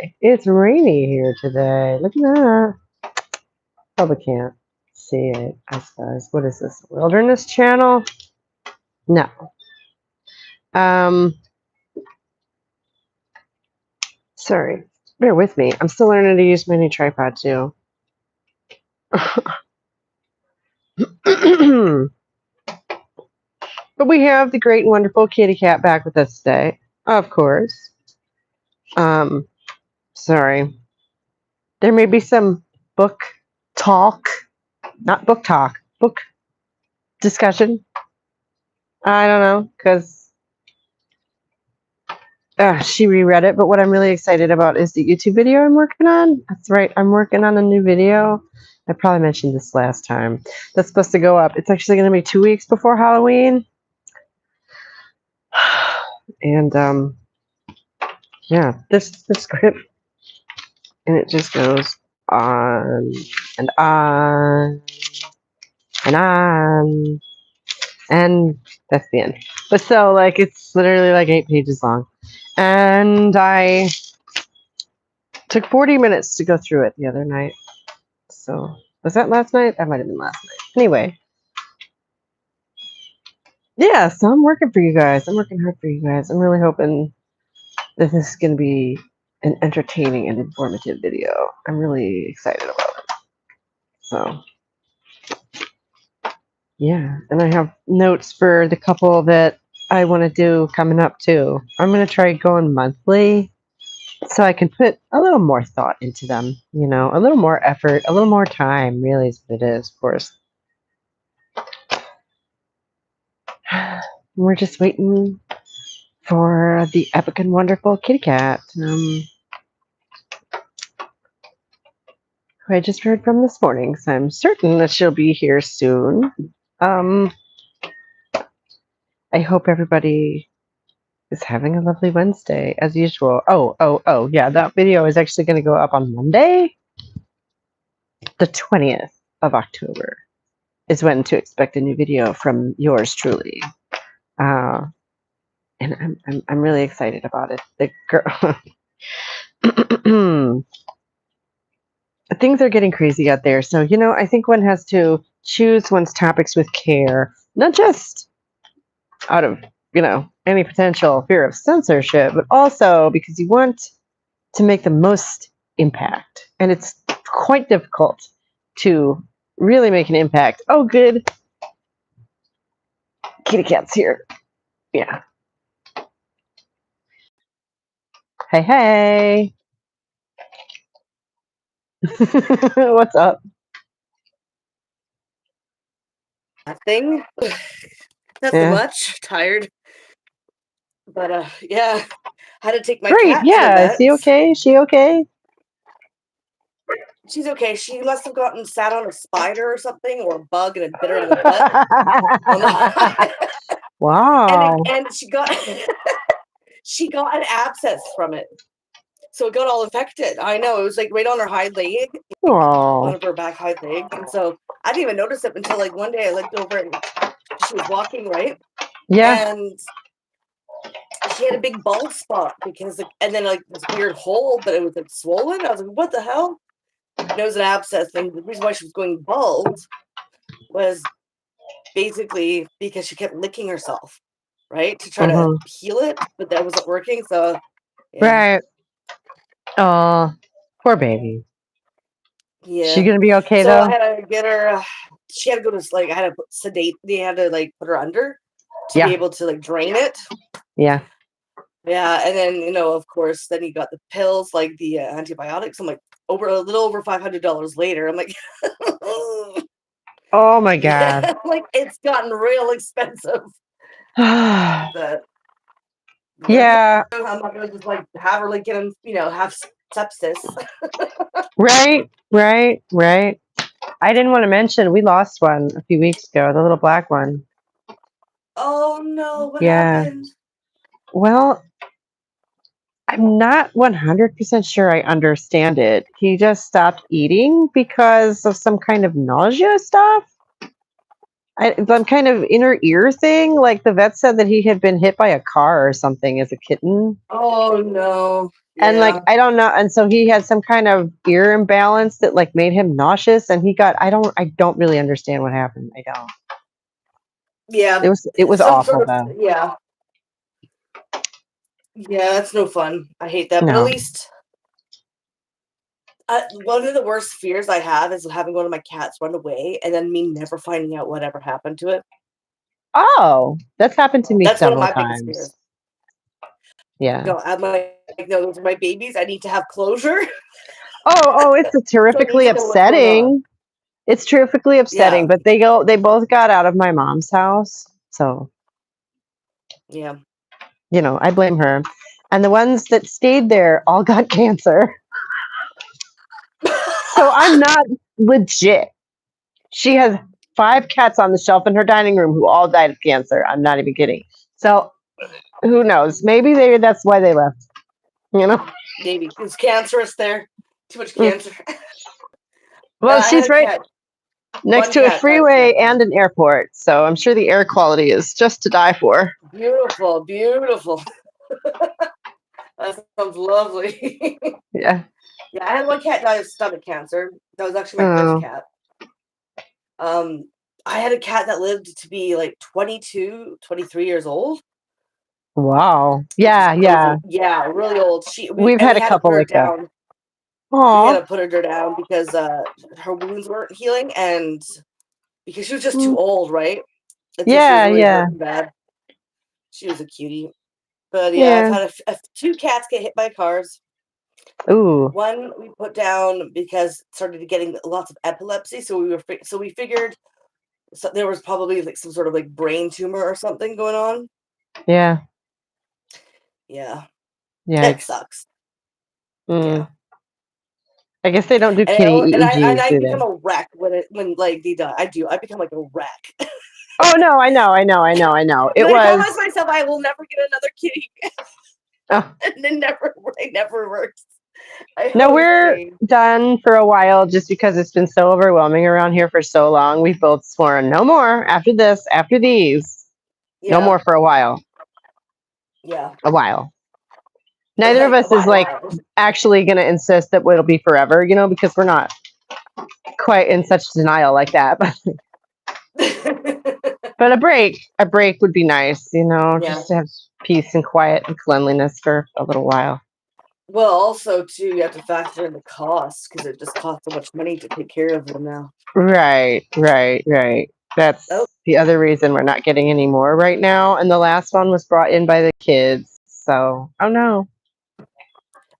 today. It's rainy here today. Look at that. Probably can't see it, I suppose. What is this? Wilderness Channel? No. Sorry. Bear with me. I'm still learning to use my new tripod too. But we have the great and wonderful kitty cat back with us today, of course. Sorry. There may be some book talk, not book talk, book discussion. I don't know, because she reread it. But what I'm really excited about is the YouTube video I'm working on. That's right. I'm working on a new video. I probably mentioned this last time. That's supposed to go up. It's actually going to be 2 weeks before Halloween. And yeah, this script, and it just goes on and on and on, and that's the end. But so, like, it's literally like 8 pages long, and I took 40 minutes to go through it the other night. So was that last night? That might have been last night. Anyway, yeah, so I'm working for you guys. I'm working hard for you guys. I'm really hoping that this is going to be an entertaining and informative video. I'm really excited about it. So, yeah. And I have notes for the couple that I want to do coming up too. I'm going to try going monthly so I can put a little more thought into them, you know, a little more effort, a little more time, really is what it is, of course. We're just waiting for the epic and wonderful kitty cat, who I just heard from this morning, so I'm certain that she'll be here soon. I hope everybody is having a lovely Wednesday, as usual. Oh, yeah, that video is actually going to go up on Monday, the 20th of October, is when to expect a new video from yours truly. And I'm really excited about it. The girl, things are getting crazy out there. So, you know, I think one has to choose one's topics with care, not just out of, you know, any potential fear of censorship, but also because you want to make the most impact. And it's quite difficult to really make an impact. Oh, good. Kitty cat's here. Yeah. Hey. What's up? Nothing. Nothing much. Tired. But yeah. Had to take my cat to the vet. Is he okay? Is she okay? She's okay. She must have sat on a spider or something, or a bug, and it bit her in the butt. Wow. And she got she got an abscess from it. So it got all infected. I know. It was like right on her hind leg. One of her back hind legs. And so I didn't even notice it until like one day I looked over and she was walking, right? Yeah. And she had a big bald spot and then like this weird hole, but it was like swollen. I was like, what the hell? And it was an abscess. And the reason why she was going bald was basically because she kept licking herself, right? To try to heal it, but that wasn't working. So, yeah. Right. Oh, poor baby. Yeah. She gonna be okay so though? I had to get her. She had to go to I had to sedate. They had to like put her under to be able to like drain it. Yeah. Yeah, and then you know, of course, then you got the pills, like the antibiotics. I'm like a little over $500 later. I'm like, oh my god! Yeah, like it's gotten real expensive. But yeah, I'm not gonna just like have her like get have sepsis. Right. I didn't want to mention we lost one a few weeks ago, the little black one. Oh no! What happened? Well, I'm not 100% sure I understand it. He just stopped eating because of some kind of nausea stuff. Some kind of inner ear thing. Like the vet said that he had been hit by a car or something as a kitten. Oh no. And like Yeah. I don't know, and so he had some kind of ear imbalance that like made him nauseous, and he got I don't really understand what happened. I don't. Yeah. It was Some awful sort of though. yeah. Yeah, that's no fun. I hate that. But at No. least one of the worst fears I have is having one of my cats run away and then me never finding out whatever happened to it. Oh, that's happened to me That's one of several my biggest fears. times. Yeah. No, I'm like, no, those are my babies. I need to have closure. Oh, it's So I need terrifically to know what's going on. upsetting. It's terrifically Yeah. upsetting, but they both got out of my mom's house. So, Yeah. I blame her. And the ones that stayed there all got cancer. So I'm not legit. She has 5 cats on the shelf in her dining room who all died of cancer. I'm not even kidding. So who knows? Maybe that's why they left. Maybe. It's cancerous there. Too much Mm. cancer. Well, I had she's a right cat. next One to a cat died of freeway cancer. and an airport. So I'm sure the air quality is just to die for. Beautiful, beautiful. That sounds lovely. Yeah. Yeah, I had one cat die of stomach cancer. That was actually my first Oh, cat. I had a cat that lived to be like 22, 23 years old, wow. which is Yeah, crazy. yeah. Yeah, really old. We've We had a had to put couple her like that. down. We had Aw. to put her down because her wounds weren't healing, and because she was just too Mm. old, right? Until she was Yeah, really yeah. hurting bad. She was a cutie. But yeah, I've Yeah. had 2 cats get hit by cars. Ooh. One we put down because it started getting lots of epilepsy, so we figured there was probably like some sort of like brain tumor or something going on. Yeah. Yeah, it Yikes. sucks. Mm. Yeah, I guess they don't do and kitty EEGs, I do become they? a wreck when like they die. I become like a wreck. Oh no, I know. And It I was promise myself I will never get another kitty, oh, and it never works. I no, always we're change. done for a while just because it's been so overwhelming around here for so long. We've both sworn no more after this, after these. No Yeah, more for a while. yeah, A while. Neither of a us is like while. actually going to insist that it'll be forever, because we're not quite in such denial like that. But a break would be nice, Yeah. just to have peace and quiet and cleanliness for a little while. Well, also too, you have to factor in the cost because it just costs so much money to take care of them now. Right, right, right. Oh, That's the other reason we're not getting any more right now. And the last one was brought in by the kids. So, oh no.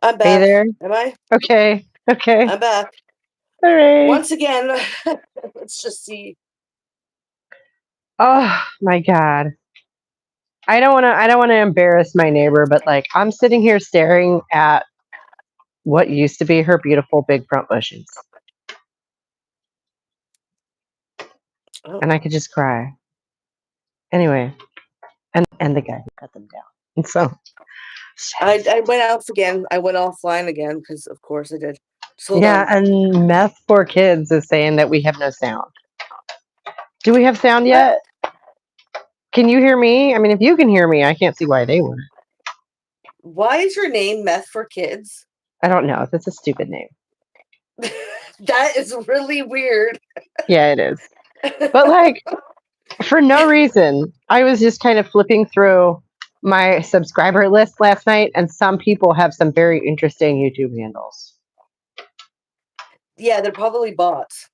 I'm Are you back. there? Am I? Okay. Okay. I'm back. All right. Once again, let's just see. Oh my God. I don't want to embarrass my neighbor, but like I'm sitting here staring at what used to be her beautiful big front bushes. Oh, And I could just cry. Anyway, and the guy who cut them down. And so I went out again. I went offline again because, of course, I did. Just hold yeah, on. and Meth for Kids is saying that we have no sound. Do we have sound What? yet? Can you hear me? I mean, if you can hear me, I can't see why they wouldn't. Why is your name Meth for Kids? I don't know. That's a stupid name. That is really weird. Yeah, it is. But like, for no reason, I was just kind of flipping through my subscriber list last night, and some people have some very interesting YouTube handles. Yeah, they're probably bots.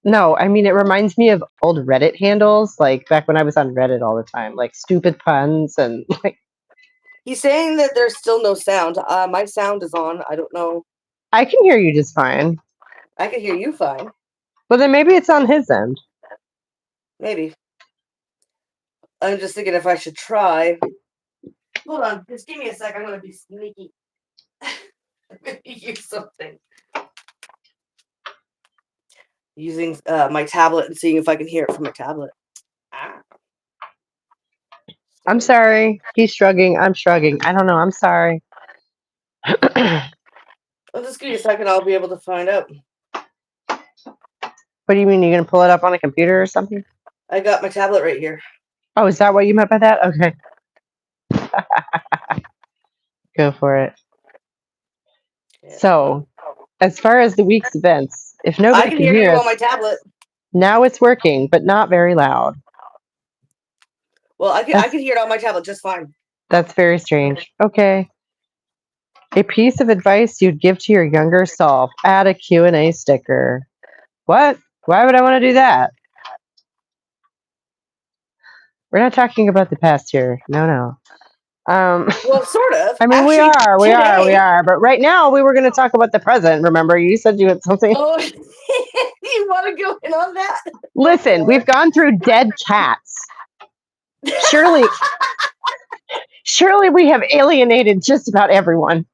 No, I mean, it reminds me of old Reddit handles, like back when I was on Reddit all the time, like stupid puns and like, He's saying that there's still no sound. My sound is on. I don't know. I can hear you just fine. I can hear you fine. Well, then maybe it's on his end. Maybe. I'm just thinking if I should try. Hold on. Just give me a sec. I'm going to be sneaky. Use something. Using my tablet and seeing if I can hear it from my tablet. Ah. I'm sorry. He's shrugging. I'm shrugging. I don't know. I'm sorry. I'll just give you a second. I'll be able to find out. What do you mean? You're going to pull it up on a computer or something? I got my tablet right here. Oh, is that what you meant by that? Okay. Go for it. So, as far as the week's events, if I nobody can can hear hear you us, on my tablet. now it's working, but not very loud. Well, I That's can hear it on my tablet just fine. that's very strange. Okay. A piece of advice you'd give to your younger self. Add a Q&A sticker. What? Why would I want to do that? We're not talking about the past here. No. Well, sort of. I mean, Actually, we today. are. But right now, we were going to talk about the present. Remember, you said you had something. Oh, you want to go in on that? Listen, we've gone through dead cats. Surely we have alienated just about everyone,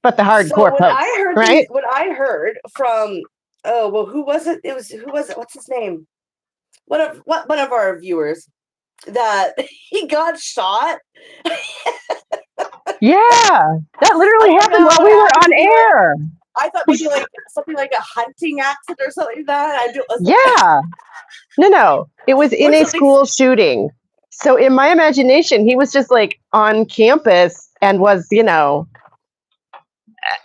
but the So hardcore folks, right? when I heard from, oh well, who was it? It was who was it? What's his name? One of our viewers that he got shot. Yeah, that I literally don't happened know while what we were happened on to be like. air. I thought maybe like something like a hunting accident or something like that. I do. Yeah, no, it was in Or a something. school shooting. So in my imagination, he was just like on campus and was,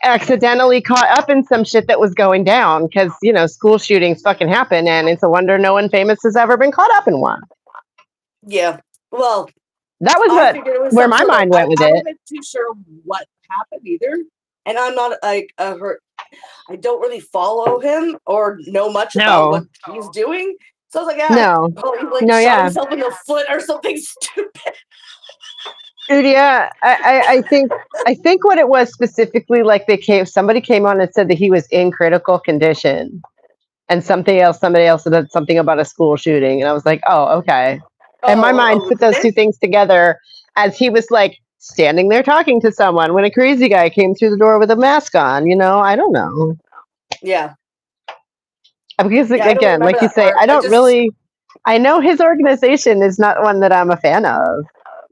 accidentally caught up in some shit that was going down because, school shootings fucking happen, and it's a wonder no one famous has ever been caught up in one. Yeah. Well, That was I figured it was where some my sort of. mind went with I it. wasn't too sure what happened either, and I'm not like her. I don't really follow him or know much about what No, he's doing. So I was like, yeah, no, oh, he like no, shot yeah. himself in the foot or something stupid. Dude, yeah, I think what it was specifically, like somebody came on and said that he was in critical condition, and somebody else said something about a school shooting, and I was like, oh, okay. And my mind put Did those two it? things together as he was like standing there talking to someone when a crazy guy came through the door with a mask on. I don't know. Yeah. Because Yeah, I don't again, remember like you that say, part. I know his organization is not one that I'm a fan of,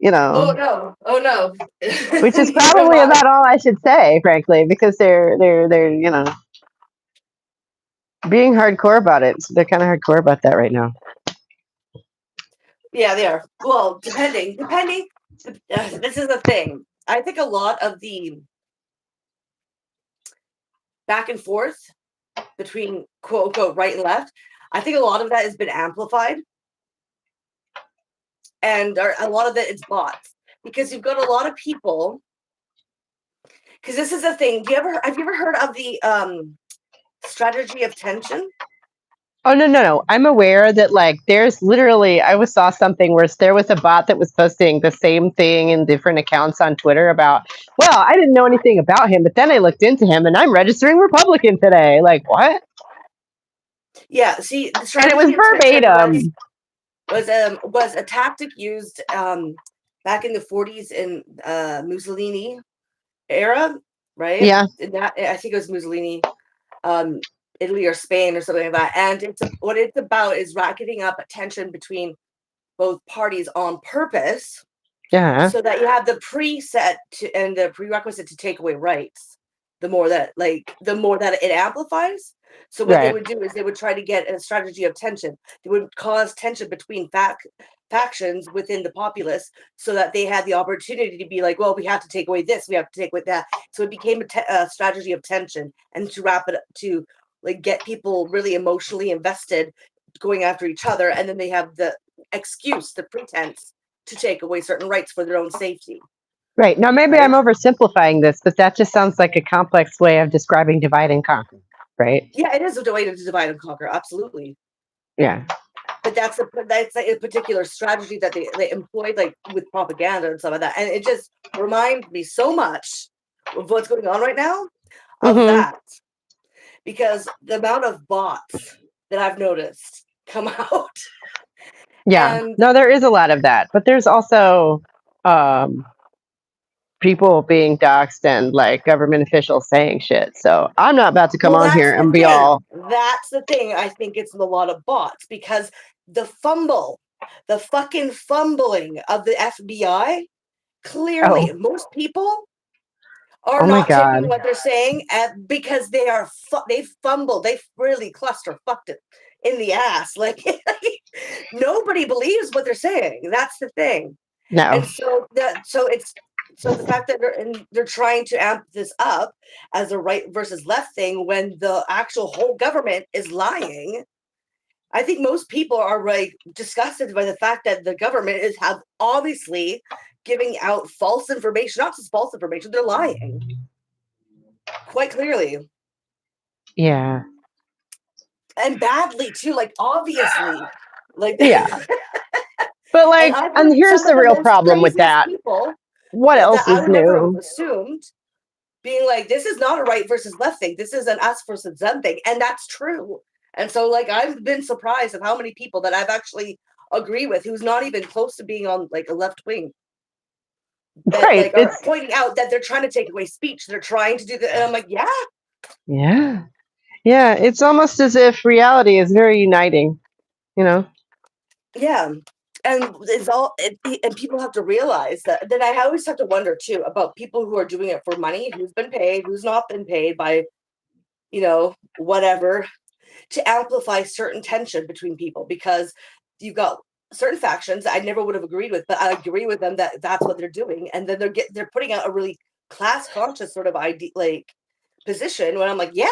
Oh no. which is Neither am probably I. about all I should say, frankly, because they're being hardcore about it. So they're kind of hardcore about that right now. Yeah, they are. Well, depending. This is the thing. I think a lot of the back and forth between quote unquote right and left, I think a lot of that has been amplified, and a lot of it is bots because you've got a lot of people. Because this is the thing. Have you ever heard of the strategy of tension? Oh, no. I'm aware that like there's literally saw something where there was a bot that was posting the same thing in different accounts on Twitter about, well, I didn't know anything about him, but then I looked into him and I'm registering Republican today. Like, what? Yeah. See, the And it was strategy of tension verbatim. was a tactic used back in the 40s in Mussolini era, right? Yeah. In that, I think it was Mussolini, Italy or Spain or something like that. And what it's about is racketing up tension between both parties on purpose, Yeah. so that you have the preset and the prerequisite to take away rights. The more that it amplifies. So what they Right. would do is they would try to get a strategy of tension. They would cause tension between factions within the populace, so that they had the opportunity to be like, well, we have to take away this, we have to take away that. So it became a strategy of tension, and to wrap it up, to like get people really emotionally invested going after each other, and then they have the excuse, the pretense, to take away certain rights for their own safety. Right. Now, maybe Right? I'm oversimplifying this, but that just sounds like a complex way of describing divide and conquer, right? Yeah, it is a way to divide and conquer, absolutely. Yeah. But that's a particular strategy that they employed, like with propaganda and stuff like that. And it just reminds me so much of what's going on right now, of Mm-hmm. that. Because the amount of bots that I've noticed come out. Yeah. And No, there is a lot of that, but there's also people being doxxed and like government officials saying shit. So I'm not about to come well, on that's here the and be thing. all, That's the thing. I think it's a lot of bots, because the fucking fumbling of the FBI, clearly oh, most people are oh my not God. taking what they're saying, because they fumble, they really cluster fucked it in the ass. Like nobody believes what they're saying. That's the thing. No. And so it's So the fact that they're trying to amp this up as a right versus left thing when the actual whole government is lying, I think most people are like disgusted by the fact that the government is have obviously giving out false information, not just false information, they're lying quite clearly. Yeah. And badly too, like obviously. Like Yeah. But and like, I've and heard here's some of the the real most problem with craziest that. people What that else I is would never have new? assumed being like, this is not a right versus left thing. This is an us versus them thing. And that's true. And so like I've been surprised of how many people that I've actually agree with who's not even close to being on like a left wing that Right. like are pointing out that they're trying to take away speech. They're trying to do that. And I'm like, yeah. Yeah. Yeah. It's almost as if reality is very uniting, you know? Yeah. And it's all and people have to realize that. Then I always have to wonder too about people who are doing it for money, who's been paid, who's not been paid by, whatever, to amplify certain tension between people, because you've got certain factions I never would have agreed with, but I agree with them that that's what they're doing, and then they're putting out a really class conscious sort of idea, like position. When I'm like, yeah,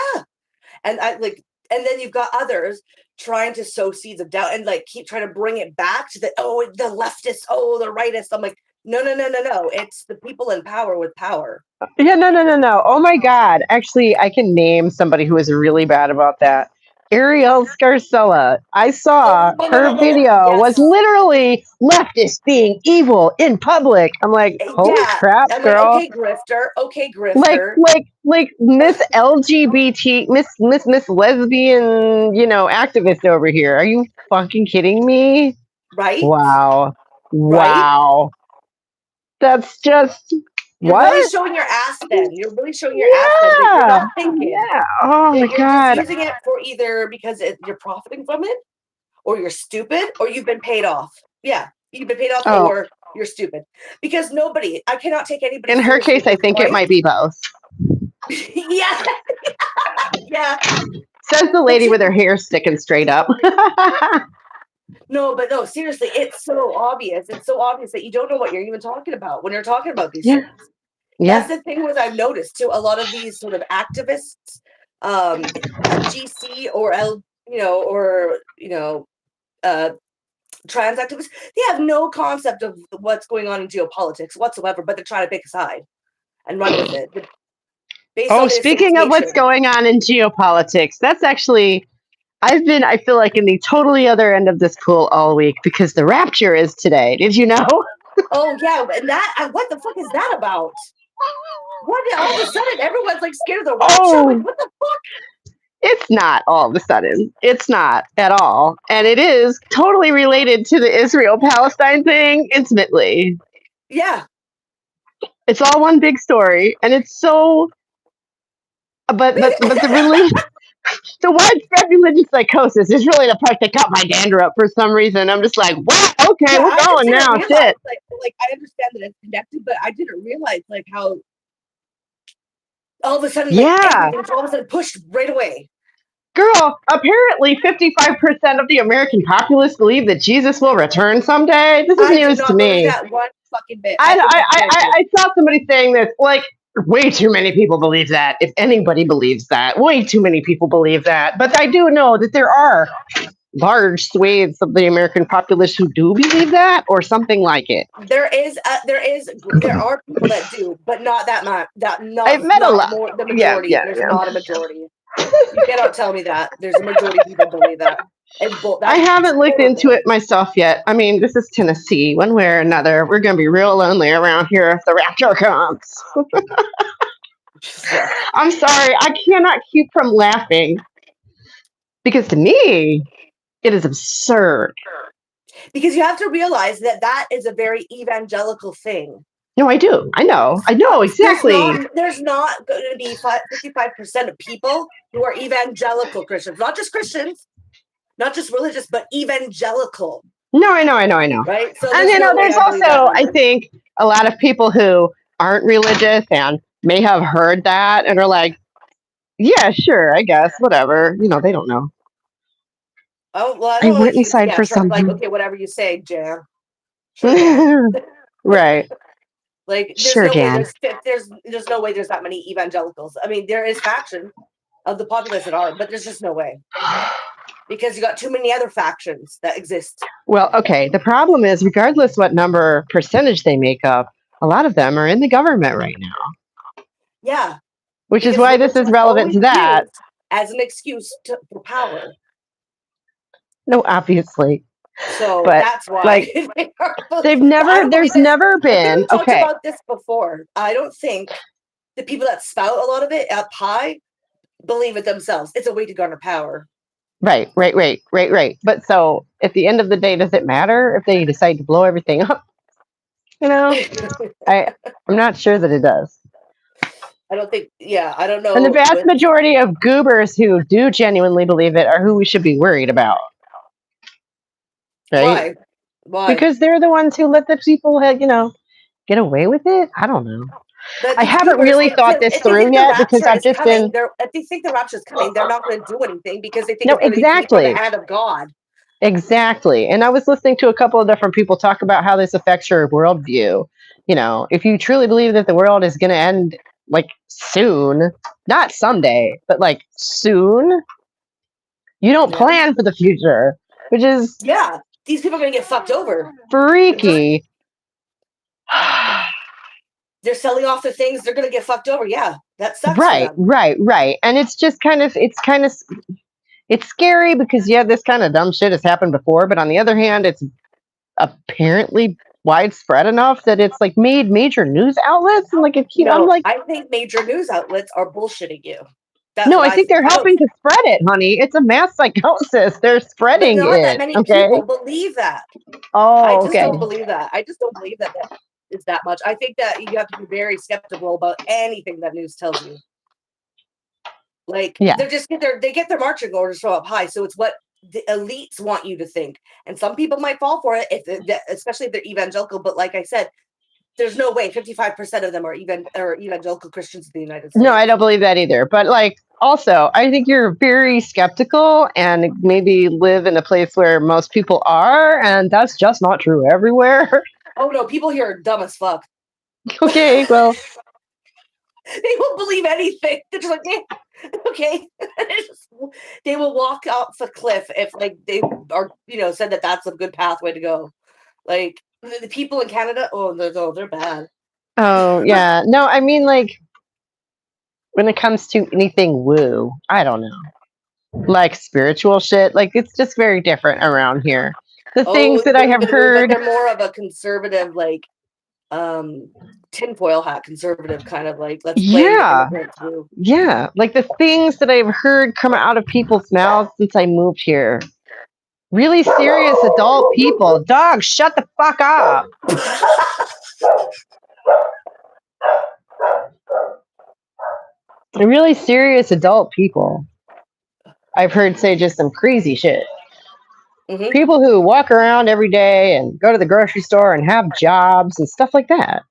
and I like, and then you've got others trying to sow seeds of doubt and like keep trying to bring it back to the leftists, the rightists. I'm like, no, no, no, no, no. It's the people in power with power. Yeah, no. Oh my God. Actually, I can name somebody who is really bad about that. Ariel Scarcella. I saw her video was Yes. literally leftist being evil in public. I'm like, holy Yeah. crap, I'm like, girl. okay, grifter. Okay, Like, grifter. like, like Miss LGBT, Miss Lesbian, activist over here. Are you fucking kidding me? Right? Wow. Right? Wow. That's just You're really what? showing your ass then. You're really showing your ass then that you're Yeah. not thinking. Yeah. Oh my That you're just God. using it for either because you're profiting from it, or you're stupid, or you've been paid off. Yeah, you've been paid off, Oh, or you're stupid. Because I cannot take anybody in her seriously case, at I this think it point. might be both. Yeah, yeah. Says the But lady with her hair sticking straight up. no, seriously, it's so obvious. It's so obvious that you don't know what you're even talking about when you're talking about these Yeah. things. That's Yeah. the thing with I've noticed too. A lot of these sort of activists, GC or trans activists, they have no concept of what's going on in geopolitics whatsoever, but they're trying to pick a side and run with it based Oh, on speaking of what's misinformation. going on in geopolitics, that's actually, I feel like, in the totally other end of this pool all week because the rapture is today. Did you know? Oh yeah, and what the fuck is that about? What all of a sudden everyone's like scared of the rapture? I'm like, Oh, what the fuck? it's not all of a sudden. It's not at all. And it is totally related to the Israel Palestine thing intimately. Yeah. It's all one big story. And it's so, but the widespread religious psychosis is really the part that got my dander up for some reason. I'm just like, wow, okay, Yeah, we're I just going didn't now. realize Shit. like I understand that it's connected, but I didn't realize like how all of a sudden like Yeah. everything's all of a sudden pushed right away. Girl, apparently 55% of the American populace believe that Jesus will return someday. This is I do news to not believe me. that one fucking bit. I, I think I, that's I, bullshit. I saw somebody saying this, like, way too many people believe that. If anybody believes that, way too many people believe that. But I do know that there are large swathes of the American populace who do believe that, or something like it. There are people that do, but not that much. That I've not met a not lot. more the Yeah, majority. yeah, There's yeah. not a majority. You cannot tell me that. There's a majority of people believe that. I That's haven't looked total into bull. it myself yet. I mean, this is Tennessee. One way or another, we're going to be real lonely around here if the rapture comes. I'm sorry. I cannot keep from laughing because to me, it is absurd. Because you have to realize that is a very evangelical thing. No, I do. I know exactly. There's not going to be 55% of people who are evangelical Christians, not just Christians, not just religious, but evangelical. No, I know. Right? So And there's no way there's I believe that also, I number. think, a lot of people who aren't religious and may have heard that and are like, yeah, sure, I guess, whatever. They don't know. Oh, well, I I don't know went if you, inside yeah, for sure. Like, something. okay, whatever you say, Jan. Sure, man. Right. Like, there's Sure, no way Jan. there's no way there's that many evangelicals. I mean, there is faction of the populace that are, but there's just no way because you got too many other factions that exist. Well, okay. The problem is, regardless what number percentage they make up, a lot of them are in the government right now, Yeah, which is because why this religion is is relevant always to that. used as an excuse for power. No, obviously, So but that's why like they are. they've I never. don't believe There's that. never I think been. we've talked Okay, about this before. I don't think the people that spout a lot of it up high believe it themselves. It's a way to garner power. right. But so at the end of the day, does it matter if they decide to blow everything up? You know, I I'm not sure that it does. I don't think. Yeah, I don't And the know. vast majority of goobers who do genuinely believe it are who we should be worried about, right? Why? Why? Because they're the ones who let the people, get away with it. I don't know. But I these haven't goobers, really thought this if they through think the yet because rapture I've is just coming, been. if they think the rapture is coming, they're not going to do anything because they think No, it's going to be by the exactly. hand of God. Exactly. And I was listening to a couple of different people talk about how this affects your worldview. If you truly believe that the world is going to end like soon, not someday, but like soon, you don't Yeah. plan for the future, which is Yeah. These people are going to get fucked over. freaky. They're selling off the things. They're going to get fucked over. Yeah. That sucks for them. Right. And it's just it's scary because yeah, this kind of dumb shit has happened before, but on the other hand, it's apparently widespread enough that it's like made major news outlets and like I'm No, like, I think major news outlets are bullshitting you. That's no, what I I think think. they're I don't. helping to spread it, honey. It's a mass psychosis. They're But spreading not that it. many Okay. people believe that. I Oh, just okay. don't believe that. I just don't believe that is that much. I think that you have to be very skeptical about anything that news tells you. Like Yeah. they get their marching orders from up high, so it's what the elites want you to think. And some people might fall for it, especially if they're evangelical. But like I said, there's no way 55% of them are evangelical Christians in the United No, States. I don't believe that either. But like, also, I think you're very skeptical and maybe live in a place where most people are, and that's just not true everywhere. Oh no, people here are dumb as fuck. Okay, well, They won't believe anything. They're just like, yeah, okay. They will walk off a cliff if like they are, said that that's a good pathway to go. Like the people in Canada, they're bad. oh yeah, no, I mean like when it comes to anything woo, I don't know, like spiritual shit, like it's just very different around here. The things that I have But heard, they're more of a conservative, like tinfoil hat conservative kind of like let's blame the yeah, immigrants too. yeah, like the things that I've heard come out of people's mouths since I moved here. Really serious adult people. Dog, shut the fuck up. Really serious adult people. I've heard say just some crazy shit. Mm-hmm. People who walk around every day and go to the grocery store and have jobs and stuff like that.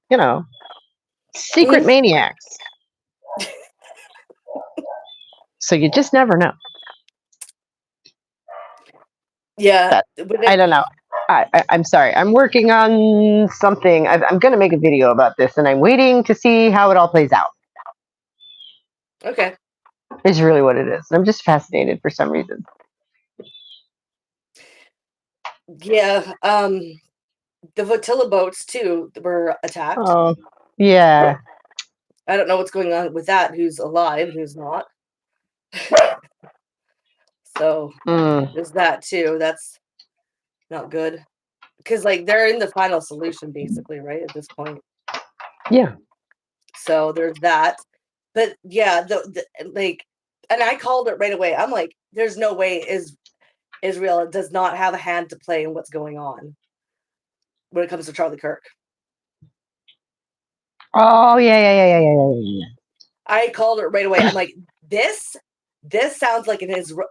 Secret maniacs. So you just never know. Yeah, I don't know. I'm sorry. I'm working on something. I'm going to make a video about this, and I'm waiting to see how it all plays out. Okay. Is really what it is. I'm just fascinated for some reason. Yeah. The Votilla boats too were attacked. Oh, yeah. I don't know what's going on with that. Who's alive? Who's not? So there's that too. That's not good because like they're in the final solution basically, right at this point. Yeah. So there's that. But yeah, like, and I called it right away. I'm like, there's no way Israel does not have a hand to play in what's going on when it comes to Charlie Kirk. Oh, yeah. I called it right away. I'm like, this sounds like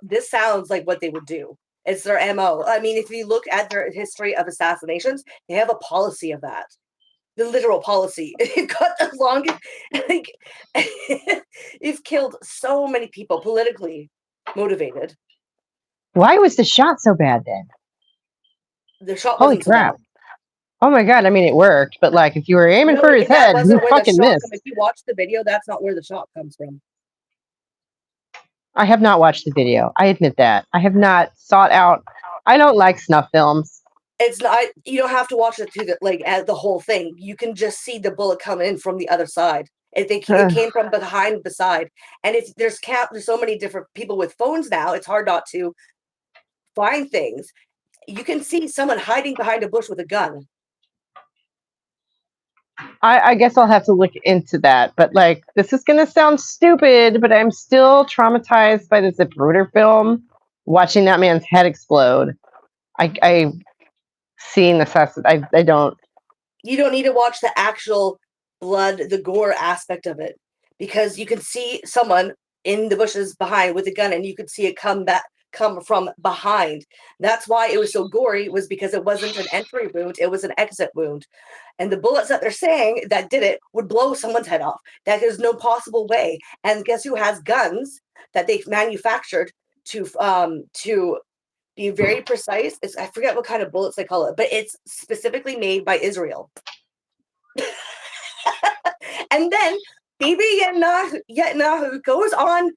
this sounds like what they would do. It's their MO. I mean, if you look at their history of assassinations, they have a policy of that. The literal policy. They've got the longest, like, you've killed so many people politically motivated. Why was the shot so bad then? The shot Holy wasn't so crap. bad. Oh my god! I mean, it worked, but like, if you were aiming No, for his that head, you wasn't where the fucking shot missed. if you watch the video, that's not where the shot comes from. I have not watched the video. I admit that. I have not sought out. I don't like snuff films. It's not. You don't have to watch it through the whole thing. You can just see the bullet come in from the other side. It came from behind the side, and if there's so many different people with phones now, it's hard not to find things. You can see someone hiding behind a bush with a gun. I guess I'll have to look into that. But like, this is gonna sound stupid, but I'm still traumatized by the Zapruder film. Watching that man's head explode. I see necessity. I don't. You don't need to watch the actual blood, the gore aspect of it, because you can see someone in the bushes behind with a gun, and you could see it come from behind. That's why it was so gory, was because it wasn't an entry wound, it was an exit wound. And the bullets that they're saying that did it would blow someone's head off. That is no possible way. And guess who has guns that they've manufactured to be very precise? I forget what kind of bullets they call it, but it's specifically made by Israel. And then Bibi Netanyahu goes on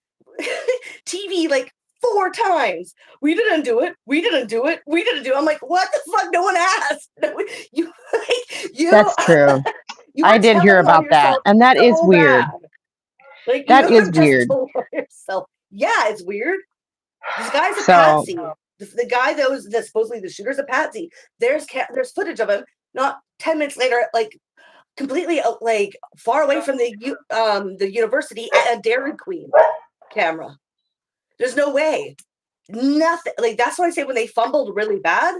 TV like 4 times. We didn't do it. We didn't do it. We didn't do it. I'm like, what the fuck? No one asked. That's true. I did hear about that, and that is weird. Like, that is weird. Yourself. Yeah, it's weird. This guy's a patsy. The guy that was supposedly the shooter's a patsy. There's footage of him. Not 10 minutes later, like completely like far away from the university at a Dairy Queen camera. There's no way. Nothing. Like, that's why I say when they fumbled really bad,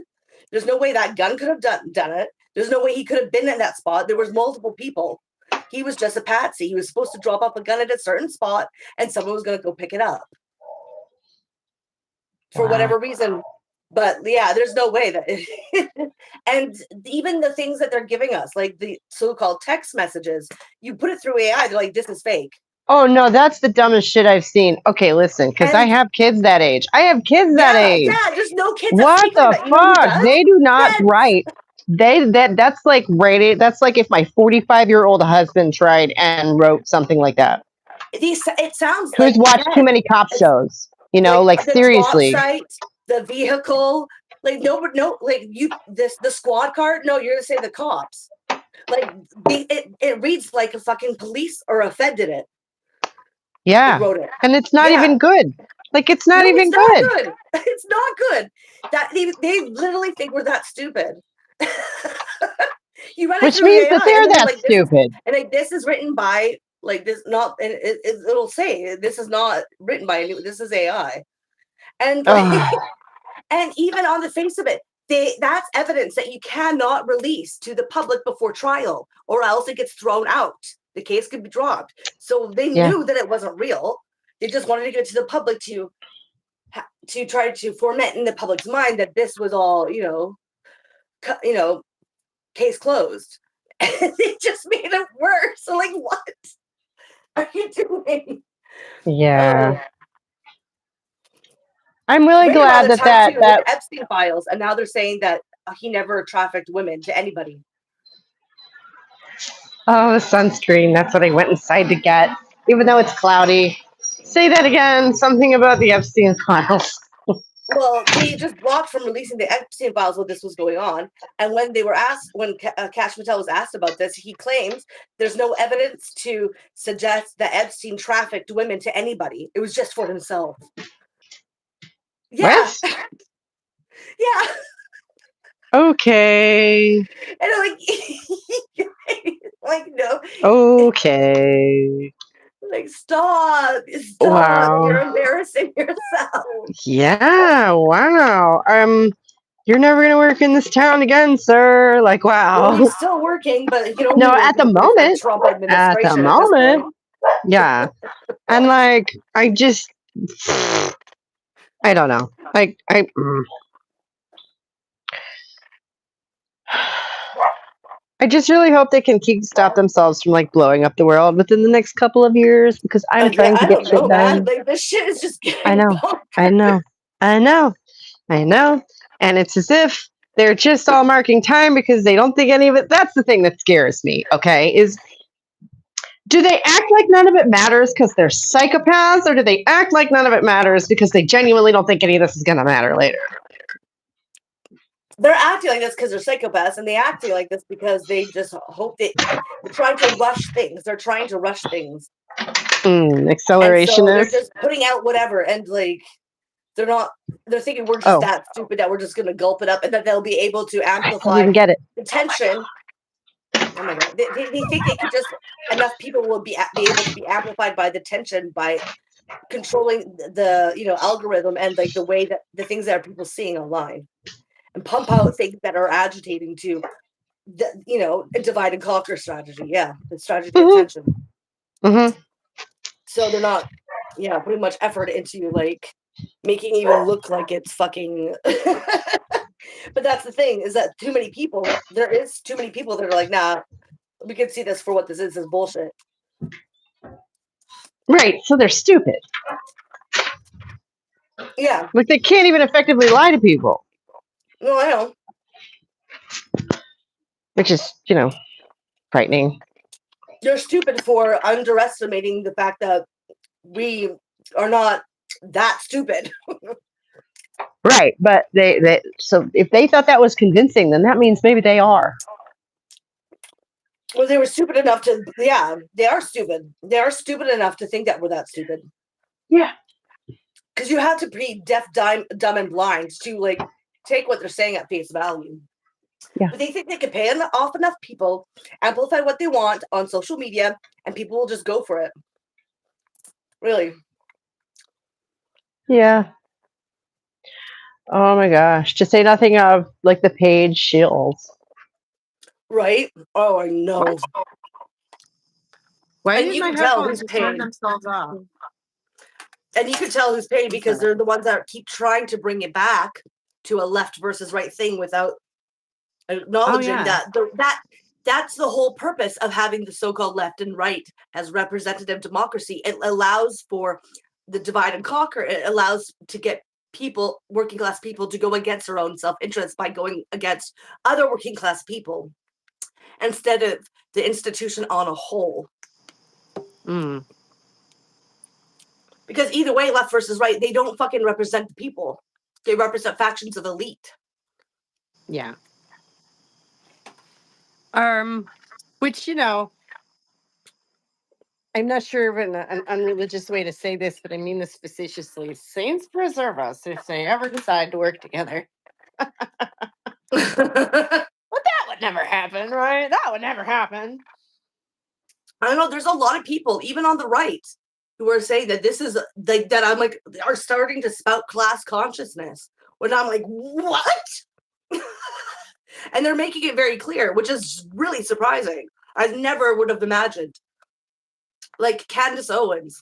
there's no way that gun could have done it. There's no way he could have been in that spot. There was multiple people. He was just a patsy. He was supposed to drop off a gun at a certain spot, and someone was going to go pick it up for whatever reason. But yeah, there's no way that and even the things that they're giving us, like the so-called text messages, you put it through AI, they're like, this is fake. Oh no, that's the dumbest shit I've seen. Okay, listen, because I have kids that age. I have kids that age. Yeah, there's no kids. What the fuck? They do not write. That's like rated. That's like if my 45-year-old husband tried and wrote something like that. It sounds who's like watched too many cop shows. You know, like the seriously. Drop site, the vehicle, like no, like the squad car. No, you're gonna say the cops. Like it reads like a fucking police or a Fed did it. Yeah, wrote it. And it's not even good. Like it's not even good. It's not good. That they literally think we're that stupid. You run Which means that they're that like, stupid. And like, this is written by like this, not, and it'll say this is not written by anyone. This is AI, and like, and even on the face of it, that's evidence that you cannot release to the public before trial, or else it gets thrown out. The case could be dropped. So they knew that it wasn't real. They just wanted to get to the public to try to foment in the public's mind that this was all, case closed. And they just made it worse. So like, what are you doing? Yeah. I'm really glad that Epstein files, and now they're saying that he never trafficked women to anybody. Oh, the sunscreen. That's what I went inside to get, even though it's cloudy. Say that again. Something about the Epstein files. Well, they just blocked from releasing the Epstein files while this was going on. And when they were asked, when Kash Patel was asked about this, he claims there's no evidence to suggest that Epstein trafficked women to anybody. It was just for himself. Yeah. Yeah. Okay. And I'm like, no. Okay. Like, stop. Wow. You're embarrassing yourself. Yeah, wow. You're never gonna work in this town again, sir. Like, wow. Well, he's still working, but no, at the moment. Trump administration. At the moment. Yeah. And like, I don't know. Like, I just really hope they can stop themselves from like blowing up the world within the next couple of years, because I'm trying to get shit done. Like, this shit is just getting I know. And it's as if They're just all marking time because they don't think any of it. That's the thing that scares me. Okay, is do they act like none of it matters because they're psychopaths, or do they act like none of it matters because they genuinely don't think any of this is going to matter later? They're acting like this because they're psychopaths, and they acting like this because they just hope they're trying to rush things. They're trying to rush things. Accelerationist. And so they're just putting out whatever, and like they're not. They're thinking we're just that stupid that we're just going to gulp it up, and that they'll be able to amplify I don't even get it. the tension. Oh my god! They think they could just enough people will be able to be amplified by the tension by controlling the algorithm and like the way that the things that are people seeing online, and pump out things that are agitating to the a divide and conquer strategy. Yeah, the strategy of tension. So they're not putting much effort into like making even look like it's fucking. But that's the thing, is that there is too many people that are like, nah, we can see this for what this is bullshit. Right, so they're stupid. Yeah. Like they can't even effectively lie to people. No, I know. Which is, frightening. They're stupid for underestimating the fact that we are not that stupid. Right, but so if they thought that was convincing, then that means maybe they are. Well, they were stupid enough to, they are stupid. They are stupid enough to think that we're that stupid. Yeah. Because you have to be deaf, dumb, and blind to like take what they're saying at face value. Yeah. But they think they can pay off enough people, amplify what they want on social media, and people will just go for it. Really. Yeah. Oh my gosh. To say nothing of like the page shills. Right? Oh, I know. What? Why and did you my can tell headphones who's turn paid. themselves off? And you can tell who's paid because they're the ones that keep trying to bring it back to a left versus right thing without acknowledging that's the whole purpose of having the so-called left and right as representative democracy. It allows for the divide and conquer. It allows to get people, working class people, to go against their own self-interest by going against other working class people instead of the institution on a whole. Because either way, left versus right, they don't fucking represent the people. They represent factions of elite. Yeah. Which, I'm not sure of an unreligious way to say this, but I mean this facetiously. Saints preserve us if they ever decide to work together. But that would never happen, right? That would never happen. I don't know. There's a lot of people, even on the right, who are saying that this is like that. I'm like, are starting to spout class consciousness. When I'm like, what? And they're making it very clear, which is really surprising. I never would have imagined. Like Candace Owens.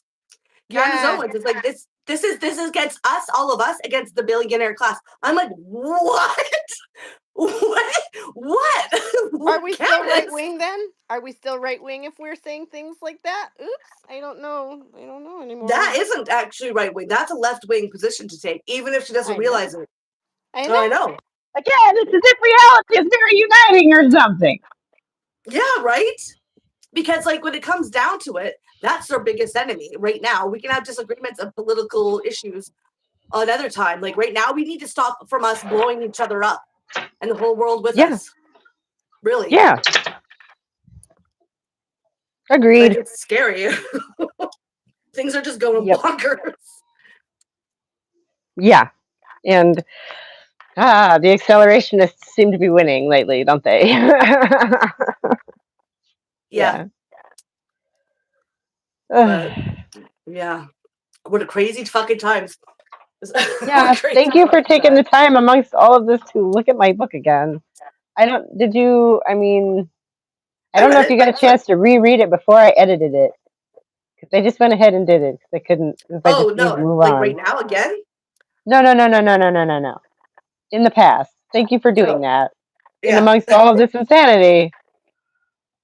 Candace Owens is like, this is against us, all of us, against the billionaire class. I'm like, what? What? Are we still right wing then? Are we still right wing if we're saying things like that? Oops, I don't know anymore. That isn't actually right wing. That's a left wing position to take, even if she doesn't realize it. I know. Again, it's as if reality is very uniting or something. Yeah, right? Because like when it comes down to it, that's their biggest enemy right now. We can have disagreements of political issues another time. Like right now, we need to stop from us blowing each other up and the whole world with us. Really? Yeah. Agreed. Like, it's scary. Things are just going bonkers. Yeah. And the accelerationists seem to be winning lately, don't they? Yeah. But yeah. What a crazy fucking times. Yeah, thank you for taking the time amongst all of this to look at my book again. I don't know if you got a chance to reread it before I edited it. Because I just went ahead and did it. Because I couldn't. Move like on. right now again? No. In the past. Thank you for doing that. And amongst all of this insanity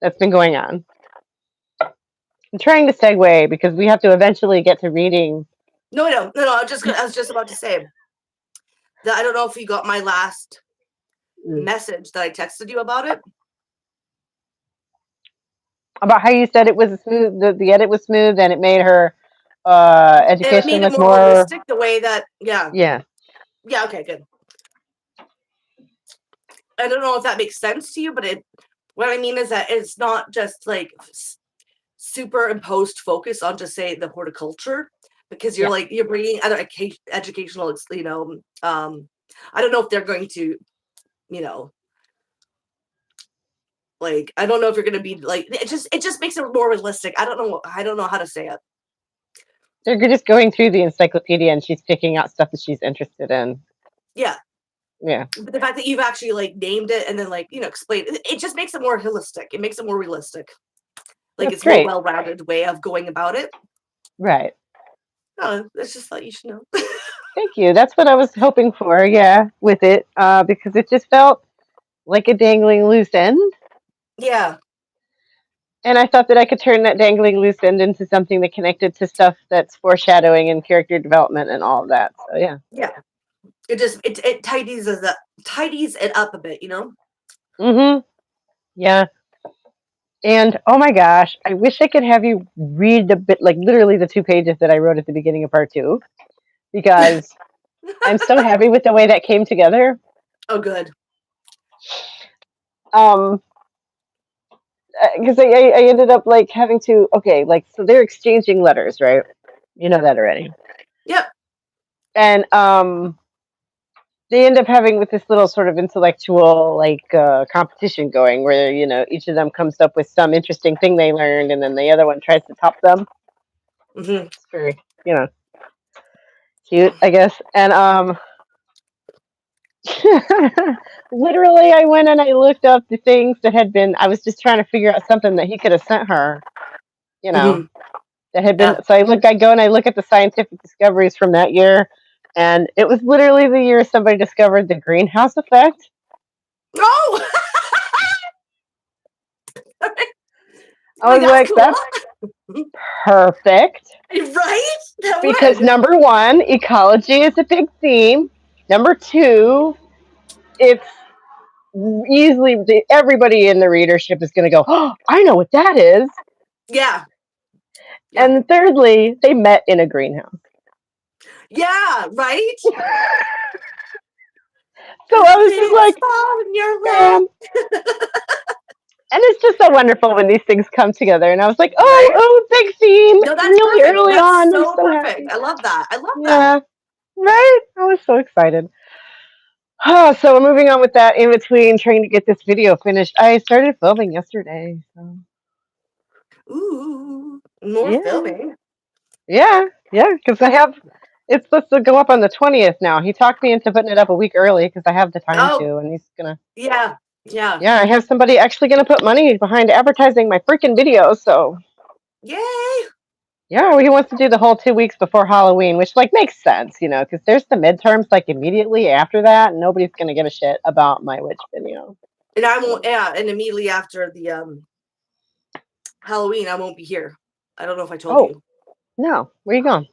that's been going on. I'm trying to segue because we have to eventually get to reading. No. I was just about to say that I don't know if you got my last message that I texted you about it. About how you said it was smooth, the edit was smooth, and it made her It education made it look more more. holistic the way that, yeah. Yeah. Yeah, okay, good. I don't know if that makes sense to you, but what I mean is that it's not just like superimposed focus on just say the horticulture, because you're Yeah. like, you're bringing other educational, I don't know if they're going to, you know, like, I don't know if you're going to be like, it just makes it more realistic. I don't know how to say it. They're just going through the encyclopedia and she's picking out stuff that she's interested in. Yeah. Yeah. But the fact that you've actually like named it and then like, you know, explained it just makes it more holistic. It makes it more realistic. Like, That's it's more great. well-rounded way of going about it. Right. Oh, that's just thought you should know. Thank you. That's what I was hoping for, yeah, with it, because it just felt like a dangling loose end. Yeah. And I thought that I could turn that dangling loose end into something that connected to stuff that's foreshadowing and character development and all of that. So yeah. Yeah. It just it tidies it up a bit, you know? Mm-hmm. Yeah. And oh my gosh, I wish I could have you read the bit, like literally the 2 pages that I wrote at the beginning of part 2, because I'm so happy with the way that came together. Oh, good. Because I ended up like having to, okay, like, so they're exchanging letters, right? You know that already. Yep. And they end up having with this little sort of intellectual like competition going, where each of them comes up with some interesting thing they learned, and then the other one tries to top them. Mm-hmm. It's very cute, I guess. And literally, I went and I looked up the things that had been. I was just trying to figure out something that he could have sent her. Mm-hmm. That had been. Yeah. So I go and I look at the scientific discoveries from that year, and it was literally the year somebody discovered the greenhouse effect. Oh! I was that's like, cool. that's perfect. Right? That Because would. number one, ecology is a big theme. Number two, it's easily everybody in the readership is going to go, oh, I know what that is. Yeah. And thirdly, they met in a greenhouse. Yeah, right? So I was just like, in your man. And it's just so wonderful when these things come together. And I was like, oh, big theme. No, that's really perfect. early That's on. so I'm so perfect. happy. I love that. I love that. Right? I was so excited. So we're moving on with that. In between trying to get this video finished, I started filming yesterday. So. Ooh, more filming. Yeah, because it's supposed to go up on the 20th now. He talked me into putting it up a week early because I have the time to, and he's gonna. Yeah. Yeah, I have somebody actually gonna put money behind advertising my freaking videos. So. Yay! Yeah, he wants to do the whole 2 weeks before Halloween, which like makes sense, because there's the midterms like immediately after that, and nobody's gonna give a shit about my witch video. And I won't. Yeah, and immediately after the Halloween, I won't be here. I don't know if I told you. No, where are you going?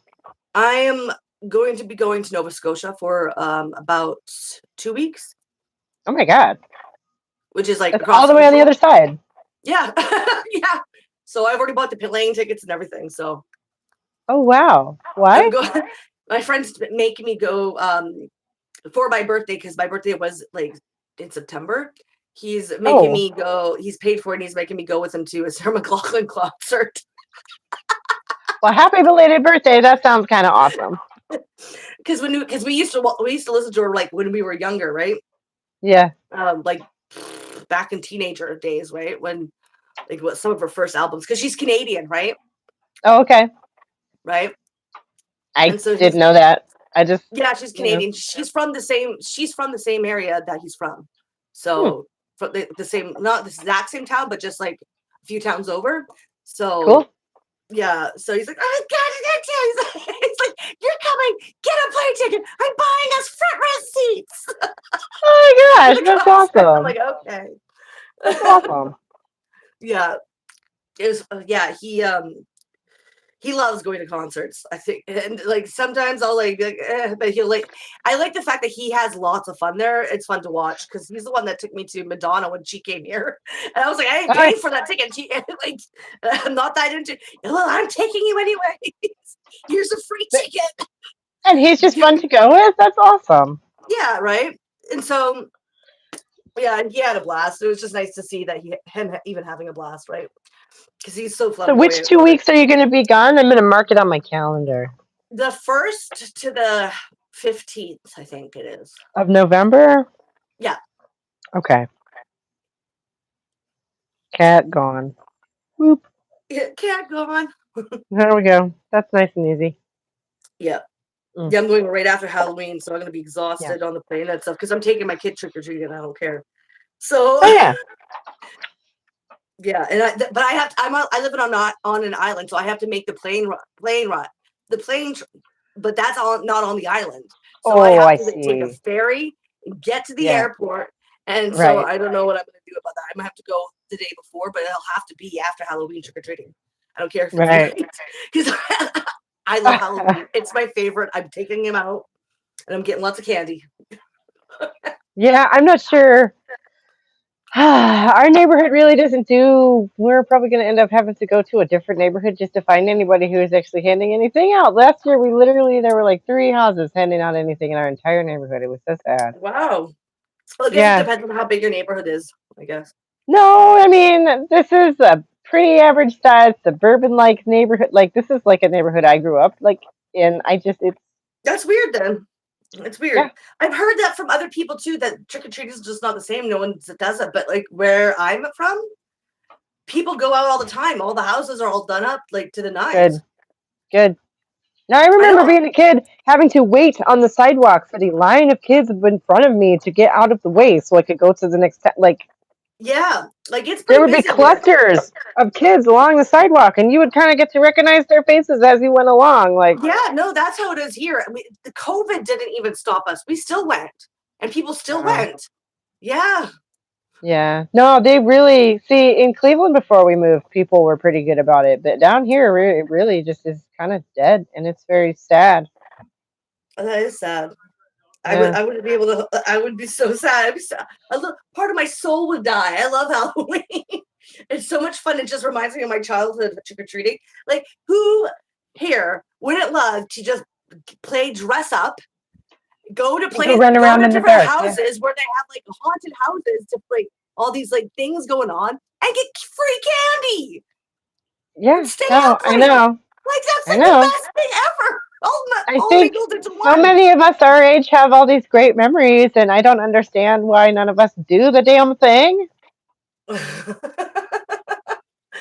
I am going to be going to Nova Scotia for about 2 weeks. Oh my god! Which is like that's all the way on the other side. Yeah, yeah. So I've already bought the plane tickets and everything. So. Oh wow! Why? My friends make me go for my birthday, because my birthday was like in September. He's making me go. He's paid for it, and he's making me go with him to a Sarah McLachlan concert. Well, happy belated birthday! That sounds kind of awesome. Because we used to listen to her like when we were younger, right? Yeah. Like back in teenager days, right? When like what some of her first albums, because she's Canadian, right? Oh, okay. Right. I didn't know that. I just she's Canadian. She's from the same area that he's from. So from the same, not the exact same town, but just like a few towns over. So cool. Yeah. So he's like, oh God, he's like, you're coming, get a plane ticket. I'm buying us front row seats. Oh my gosh, that's awesome. I'm like, okay. That's awesome. Yeah. It was he loves going to concerts, I think. And like sometimes I'll be like but he'll like I like the fact that he has lots of fun there. It's fun to watch because he's the one that took me to Madonna when she came here. And I was like, I ain't Oh, paying for that ticket. She like I'm not that into well, I'm taking you anyway. Here's a free ticket. and he's just fun to go with. That's awesome. Yeah, right. And so yeah, and he had a blast. It was just nice to see that him even having a blast, right? Because he's so So, which flamboyant 2 weeks are you going to be gone? I'm going to mark it on my calendar. The 1st to the 15th, I think it is. Of November? Yeah. Okay. Cat gone. Whoop. Cat gone. There we go. That's nice and easy. Yeah. Mm. Yeah, I'm going right after Halloween, so I'm going to be Yeah. exhausted on the plane and stuff because I'm taking my kid trick or treating. I don't care. So Oh, yeah. yeah, and but I have I live on an island, so I have to make the plane ride. The plane, but that's not on the island. So I Oh, have I to take a see. ferry and get to the Yeah. airport. And so Right. I don't know what I'm going to do about that. I'm going to have to go the day before, but it'll have to be after Halloween trick or treating. I don't care if it's Right. night because I love Halloween. It's my favorite. I'm taking him out, and I'm getting lots of candy. Yeah, I'm not sure. Our neighborhood really doesn't do. We're probably going to end up having to go to a different neighborhood just to find anybody who is actually handing anything out. Last year, there were like 3 houses handing out anything in our entire neighborhood. It was so sad. Wow. Well, I guess it Yeah. depends on how big your neighborhood is, I guess. No, I mean, this is a pretty average size suburban like neighborhood. Like, this is like a neighborhood I grew up like in. It's, That's weird then. It's yeah. weird. I've heard that from other people too, that trick or treat is just not the same. No one does it. But like where I'm from, people go out all the time. All the houses are all done up like to the nines. Good. Good. Now, I I remember know. being a kid having to wait on the sidewalk for the line of kids in front of me to get out of the way so I could go to the next like, Yeah. Like it's there pretty would be busy here. clusters of kids along the sidewalk, and you would kind of get to recognize their faces as you went along. Like, Yeah, no, that's how it is here. I mean, the COVID didn't even stop us. We still went. And people still wow. went. Yeah. Yeah. No, they really see in Cleveland before we moved, people were pretty good about it, but down here, it really just is kind of dead, and it's very sad. That is sad. Yeah. I wouldn't be able to. I would be so sad. I'd be so, part of my soul would die. I love Halloween. It's so much fun. It just reminds me of my childhood trick or treating. Like who here wouldn't love to just play dress up, go to Go run go around to in the different dark. Yeah. houses where they have like haunted houses to like all these like things going on and get free candy and Yeah. stay No, up I late. know. Like that's I like the know. best thing ever. I All think mingled into so one. many of us our age have all these great memories, and I don't understand why none of us do the damn thing. Yeah,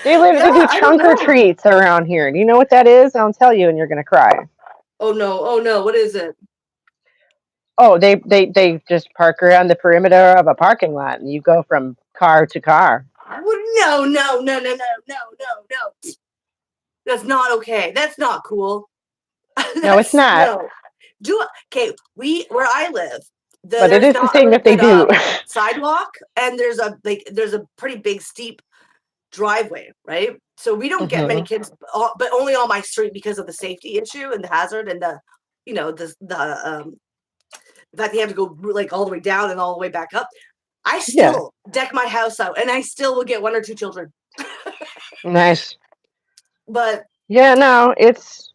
They do I don't trunk or know. treats around here. Do you know what that is? I'll tell you, and you're gonna cry. Oh no, what is it? Oh, they just park around the perimeter of a parking lot, and you go from car to car. No. That's not okay. That's not cool. No, it's That's not, no. Okay, where I live, but it there's is the not a thing really that they good do. sidewalk, and there's a pretty big steep driveway, right? So we don't get many Hmm. kids, but only on my street because of the safety issue and the hazard and the the fact that you have to go like all the way down and all the way back up. I Yeah, still deck my house out, and I still will get one or two children. nice. But Yeah, no, it's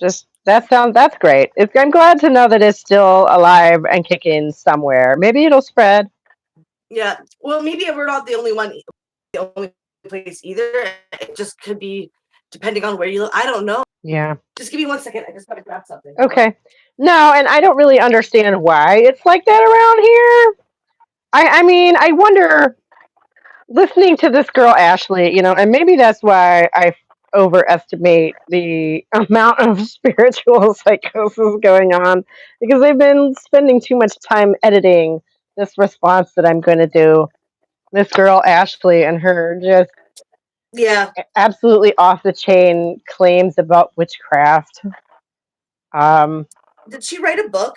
just that's great. I'm glad to know that it's still alive and kicking somewhere. Maybe it'll spread. yeah, well, maybe we're not the only place either. It just could be depending on where you live. I don't know. Yeah. Just give me 1 second. I just gotta grab something. Hold on. Okay. No, and I don't really understand why it's like that around here. I mean, I wonder, listening to this girl Ashley, and maybe that's why I overestimate the amount of spiritual psychosis going on, because they've been spending too much time editing this response that I'm going to do. This girl Ashley and her just Yeah. absolutely off the chain claims about witchcraft. Did she write a book?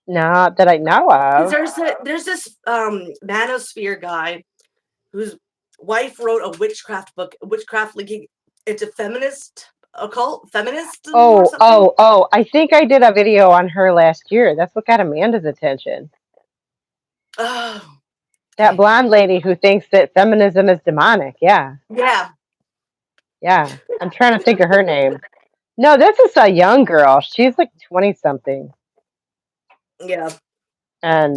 Not that I know Because of. there's this manosphere guy whose wife wrote a witchcraft book, witchcraft linking into feminist occult feminist or Oh, something. oh, oh! I think I did a video on her last year. That's what got Amanda's attention. Oh, That blonde lady who thinks that feminism is demonic. Yeah, yeah. yeah. I'm trying to think of her name. No, this is a young girl. She's like 20 something, Yeah. and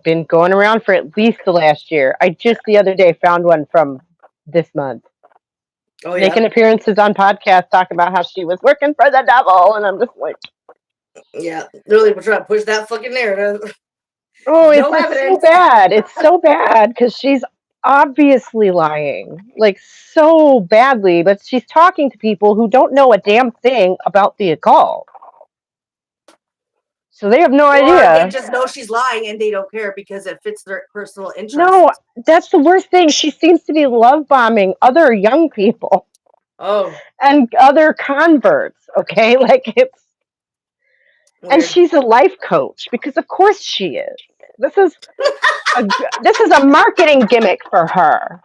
been going around for at least the last year. I just the other day found one from this month, Oh, yeah. making appearances on podcasts, talking about how she was working for the devil, and I'm just like, Yeah. Really, we're trying to push that fucking narrative. oh, No it's so evidence. bad. It's so bad because she's obviously lying, like so badly, but she's talking to people who don't know a damn thing about the occult. So they have no Or they idea. just know she's lying and they don't care because it fits their personal interest. No, that's the worst thing. She seems to be love bombing other young people Oh, and other converts, okay? Like it's and weird. she's a life coach because of course she is. This is this is a marketing gimmick for her.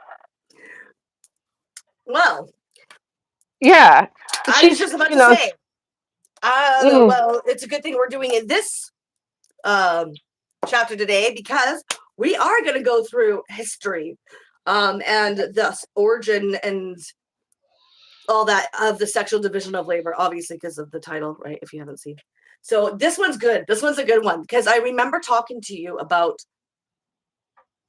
Well, Yeah. I was She's, just about you to know, say, mm, well, it's a good thing we're doing it this chapter today because we are going to go through history and the origin and all that of the sexual division of labor, obviously because of the title, right? If you haven't seen. So this one's good. This one's a good one because I remember talking to you about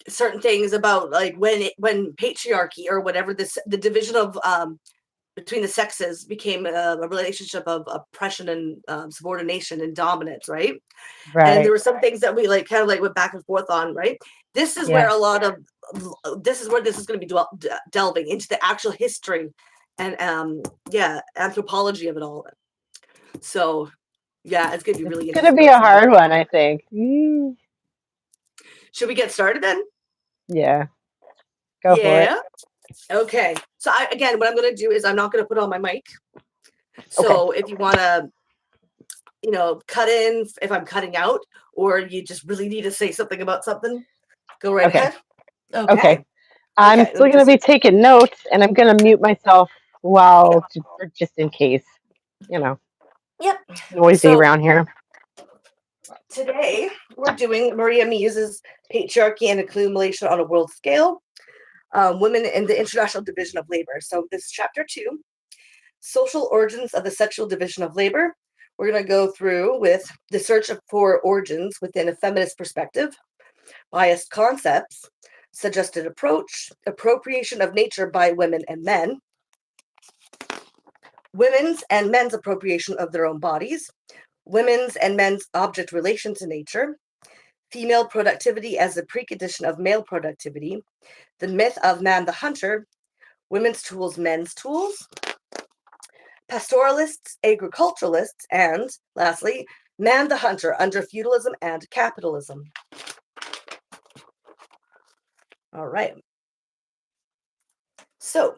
certain things about like when patriarchy or whatever the division of between the sexes became a relationship of oppression and subordination and dominance, right? And there right. were some things that we like kind of like went back and forth on, right? This is where Yeah. a lot of this is where this is going to be delving into the actual history and anthropology of it all. So yeah, it's going to be really It's going to interesting. be a hard one, I think. Mm, Should we get started then? yeah. Go for it. Yeah. Okay. So again, what I'm going to do is I'm not going to put on my mic. Okay. So if you want to, cut in if I'm cutting out, or you just really need to say something about something, go right Okay. ahead. Okay. Okay. I'm Okay. still going to be taking notes and I'm going to mute myself while just in case, you know, Yep. noisy So around here. today we're doing Maria Muse's Patriarchy and Accumulation on a World Scale, Women in the International Division of Labor. So this is chapter 2, Social Origins of the Sexual Division of Labor. We're going to go through with the search for origins within a feminist perspective, biased concepts, suggested approach, appropriation of nature by women and men, women's and men's appropriation of their own bodies, women's and men's object relation to nature, female productivity as a precondition of male productivity, the myth of man the hunter, women's tools, men's tools, pastoralists, agriculturalists, and lastly, man the hunter under feudalism and capitalism. All right. So,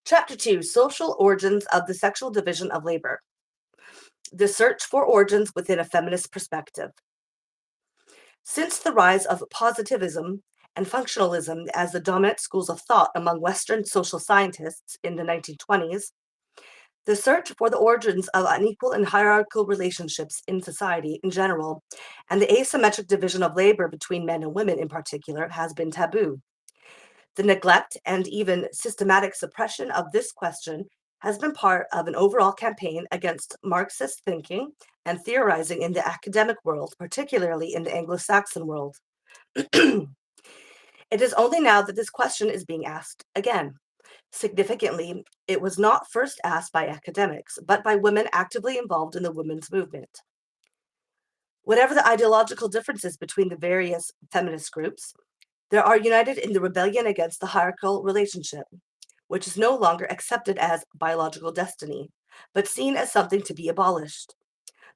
Chapter 2, Social Origins of the Sexual Division of Labor. The search for origins within a feminist perspective. Since the rise of positivism and functionalism as the dominant schools of thought among Western social scientists in the 1920s, the search for the origins of unequal and hierarchical relationships in society in general, and the asymmetric division of labor between men and women in particular, has been taboo. The neglect and even systematic suppression of this question has been part of an overall campaign against Marxist thinking and theorizing in the academic world, particularly in the Anglo-Saxon world. It is only now that this question is being asked again. Significantly, it was not first asked by academics, but by women actively involved in the women's movement. Whatever the ideological differences between the various feminist groups, they are united in the rebellion against the hierarchical relationship, which is no longer accepted as biological destiny, but seen as something to be abolished.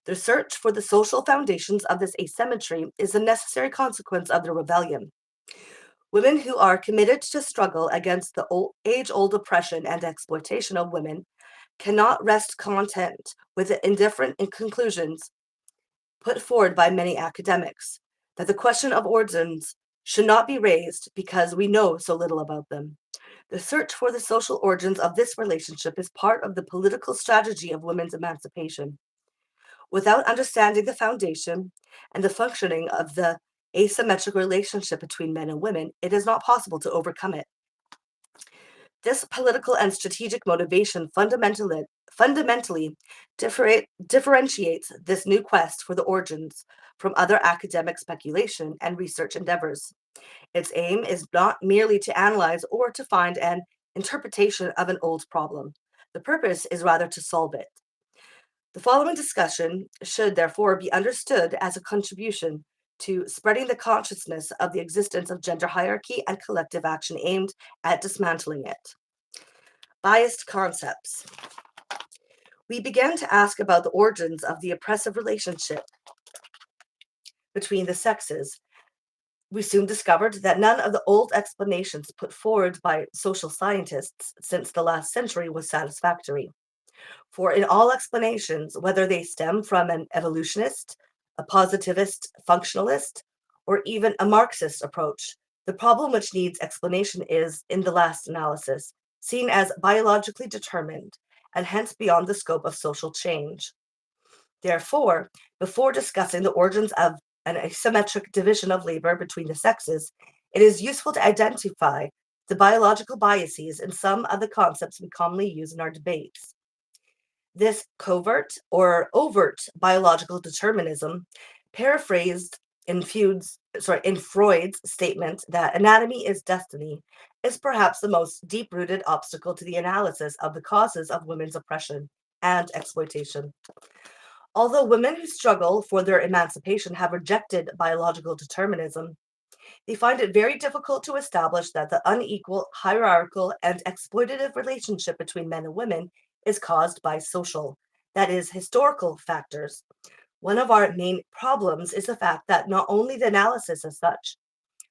The search for the social foundations of this asymmetry is a necessary consequence of the rebellion. Women who are committed to struggle against the age-old oppression and exploitation of women cannot rest content with the indifferent conclusions put forward by many academics, that the question of origins should not be raised because we know so little about them. The search for the social origins of this relationship is part of the political strategy of women's emancipation. Without understanding the foundation and the functioning of the asymmetric relationship between men and women, it is not possible to overcome it. This political and strategic motivation fundamentally differentiates this new quest for the origins from other academic speculation and research endeavors. Its aim is not merely to analyze or to find an interpretation of an old problem. The purpose is rather to solve it. The following discussion should therefore be understood as a contribution to spreading the consciousness of the existence of gender hierarchy and collective action aimed at dismantling it. Biased concepts. We began to ask about the origins of the oppressive relationship between the sexes. We soon discovered that none of the old explanations put forward by social scientists since the last century was satisfactory. For in all explanations, whether they stem from an evolutionist, a positivist, functionalist, or even a Marxist approach, the problem which needs explanation is, in the last analysis, seen as biologically determined and hence beyond the scope of social change. Therefore, before discussing the origins of an asymmetric division of labor between the sexes, it is useful to identify the biological biases in some of the concepts we commonly use in our debates. This covert or overt biological determinism, paraphrased in Freud's statement that anatomy is destiny, is perhaps the most deep-rooted obstacle to the analysis of the causes of women's oppression and exploitation. Although women who struggle for their emancipation have rejected biological determinism, they find it very difficult to establish that the unequal, hierarchical, and exploitative relationship between men and women is caused by social, that is, historical factors. One of our main problems is the fact that not only the analysis as such,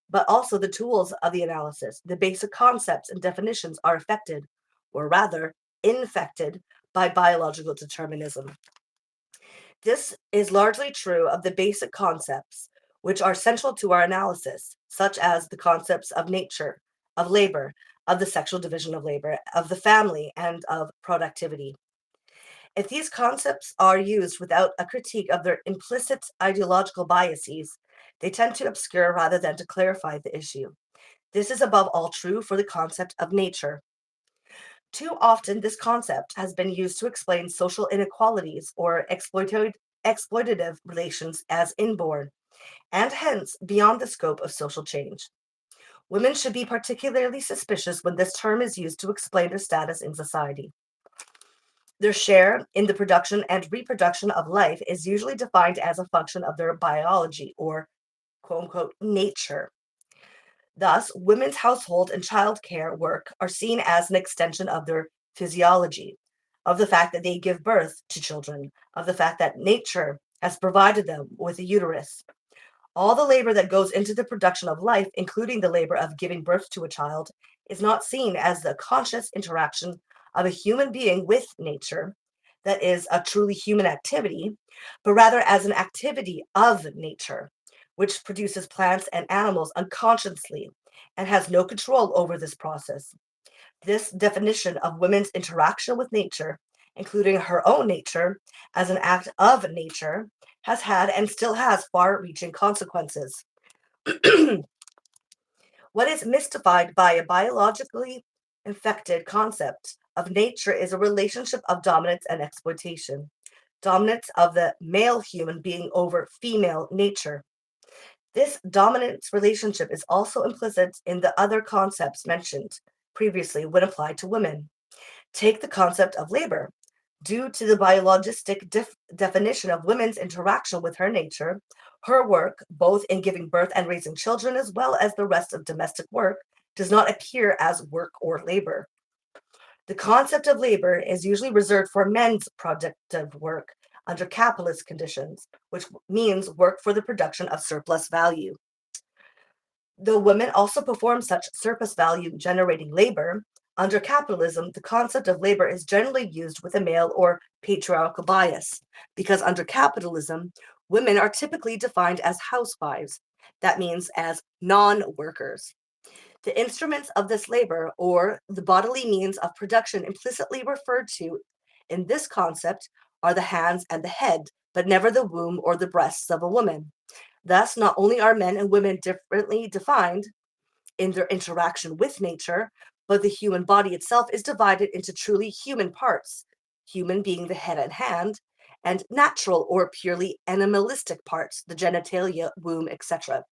but also the tools of the analysis, the basic concepts and definitions are affected, or rather, infected by biological determinism. This is largely true of the basic concepts which are central to our analysis, such as the concepts of nature, of labor, of the sexual division of labor, of the family, and of productivity. If these concepts are used without a critique of their implicit ideological biases, they tend to obscure rather than to clarify the issue. This is above all true for the concept of nature. Too often, this concept has been used to explain social inequalities or exploitative relations as inborn, and hence beyond the scope of social change. Women should be particularly suspicious when this term is used to explain their status in society. Their share in the production and reproduction of life is usually defined as a function of their biology or quote unquote nature. Thus, women's household and childcare work are seen as an extension of their physiology, of the fact that they give birth to children, of the fact that nature has provided them with a uterus. All the labor that goes into the production of life, including the labor of giving birth to a child, is not seen as the conscious interaction of a human being with nature, that is a truly human activity, but rather as an activity of nature, which produces plants and animals unconsciously and has no control over this process. This definition of women's interaction with nature, including her own nature as an act of nature, has had and still has far-reaching consequences. What is mystified by a biologically infected concept of nature is a relationship of dominance and exploitation. Dominance of the male human being over female nature. This dominance relationship is also implicit in the other concepts mentioned previously when applied to women. Take the concept of labor. Due to the biologistic definition of women's interaction with her nature, her work, both in giving birth and raising children, as well as the rest of domestic work, does not appear as work or labor. The concept of labor is usually reserved for men's productive work under capitalist conditions, which means work for the production of surplus value. Though women also perform such surplus value generating labor, under capitalism, the concept of labor is generally used with a male or patriarchal bias, because under capitalism, women are typically defined as housewives. That means as non-workers. The instruments of this labor, or the bodily means of production implicitly referred to in this concept, are the hands and the head, but never the womb or the breasts of a woman. Thus, not only are men and women differently defined in their interaction with nature, but the human body itself is divided into truly human parts, human being the head and hand, and natural or purely animalistic parts, the genitalia, womb, etc.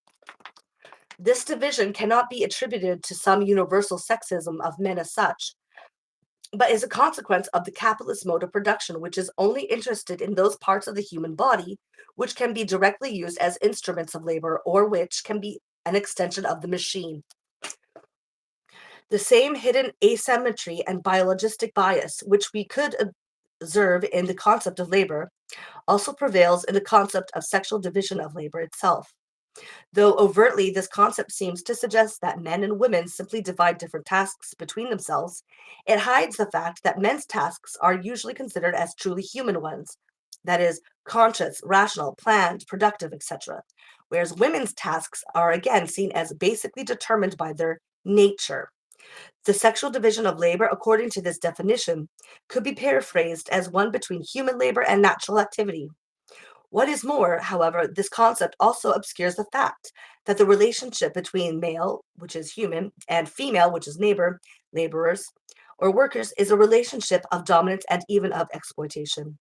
This division cannot be attributed to some universal sexism of men as such, but is a consequence of the capitalist mode of production, which is only interested in those parts of the human body which can be directly used as instruments of labor, or which can be an extension of the machine. The same hidden asymmetry and biologistic bias, which we could observe in the concept of labor, also prevails in the concept of sexual division of labor itself. Though overtly, this concept seems to suggest that men and women simply divide different tasks between themselves, it hides the fact that men's tasks are usually considered as truly human ones, that is, conscious, rational, planned, productive, etc., whereas women's tasks are again seen as basically determined by their nature. The sexual division of labor, according to this definition, could be paraphrased as one between human labor and natural activity. What is more, however, this concept also obscures the fact that the relationship between male, which is human, and female, which is neighbor, laborers, or workers, is a relationship of dominance and even of exploitation.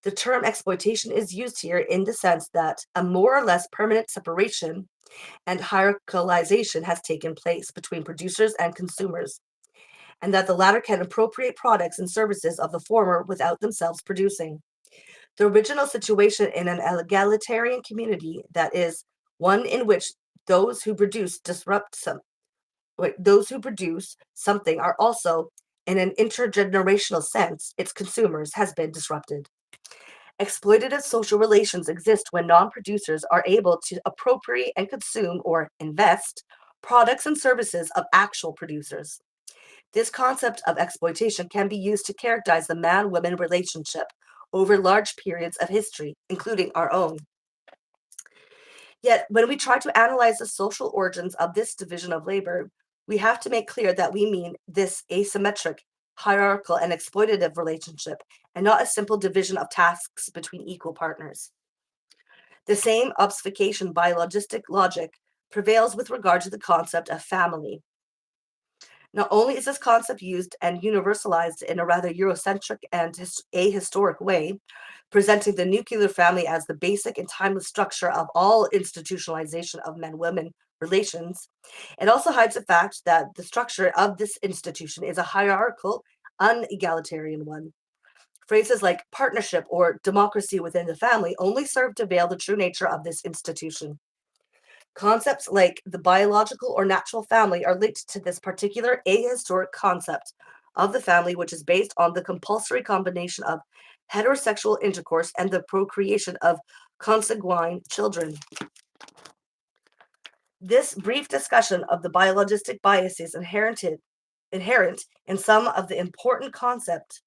The term exploitation is used here in the sense that a more or less permanent separation and hierarchalization has taken place between producers and consumers, and that the latter can appropriate products and services of the former without themselves producing. The original situation in an egalitarian community, that is, one in which those who produce something are also, in an intergenerational sense, its consumers, has been disrupted. Exploitative social relations exist when non-producers are able to appropriate and consume or invest products and services of actual producers. This concept of exploitation can be used to characterize the man-woman relationship over large periods of history, including our own. Yet, when we try to analyze the social origins of this division of labor, we have to make clear that we mean this asymmetric, hierarchical, and exploitative relationship, and not a simple division of tasks between equal partners. The same obfuscation biologistic logic prevails with regard to the concept of family. Not only is this concept used and universalized in a rather Eurocentric and ahistoric way, presenting the nuclear family as the basic and timeless structure of all institutionalization of men-women relations, it also hides the fact that the structure of this institution is a hierarchical, unegalitarian one. Phrases like partnership or democracy within the family only serve to veil the true nature of this institution. Concepts like the biological or natural family are linked to this particular ahistoric concept of the family, which is based on the compulsory combination of heterosexual intercourse and the procreation of consanguine children. This brief discussion of the biologistic biases inherent in some of the important concepts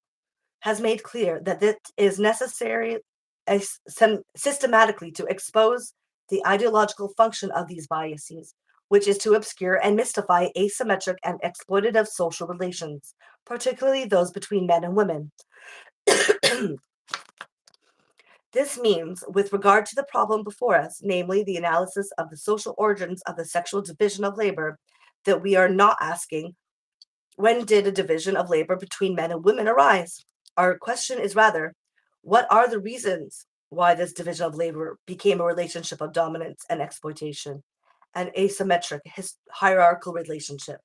has made clear that it is necessary systematically to expose the ideological function of these biases, which is to obscure and mystify asymmetric and exploitative social relations, particularly those between men and women. This means, with regard to the problem before us, namely the analysis of the social origins of the sexual division of labor, that we are not asking, when did a division of labor between men and women arise? Our question is rather, what are the reasons why this division of labor became a relationship of dominance and exploitation, an asymmetric hierarchical relationship?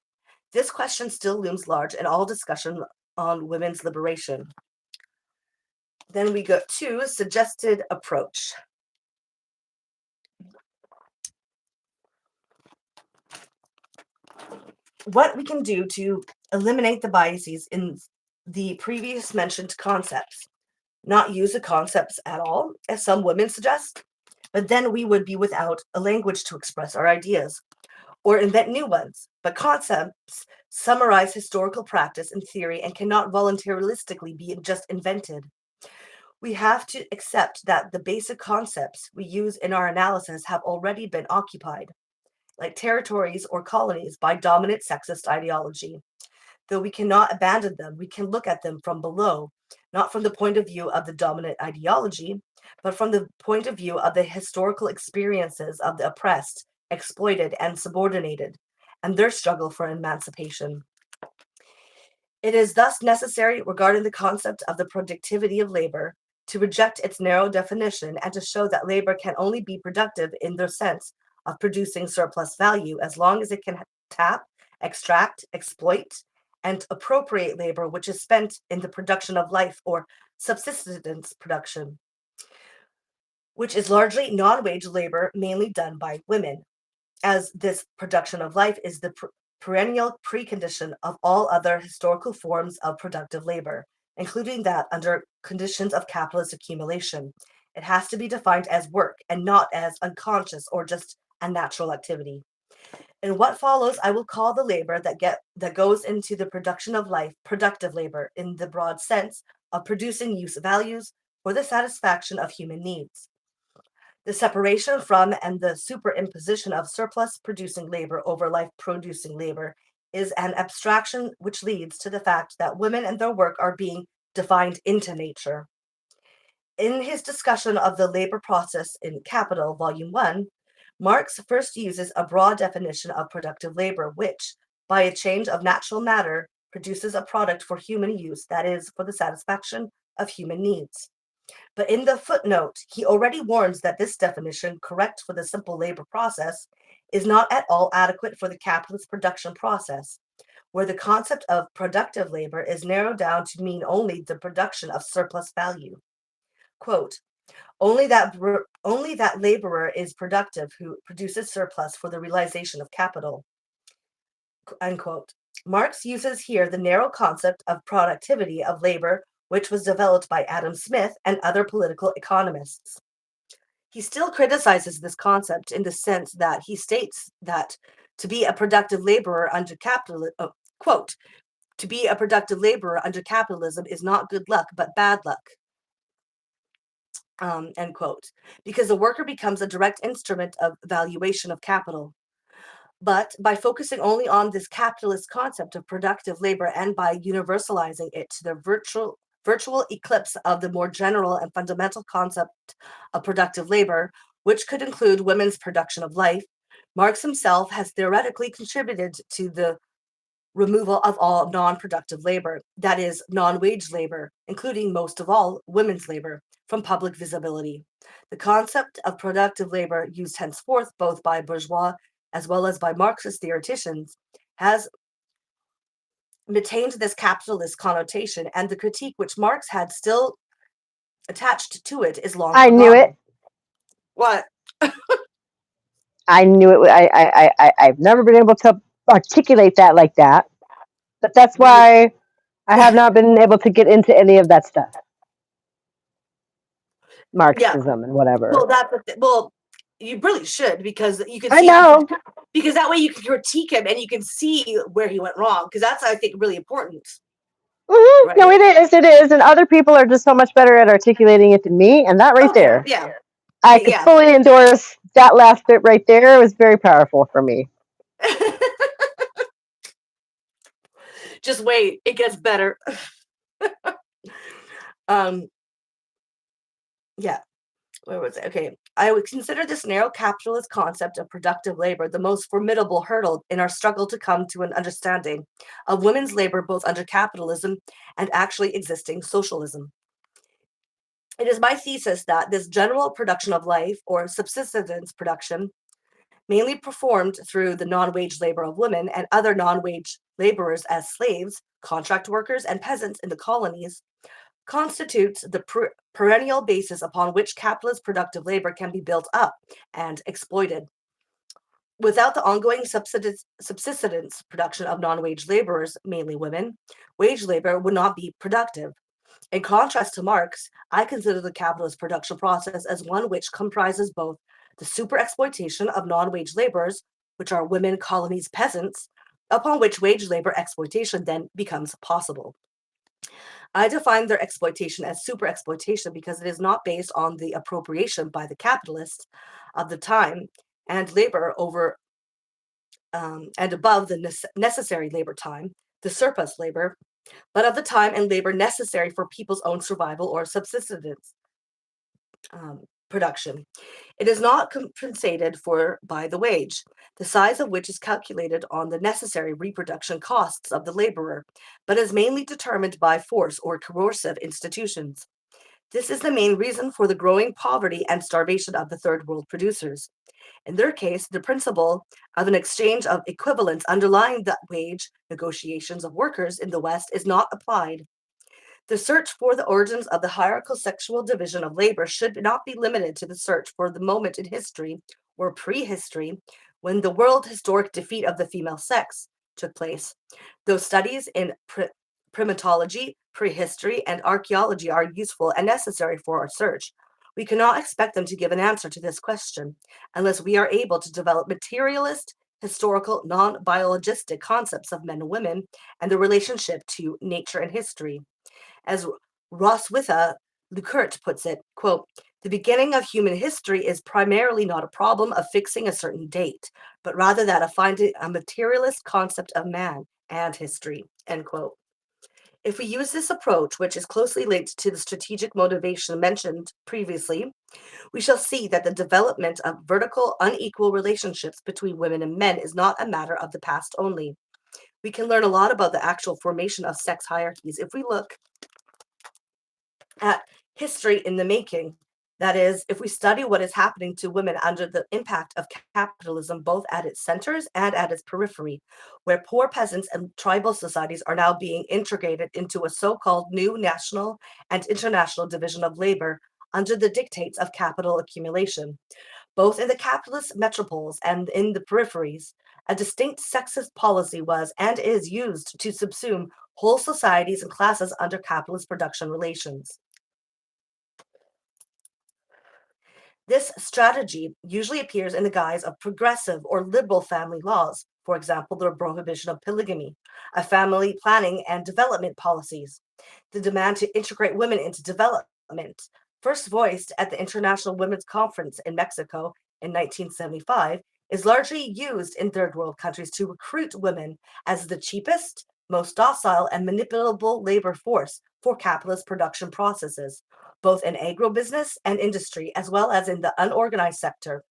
This question still looms large in all discussion on women's liberation. Then we go to suggested approach. What we can do to eliminate the biases in the previous mentioned concepts. Not use the concepts at all, as some women suggest, but then we would be without a language to express our ideas, or invent new ones. But concepts summarize historical practice and theory and cannot voluntaristically be just invented. We have to accept that the basic concepts we use in our analysis have already been occupied. like territories or colonies, by dominant sexist ideology. Though we cannot abandon them, we can look at them from below, not from the point of view of the dominant ideology, but from the point of view of the historical experiences of the oppressed, exploited, and subordinated, and their struggle for emancipation. It is thus necessary, regarding the concept of the productivity of labor, to reject its narrow definition and to show that labor can only be productive in the sense of producing surplus value as long as it can tap, extract, exploit, and appropriate labor which is spent in the production of life or subsistence production, which is largely non-wage labor mainly done by women, as this production of life is the perennial precondition of all other historical forms of productive labor, including that under conditions of capitalist accumulation. It has to be defined as work and not as unconscious or just a natural activity. In what follows, I will call the labor that goes into the production of life productive labor in the broad sense of producing use values for the satisfaction of human needs. The separation from and the superimposition of surplus producing labor over life producing labor is an abstraction which leads to the fact that women and their work are being defined into nature. In his discussion of the labor process in Capital, Volume 1, Marx first uses a broad definition of productive labor, which, by a change of natural matter, produces a product for human use, that is, for the satisfaction of human needs. But in the footnote, he already warns that this definition, correct for the simple labor process, is not at all adequate for the capitalist production process, where the concept of productive labor is narrowed down to mean only the production of surplus value. Quote, only that laborer is productive who produces surplus for the realization of capital. Unquote. Marx uses here the narrow concept of productivity of labor, which was developed by Adam Smith and other political economists. He still criticizes this concept in the sense that he states that to be a productive laborer under capitalism, quote, to be a productive laborer under capitalism is not good luck, but bad luck. End quote. Because the worker becomes a direct instrument of valuation of capital. But by focusing only on this capitalist concept of productive labor and by universalizing it to the virtual eclipse of the more general and fundamental concept of productive labor, which could include women's production of life, Marx himself has theoretically contributed to the removal of all non-productive labor, that is, non-wage labor, including most of all women's labor, from public visibility. The concept of productive labor, used henceforth both by bourgeois as well as by Marxist theoreticians, has retained this capitalist connotation, and the critique which Marx had still attached to it is long I forgotten. knew it. What? I knew it. I've never been able to articulate that like that, but that's why I have not been able to get into any of that stuff, Marxism and whatever. Well, you really should, because you can I see, know. because that way you can critique him and you can see where he went wrong, because that's, I think, really important. Mm-hmm. Right? No, it is, and other people are just so much better at articulating it than me, and that right there, Yeah. I could fully endorse that last bit right there. It was very powerful for me. Just wait, it gets better. Yeah. Where was it? Okay. I would consider this narrow capitalist concept of productive labor the most formidable hurdle in our struggle to come to an understanding of women's labor both under capitalism and actually existing socialism. It is my thesis that this general production of life, or subsistence production, mainly performed through the non-wage labor of women and other non-wage laborers as slaves, contract workers, and peasants in the colonies, constitutes the perennial basis upon which capitalist productive labor can be built up and exploited. Without the ongoing subsistence production of non-wage laborers, mainly women, wage labor would not be productive. In contrast to Marx, I consider the capitalist production process as one which comprises both the super-exploitation of non-wage laborers, which are women, colonies, peasants, upon which wage labor exploitation then becomes possible. I define their exploitation as super-exploitation because it is not based on the appropriation by the capitalists of the time and labor over and above the necessary labor time, the surplus labor, but of the time and labor necessary for people's own survival or subsistence production. It is not compensated for by the wage, the size of which is calculated on the necessary reproduction costs of the laborer, but is mainly determined by force or coercive institutions. This is the main reason for the growing poverty and starvation of the third world producers. In their case, the principle of an exchange of equivalents underlying the wage negotiations of workers in the West is not applied. The search for the origins of the hierarchical sexual division of labor should not be limited to the search for the moment in history or prehistory when the world historic defeat of the female sex took place. Though studies in primatology, prehistory, and archaeology are useful and necessary for our search, we cannot expect them to give an answer to this question unless we are able to develop materialist, historical, non-biologistic concepts of men and women and the relationship to nature and history. As Roswitha Lukert puts it, quote, the beginning of human history is primarily not a problem of fixing a certain date, but rather that of finding a materialist concept of man and history, end quote. If we use this approach, which is closely linked to the strategic motivation mentioned previously, we shall see that the development of vertical, unequal relationships between women and men is not a matter of the past only. We can learn a lot about the actual formation of sex hierarchies if we look at history in the making. That is, if we study what is happening to women under the impact of capitalism, both at its centers and at its periphery, where poor peasants and tribal societies are now being integrated into a so-called new national and international division of labor under the dictates of capital accumulation. Both in the capitalist metropoles and in the peripheries, a distinct sexist policy was and is used to subsume whole societies and classes under capitalist production relations. This strategy usually appears in the guise of progressive or liberal family laws, for example, the prohibition of polygamy, of family planning and development policies, the demand to integrate women into development, first voiced at the International Women's Conference in Mexico in 1975, is largely used in third world countries to recruit women as the cheapest, most docile, and manipulable labor force for capitalist production processes, both in agribusiness and industry, as well as in the unorganized sector.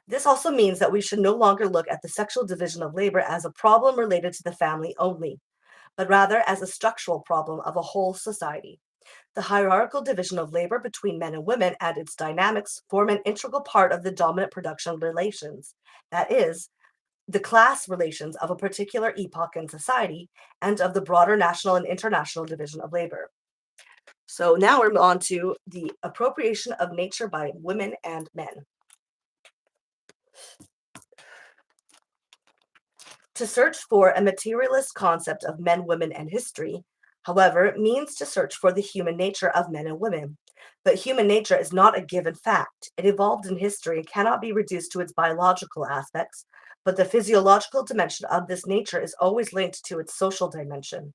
This also means that we should no longer look at the sexual division of labor as a problem related to the family only, but rather as a structural problem of a whole society. The hierarchical division of labor between men and women and its dynamics form an integral part of the dominant production relations, that is, the class relations of a particular epoch in society and of the broader national and international division of labor. So now we're on to the appropriation of nature by women and men. To search for a materialist concept of men, women, and history, however, means to search for the human nature of men and women. But human nature is not a given fact. It evolved in history and cannot be reduced to its biological aspects, but the physiological dimension of this nature is always linked to its social dimension.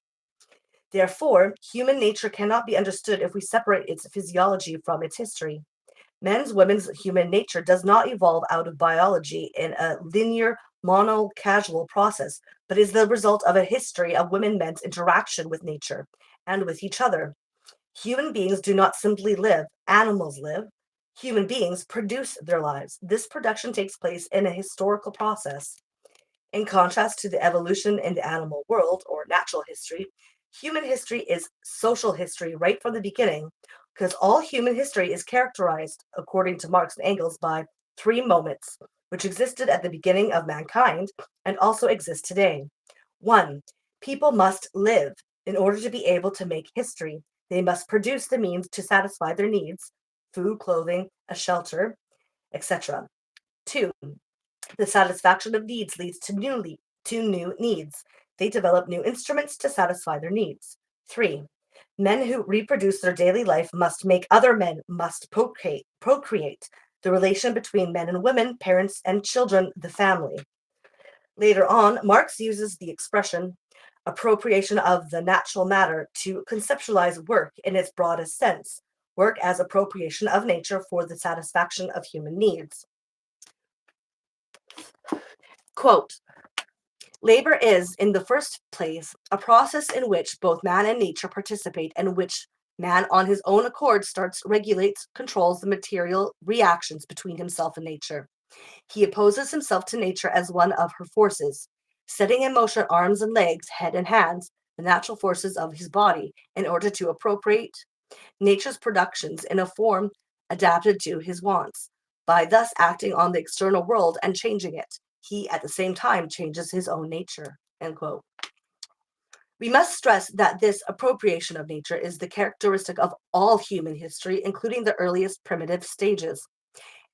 Therefore, human nature cannot be understood if we separate its physiology from its history. Women's human nature does not evolve out of biology in a linear, mono-causal process, but is the result of a history of men's interaction with nature and with each other. Human beings do not simply live, animals live. Human beings produce their lives. This production takes place in a historical process. In contrast to the evolution in the animal world or natural history, human history is social history right from the beginning, because all human history is characterized, according to Marx and Engels, by three moments, which existed at the beginning of mankind and also exist today. 1. People must live. In order to be able to make history, they must produce the means to satisfy their needs, food, clothing, a shelter, etc. 2. The satisfaction of needs leads to new needs. They develop new instruments to satisfy their needs. 3. Men who reproduce their daily life must make other men, must procreate. The relation between men and women, parents and children, the family. Later on, Marx uses the expression appropriation of the natural matter to conceptualize work in its broadest sense, work as appropriation of nature for the satisfaction of human needs. Quote, labor is, in the first place, a process in which both man and nature participate, and which man on his own accord regulates, controls the material reactions between himself and nature. He opposes himself to nature as one of her forces, setting in motion arms and legs, head and hands, the natural forces of his body, in order to appropriate nature's productions in a form adapted to his wants. By thus acting on the external world and changing it, he at the same time changes his own nature. End quote. We must stress that this appropriation of nature is the characteristic of all human history, including the earliest primitive stages.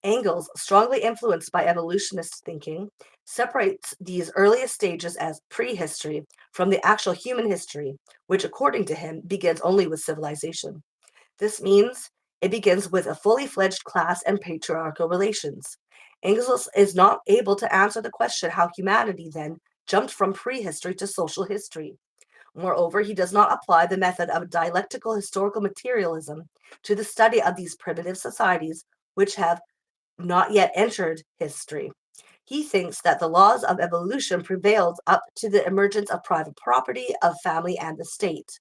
Engels, strongly influenced by evolutionist thinking, separates these earliest stages as prehistory from the actual human history, which, according to him, begins only with civilization. This means it begins with a fully fledged class and patriarchal relations. Engels is not able to answer the question how humanity then jumped from prehistory to social history. Moreover, he does not apply the method of dialectical historical materialism to the study of these primitive societies which have not yet entered history. He thinks that the laws of evolution prevailed up to the emergence of private property, of family, and the state.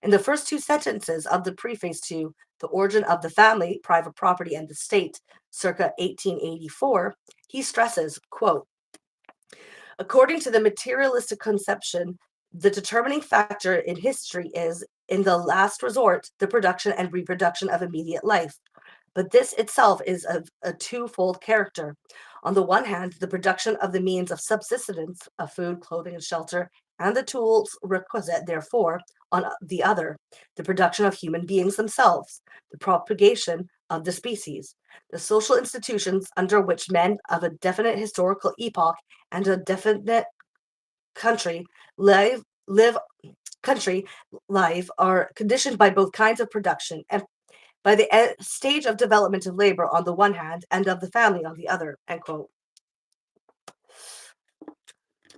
In the first two sentences of the preface to The Origin of the Family, Private Property, and the State, circa 1884, he stresses, quote, according to the materialistic conception, the determining factor in history is, in the last resort, the production and reproduction of immediate life. But this itself is of a twofold character. On the one hand, the production of the means of subsistence, of food, clothing, and shelter, and the tools requisite therefore. On the other, the production of human beings themselves, the propagation of the species, the social institutions under which men of a definite historical epoch and a definite country live are conditioned by both kinds of production and by the stage of development of labor on the one hand and of the family on the other, end quote.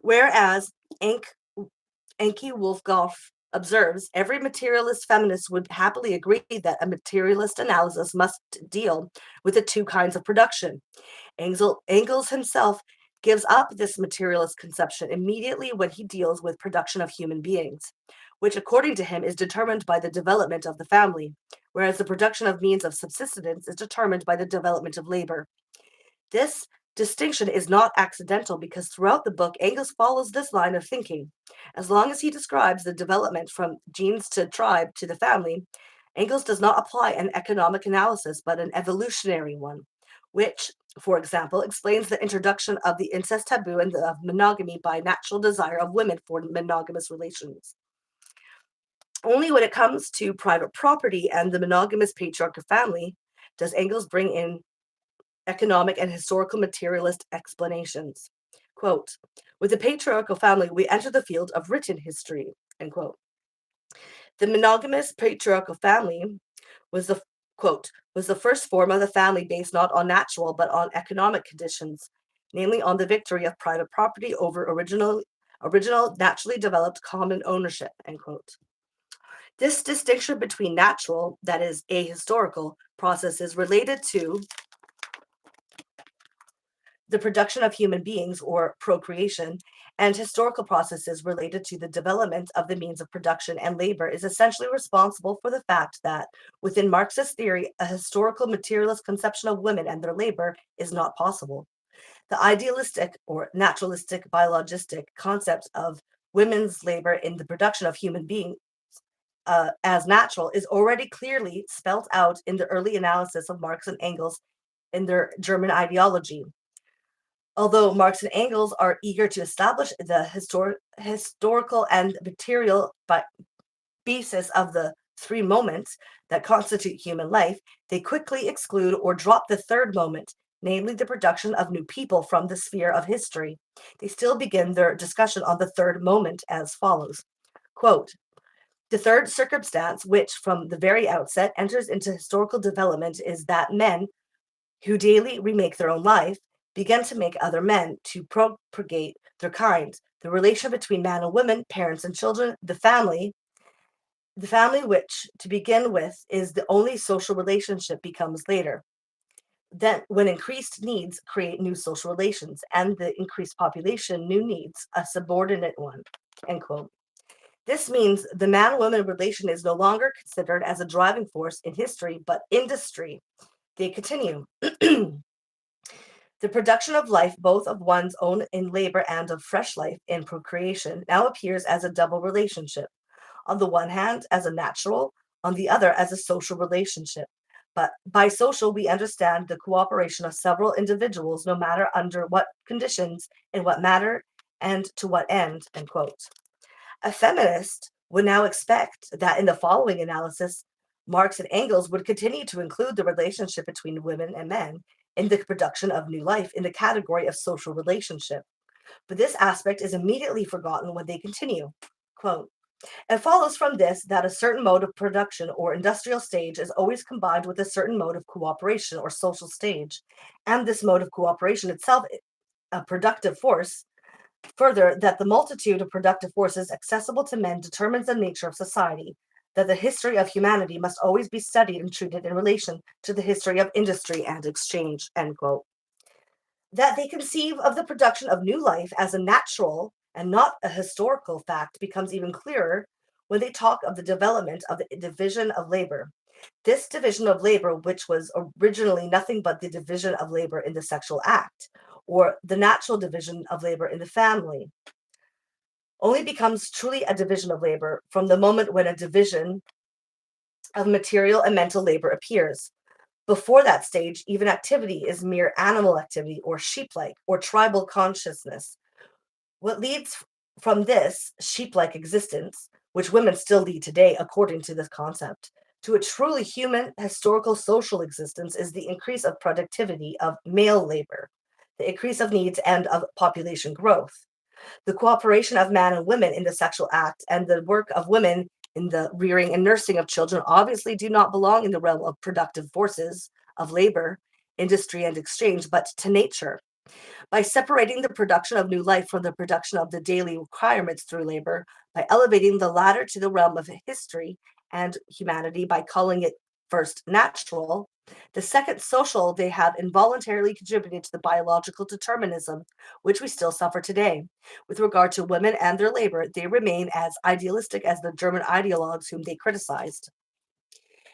Whereas Enki Wolfgolf observes, every materialist feminist would happily agree that a materialist analysis must deal with the two kinds of production. Engels himself gives up this materialist conception immediately when he deals with production of human beings, which according to him is determined by the development of the family, whereas the production of means of subsistence is determined by the development of labor. This distinction is not accidental because throughout the book, Engels follows this line of thinking. As long as he describes the development from genes to tribe to the family, Engels does not apply an economic analysis but an evolutionary one, which, for example, explains the introduction of the incest taboo and of monogamy by natural desire of women for monogamous relations. Only when it comes to private property and the monogamous patriarchal family does Engels bring in economic and historical materialist explanations. Quote, with the patriarchal family, we enter the field of written history, end quote. The monogamous patriarchal family was the first form of the family based not on natural but on economic conditions, namely on the victory of private property over original naturally developed common ownership, end quote. This distinction between natural, that is, ahistorical, processes related to the production of human beings or procreation, and historical processes related to the development of the means of production and labor is essentially responsible for the fact that, within Marxist theory, a historical materialist conception of women and their labor is not possible. The idealistic or naturalistic biologistic concept of women's labor in the production of human beings as natural is already clearly spelt out in the early analysis of Marx and Engels in their German ideology. Although Marx and Engels are eager to establish the historical and material basis of the three moments that constitute human life, they quickly exclude or drop the third moment, namely the production of new people, from the sphere of history. They still begin their discussion on the third moment as follows. Quote, the third circumstance, which from the very outset enters into historical development, is that men who daily remake their own life begin to make other men to propagate their kind. The relation between man and woman, parents and children, the family which, to begin with, is the only social relationship, becomes later. Then, when increased needs create new social relations, and the increased population, new needs, a subordinate one. End quote. This means the man-woman relation is no longer considered as a driving force in history, but industry. They continue. The production of life, both of one's own in labor and of fresh life in procreation, now appears as a double relationship. On the one hand, as a natural, on the other, as a social relationship. But by social, we understand the cooperation of several individuals, no matter under what conditions, in what matter, and to what end. End quote. A feminist would now expect that in the following analysis, Marx and Engels would continue to include the relationship between women and men in the production of new life in the category of social relationship. But this aspect is immediately forgotten when they continue. Quote, it follows from this that a certain mode of production or industrial stage is always combined with a certain mode of cooperation or social stage, and this mode of cooperation itself a productive force. Further, that the multitude of productive forces accessible to men determines the nature of society, that the history of humanity must always be studied and treated in relation to the history of industry and exchange. End quote. That they conceive of the production of new life as a natural and not a historical fact becomes even clearer when they talk of the development of the division of labor. This division of labor, which was originally nothing but the division of labor in the sexual act, or the natural division of labor in the family, only becomes truly a division of labor from the moment when a division of material and mental labor appears. Before that stage, even activity is mere animal activity or sheep-like or tribal consciousness. What leads from this sheep-like existence, which women still lead today according to this concept, to a truly human, historical, social existence is the increase of productivity of male labor, the increase of needs and of population growth. The cooperation of man and women in the sexual act and the work of women in the rearing and nursing of children obviously do not belong in the realm of productive forces of labor, industry, and exchange, but to nature. By separating the production of new life from the production of the daily requirements through labor, by elevating the latter to the realm of history and humanity, by calling it first natural, the second social, they have involuntarily contributed to the biological determinism which we still suffer today. With regard to women and their labor, they remain as idealistic as the German ideologues whom they criticized.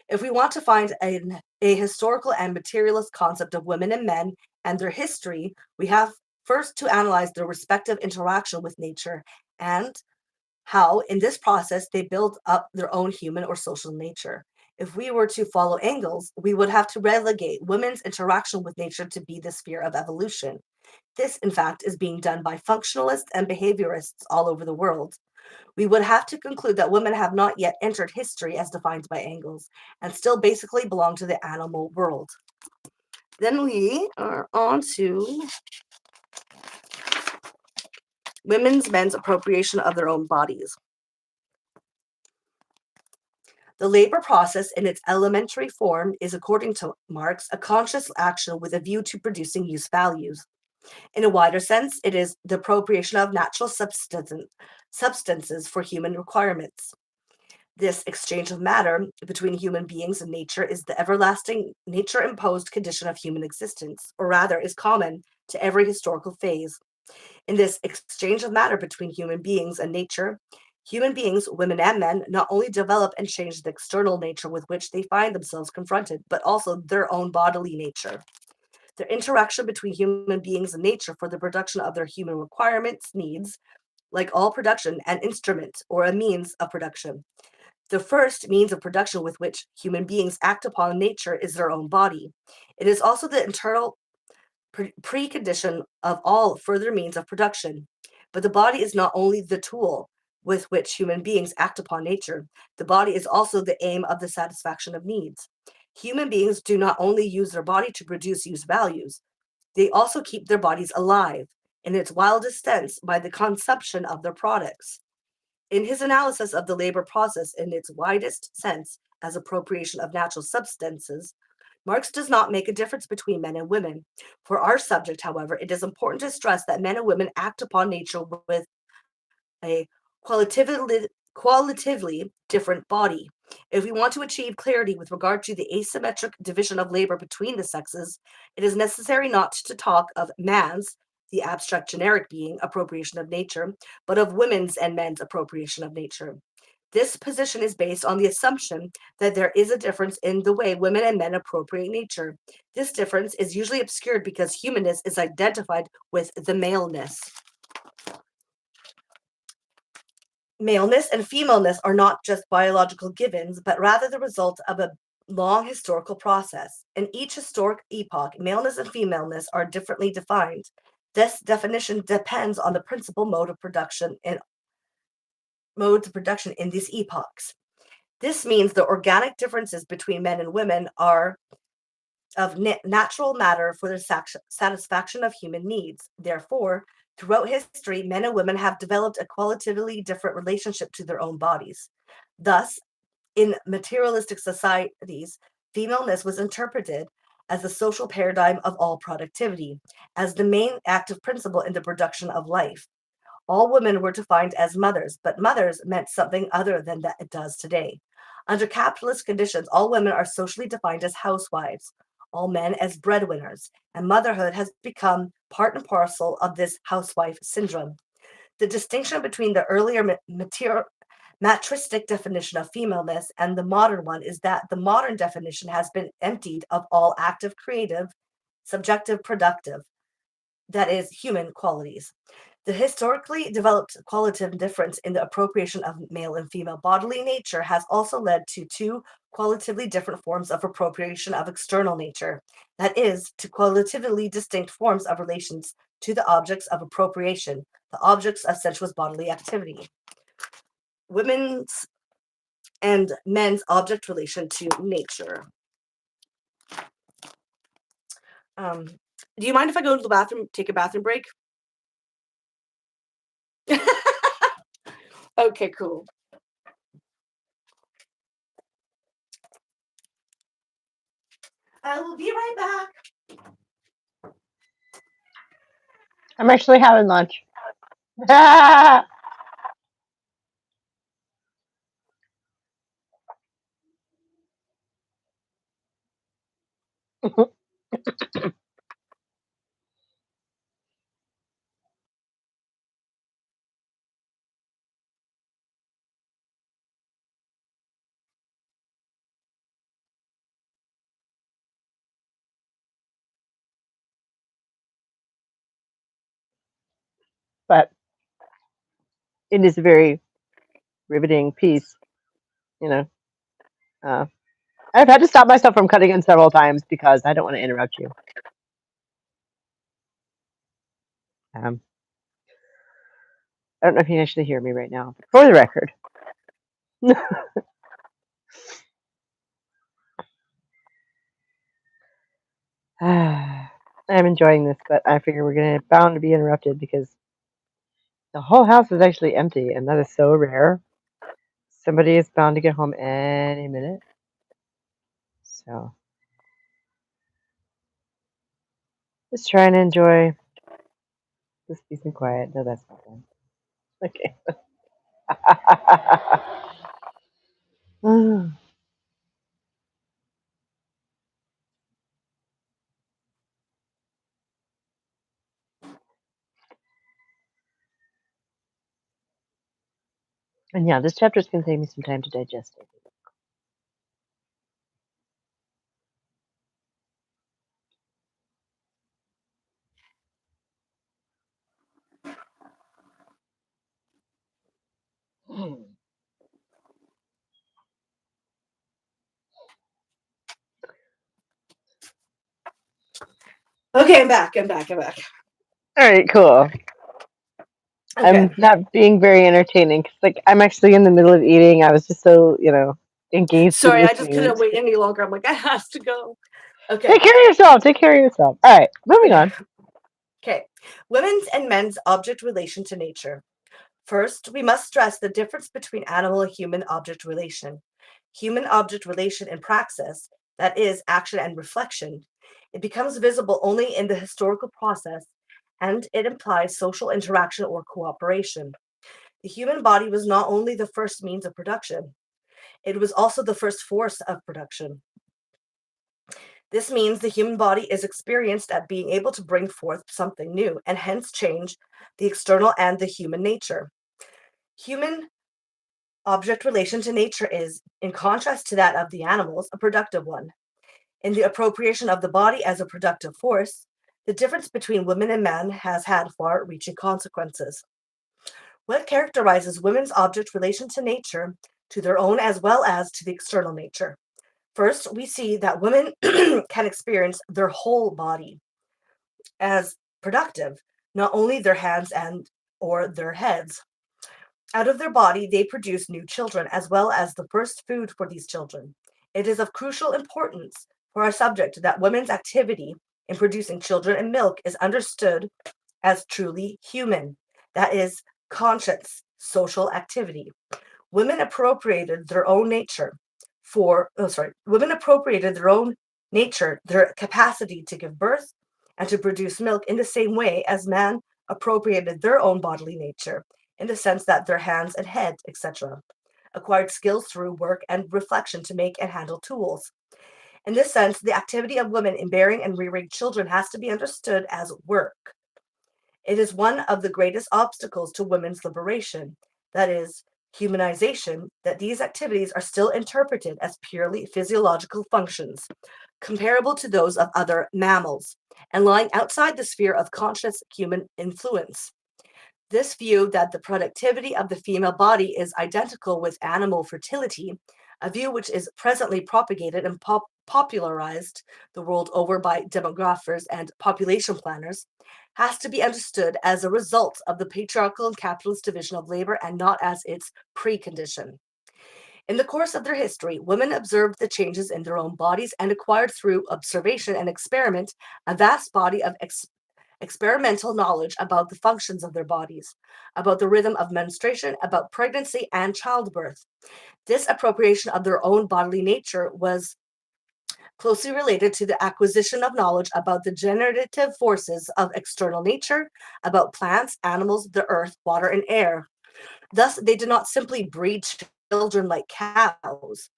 If we want to find a historical and materialist concept of women and men and their history, we have first to analyze their respective interaction with nature and how, in this process, they build up their own human or social nature. If we were to follow Engels, we would have to relegate women's interaction with nature to be the sphere of evolution. This, in fact, is being done by functionalists and behaviorists all over the world. We would have to conclude that women have not yet entered history as defined by Engels and still basically belong to the animal world. Then we are on to men's appropriation of their own bodies. The labor process in its elementary form is, according to Marx, a conscious action with a view to producing use values. In a wider sense, it is the appropriation of natural substances for human requirements. This exchange of matter between human beings and nature is the everlasting nature-imposed condition of human existence, or rather is common to every historical phase. In this exchange of matter between human beings and nature, human beings, women and men, not only develop and change the external nature with which they find themselves confronted, but also their own bodily nature. Their interaction between human beings and nature for the production of their human requirements, needs, like all production, an instrument or a means of production. The first means of production with which human beings act upon nature is their own body. It is also the internal precondition of all further means of production. But the body is not only the tool with which human beings act upon nature, the body is also the aim of the satisfaction of needs. Human beings do not only use their body to produce use values, they also keep their bodies alive, in its wildest sense, by the consumption of their products. In his analysis of the labor process in its widest sense as appropriation of natural substances, Marx does not make a difference between men and women. For our subject, however, it is important to stress that men and women act upon nature with a qualitatively different body. If we want to achieve clarity with regard to the asymmetric division of labor between the sexes, it is necessary not to talk of man's, the abstract generic being, appropriation of nature, but of women's and men's appropriation of nature. This position is based on the assumption that there is a difference in the way women and men appropriate nature. This difference is usually obscured because humanness is identified with the maleness. Maleness and femaleness are not just biological givens, but rather the result of a long historical process. In each historic epoch, maleness and femaleness are differently defined. This definition depends on the principal mode of production and modes of production in these epochs. This means the organic differences between men and women are of natural matter for the satisfaction of human needs. Therefore, throughout history, men and women have developed a qualitatively different relationship to their own bodies. Thus, in materialistic societies, femaleness was interpreted as the social paradigm of all productivity, as the main active principle in the production of life. All women were defined as mothers, but mothers meant something other than that it does today. Under capitalist conditions, all women are socially defined as housewives, all men as breadwinners, and motherhood has become part and parcel of this housewife syndrome. The distinction between the earlier matristic definition of femaleness and the modern one is that the modern definition has been emptied of all active, creative, subjective, productive, that is, human qualities. The historically developed qualitative difference in the appropriation of male and female bodily nature has also led to two qualitatively different forms of appropriation of external nature, that is, to qualitatively distinct forms of relations to the objects of appropriation, the objects of sensuous bodily activity. Women's and men's object relation to nature. Do you mind if I go to the bathroom, take a bathroom break? Okay, cool. I will be right back. I'm actually having lunch. But it is a very riveting piece, you know. Uh, I've had to stop myself from cutting in several times because I don't want to interrupt you. Um, I don't know if you can actually hear me right now. For the record, I'm enjoying this, but I figure we're gonna bound to be interrupted because the whole house is actually empty, and that is so rare. Somebody is bound to get home any minute. So just trying to enjoy this peace and quiet. No, that's not done. Okay. And yeah, this chapter is going to take me some time to digest it. Okay, I'm back. All right, cool. Okay. I'm not being very entertaining because, like, I'm actually in the middle of eating. I was just so, engaged. Sorry, I just couldn't wait any longer. I'm like, I have to go. Okay. Take care of yourself. Take care of yourself. All right, moving on. Okay. Women's and men's object relation to nature. First, we must stress the difference between animal and human object relation. Human object relation in praxis, that is, action and reflection, it becomes visible only in the historical process, and it implies social interaction or cooperation. The human body was not only the first means of production, It was also the first force of production. This means the human body is experienced at being able to bring forth something new, and hence change the external and the human nature. Human object relation to nature is, in contrast to that of the animals, a productive one. In the appropriation of the body as a productive force, the difference between women and men has had far-reaching consequences. What characterizes women's object relation to nature, to their own as well as to the external nature? First, we see that women can experience their whole body as productive, not only their hands and or their heads. Out of their body, they produce new children, as well as the first food for these children. It is of crucial importance for our subject that women's activity in producing children and milk is understood as truly human, that is, conscious social activity. Women appropriated their own nature women appropriated their own nature, their capacity to give birth and to produce milk in the same way as man appropriated their own bodily nature, in the sense that their hands and head, etc., acquired skills through work and reflection to make and handle tools. In this sense, the activity of women in bearing and rearing children has to be understood as work. It is one of the greatest obstacles to women's liberation, that is, humanization, that these activities are still interpreted as purely physiological functions, comparable to those of other mammals, and lying outside the sphere of conscious human influence. This view that the productivity of the female body is identical with animal fertility, a view which is presently propagated and popularized the world over by demographers and population planners, has to be understood as a result of the patriarchal and capitalist division of labor and not as its precondition. In the course of their history, women observed the changes in their own bodies and acquired through observation and experiment a vast body of experimental knowledge about the functions of their bodies, about the rhythm of menstruation, about pregnancy and childbirth. This appropriation of their own bodily nature was closely related to the acquisition of knowledge about the generative forces of external nature, about plants, animals, the earth, water, and air. Thus, they did not simply breed children like cows,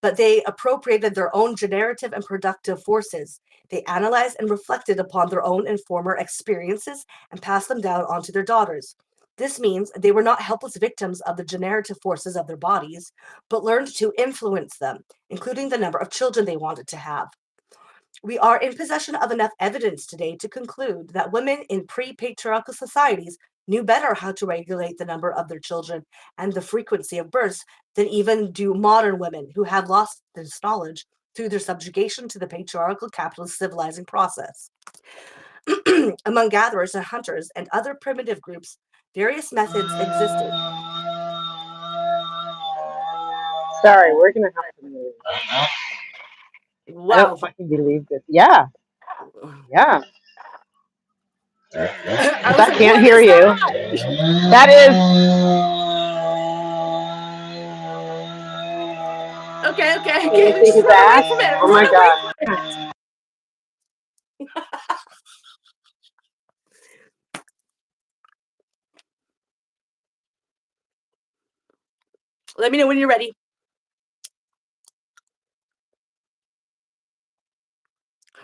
but they appropriated their own generative and productive forces. They analyzed and reflected upon their own and former experiences and passed them down onto their daughters. This means they were not helpless victims of the generative forces of their bodies, but learned to influence them, including the number of children they wanted to have. We are in possession of enough evidence today to conclude that women in pre-patriarchal societies knew better how to regulate the number of their children and the frequency of births than even do modern women who have lost this knowledge through their subjugation to the patriarchal capitalist civilizing process. Among gatherers and hunters and other primitive groups, various methods existed. Sorry, we're gonna have to move. I Wow. don't fucking believe this. Yeah, yeah. I can't hear you. That is. Okay. Can you see his ass? Oh my god. Let me know when you're ready.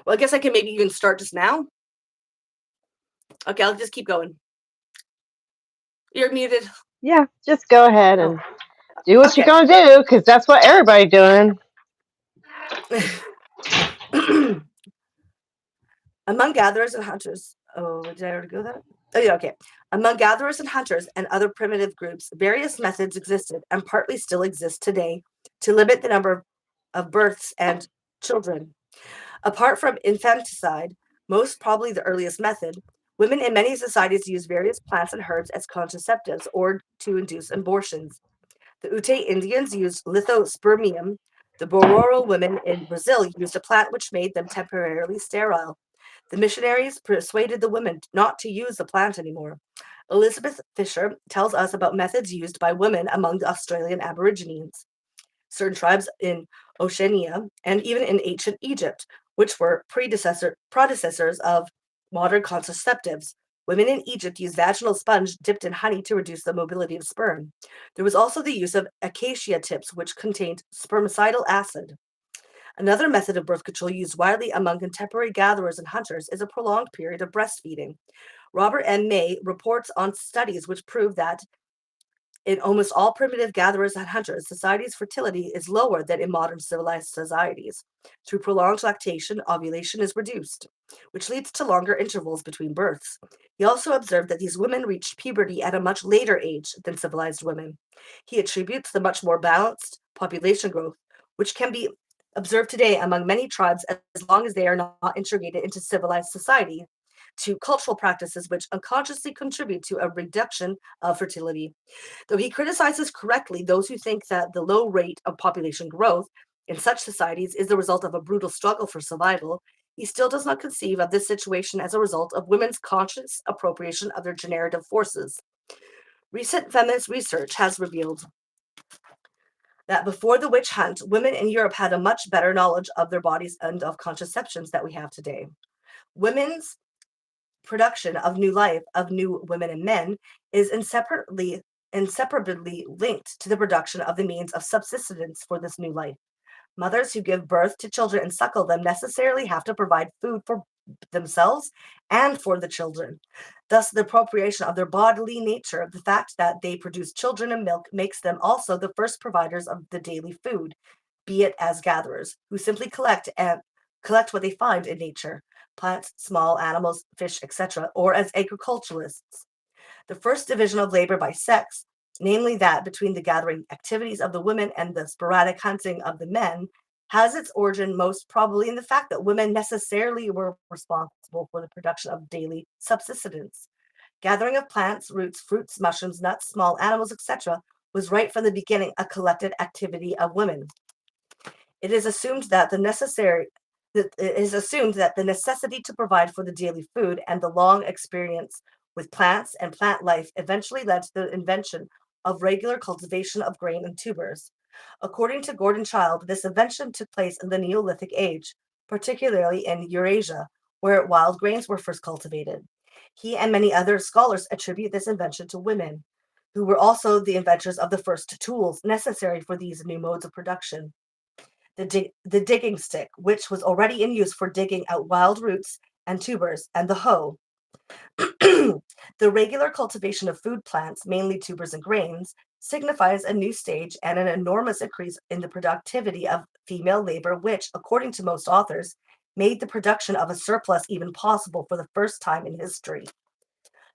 Well, I guess I can maybe even start just now. Okay, I'll just keep going. You're muted. Yeah, just go ahead and do what you're gonna do, because that's what everybody's doing. Among gatherers and hunters. Oh, did I already go that? Oh, yeah, okay. Among gatherers and hunters and other primitive groups, various methods existed and partly still exist today to limit the number of births and children. Apart from infanticide, most probably the earliest method, women in many societies use various plants and herbs as contraceptives or to induce abortions. The Ute Indians used lithospermium. The Bororo women in Brazil used a plant which made them temporarily sterile. The missionaries persuaded the women not to use the plant anymore. Elizabeth Fisher tells us about methods used by women among the Australian Aborigines, certain tribes in Oceania, and even in ancient Egypt, which were predecessors of modern contraceptives, Women in Egypt used vaginal sponge dipped in honey to reduce the mobility of sperm. There was also the use of acacia tips, which contained spermicidal acid. Another method of birth control used widely among contemporary gatherers and hunters is a prolonged period of breastfeeding. Robert M. May reports on studies which prove that in almost all primitive gatherers and hunters, society's fertility is lower than in modern civilized societies. Through prolonged lactation, ovulation is reduced, which leads to longer intervals between births. He also observed that these women reached puberty at a much later age than civilized women. He attributes the much more balanced population growth, which can be observed today among many tribes as long as they are not integrated into civilized society, to cultural practices which unconsciously contribute to a reduction of fertility. Though he criticizes correctly those who think that the low rate of population growth in such societies is the result of a brutal struggle for survival, he still does not conceive of this situation as a result of women's conscious appropriation of their generative forces. Recent feminist research has revealed that before the witch hunt, women in Europe had a much better knowledge of their bodies and of contraceptions that we have today. Women's production of new life, of new women and men, is inseparably linked to the production of the means of subsistence for this new life. Mothers who give birth to children and suckle them necessarily have to provide food for themselves and for the children. Thus, the appropriation of their bodily nature, the fact that they produce children and milk, makes them also the first providers of the daily food, be it as gatherers, who simply collect what they find in nature, plants, small animals, fish, etc., or as agriculturalists. The first division of labor by sex, namely that between the gathering activities of the women and the sporadic hunting of the men, has its origin most probably in the fact that women necessarily were responsible for the production of daily subsistence. Gathering of plants, roots, fruits, mushrooms, nuts, small animals, etc., was right from the beginning a collected activity of women. It is assumed that the necessity to provide for the daily food and the long experience with plants and plant life eventually led to the invention of regular cultivation of grain and tubers. According to Gordon Child, this invention took place in the Neolithic age, particularly in Eurasia, where wild grains were first cultivated. He and many other scholars attribute this invention to women, who were also the inventors of the first tools necessary for these new modes of production. The digging stick, which was already in use for digging out wild roots and tubers, and the hoe. The regular cultivation of food plants, mainly tubers and grains, signifies a new stage and an enormous increase in the productivity of female labor, which, according to most authors, made the production of a surplus even possible for the first time in history.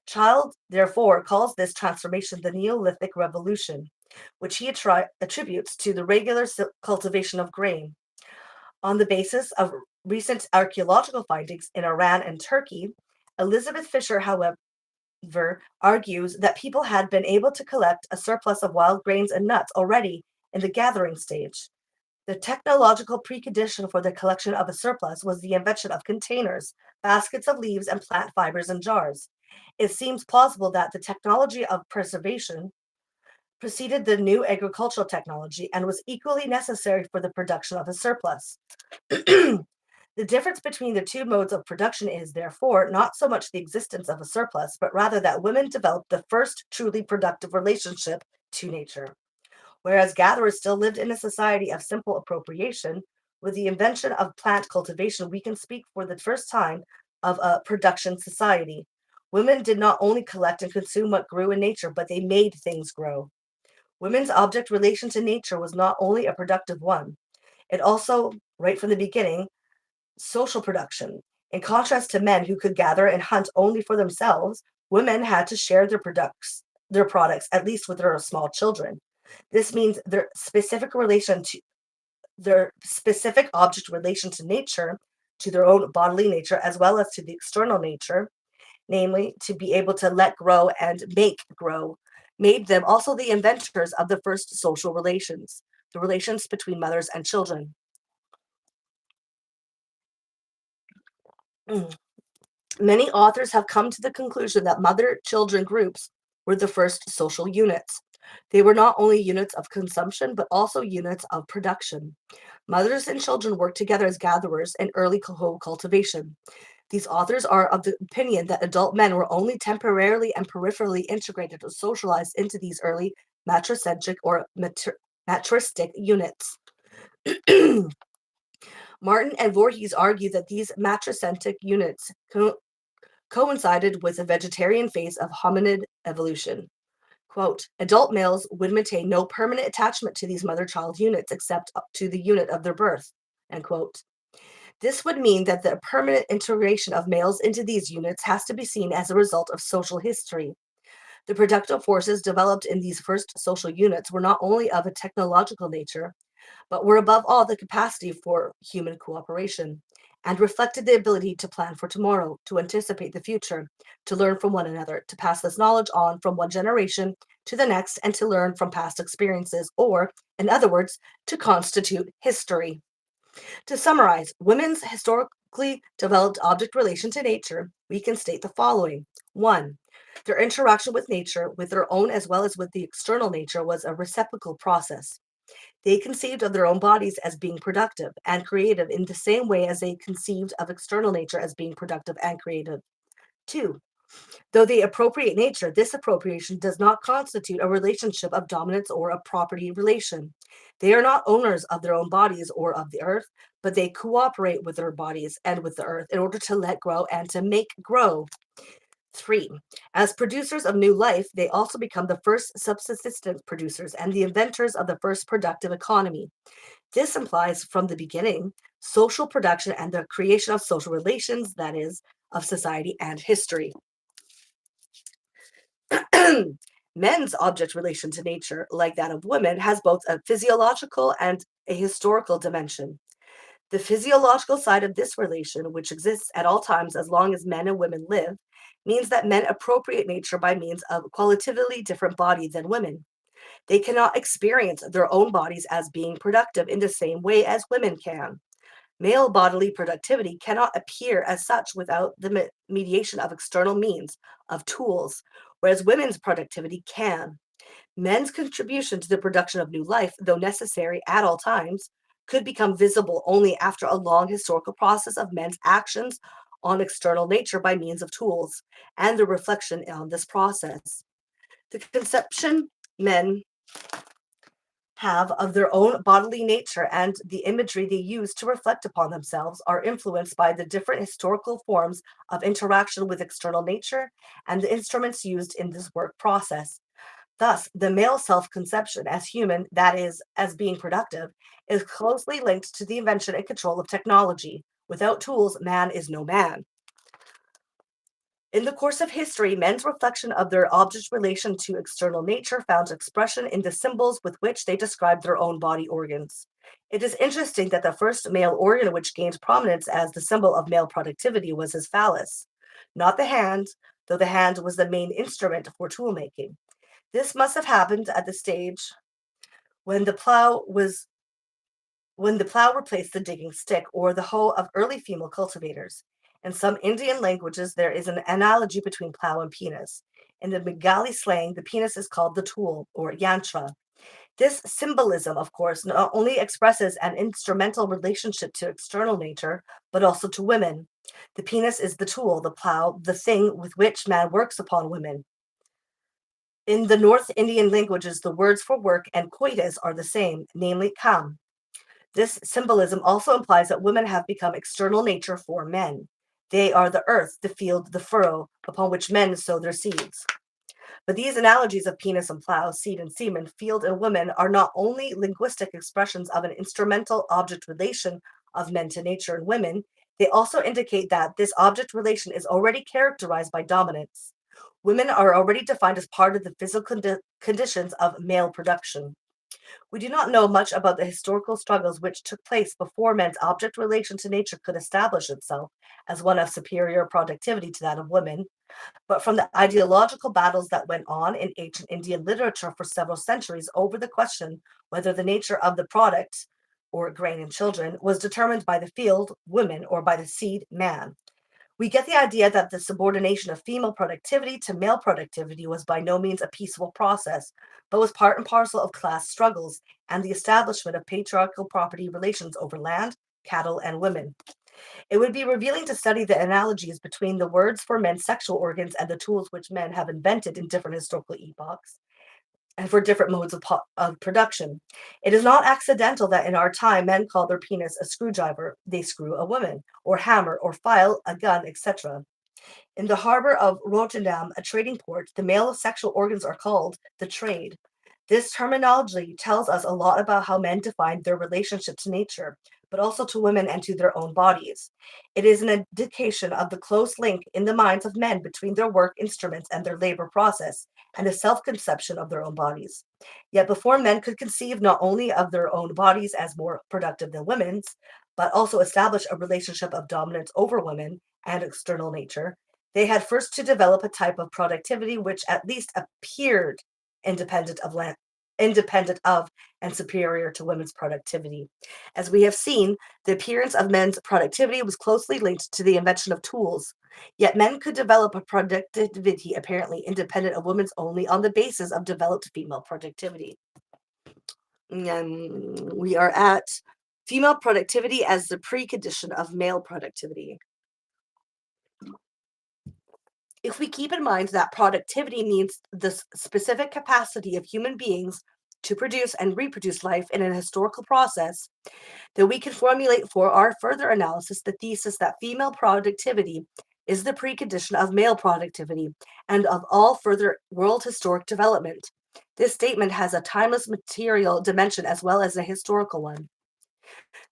Child, therefore, calls this transformation the Neolithic Revolution, which he attributes to the regular cultivation of grain. On the basis of recent archaeological findings in Iran and Turkey, Elizabeth Fisher, however, argues that people had been able to collect a surplus of wild grains and nuts already in the gathering stage. The technological precondition for the collection of a surplus was the invention of containers, baskets of leaves, and plant fibers and jars. It seems plausible that the technology of preservation preceded the new agricultural technology and was equally necessary for the production of a surplus. The difference between the two modes of production is, therefore, not so much the existence of a surplus, but rather that women developed the first truly productive relationship to nature. Whereas gatherers still lived in a society of simple appropriation, with the invention of plant cultivation, we can speak for the first time of a production society. Women did not only collect and consume what grew in nature, but they made things grow. Women's object relation to nature was not only a productive one, it also, right from the beginning, social production. In contrast to men who could gather and hunt only for themselves, women had to share their products, at least with their small children. This means their specific object relation to nature, to their own bodily nature, as well as to the external nature, namely to be able to let grow and make grow, made them also the inventors of the first social relations, the relations between mothers and children. Many authors have come to the conclusion that mother-children groups were the first social units. They were not only units of consumption, but also units of production. Mothers and children worked together as gatherers in early cultivation. These authors are of the opinion that adult men were only temporarily and peripherally integrated or socialized into these early matricentric or matristic units. Martin and Voorhees argue that these matricentric units coincided with a vegetarian phase of hominid evolution. Quote, adult males would maintain no permanent attachment to these mother-child units except up to the unit of their birth, end quote. This would mean that the permanent integration of males into these units has to be seen as a result of social history. The productive forces developed in these first social units were not only of a technological nature, but were above all the capacity for human cooperation, and reflected the ability to plan for tomorrow, to anticipate the future, to learn from one another, to pass this knowledge on from one generation to the next, and to learn from past experiences, or, in other words, to constitute history. To summarize, women's historically developed object relation to nature, we can state the following. 1. Their interaction with nature, with their own as well as with the external nature, was a reciprocal process. They conceived of their own bodies as being productive and creative in the same way as they conceived of external nature as being productive and creative. 2. Though they appropriate nature, this appropriation does not constitute a relationship of dominance or a property relation. They are not owners of their own bodies or of the earth, but they cooperate with their bodies and with the earth in order to let grow and to make grow. 3. As producers of new life, they also become the first subsistence producers and the inventors of the first productive economy. This implies from the beginning social production and the creation of social relations, that is, of society and history. Men's object relation to nature, like that of women, has both a physiological and a historical dimension. The physiological side of this relation, which exists at all times as long as men and women live, means that men appropriate nature by means of a qualitatively different body than women. They cannot experience their own bodies as being productive in the same way as women can. Male bodily productivity cannot appear as such without the mediation of external means, of tools, whereas women's productivity can. Men's contribution to the production of new life, though necessary at all times, could become visible only after a long historical process of men's actions on external nature by means of tools, and the reflection on this process. The conception men have of their own bodily nature and the imagery they use to reflect upon themselves are influenced by the different historical forms of interaction with external nature and the instruments used in this work process. Thus, the male self-conception as human, that is, as being productive, is closely linked to the invention and control of technology. Without tools, man is no man. In the course of history, men's reflection of their object relation to external nature found expression in the symbols with which they described their own body organs. It is interesting that the first male organ which gained prominence as the symbol of male productivity was his phallus, not the hand, though the hand was the main instrument for tool making. This must have happened at the stage when the plow replaced the digging stick or the hoe of early female cultivators. In some Indian languages, there is an analogy between plow and penis. In the Bengali slang, the penis is called the tool or yantra. This symbolism, of course, not only expresses an instrumental relationship to external nature, but also to women. The penis is the tool, the plow, the thing with which man works upon women. In the North Indian languages, the words for work and coitus are the same, namely kam. This symbolism also implies that women have become external nature for men. They are the earth, the field, the furrow, upon which men sow their seeds. But these analogies of penis and plow, seed and semen, field and women are not only linguistic expressions of an instrumental object relation of men to nature and women, they also indicate that this object relation is already characterized by dominance. Women are already defined as part of the physical conditions of male production. We do not know much about the historical struggles which took place before men's object relation to nature could establish itself as one of superior productivity to that of women, but from the ideological battles that went on in ancient Indian literature for several centuries over the question whether the nature of the product, or grain and children, was determined by the field, women, or by the seed, man. We get the idea that the subordination of female productivity to male productivity was by no means a peaceful process, but was part and parcel of class struggles and the establishment of patriarchal property relations over land, cattle, and women. It would be revealing to study the analogies between the words for men's sexual organs and the tools which men have invented in different historical epochs and for different modes of production. It is not accidental that in our time men call their penis a screwdriver, they screw a woman, or hammer, or file a gun, etc. In the harbor of Rotterdam, a trading port, the male sexual organs are called the trade. This terminology tells us a lot about how men define their relationship to nature, but also to women and to their own bodies. It is an indication of the close link in the minds of men between their work instruments and their labor process, and a self conception of their own bodies. Yet before men could conceive not only of their own bodies as more productive than women's, but also establish a relationship of dominance over women and external nature, they had first to develop a type of productivity which at least appeared independent of and superior to women's productivity. As we have seen, the appearance of men's productivity was closely linked to the invention of tools. Yet men could develop a productivity apparently independent of women's only on the basis of developed female productivity. And we are at female productivity as the precondition of male productivity. If we keep in mind that productivity means the specific capacity of human beings to produce and reproduce life in an historical process, then we can formulate for our further analysis the thesis that female productivity is the precondition of male productivity and of all further world historic development. This statement has a timeless material dimension as well as a historical one.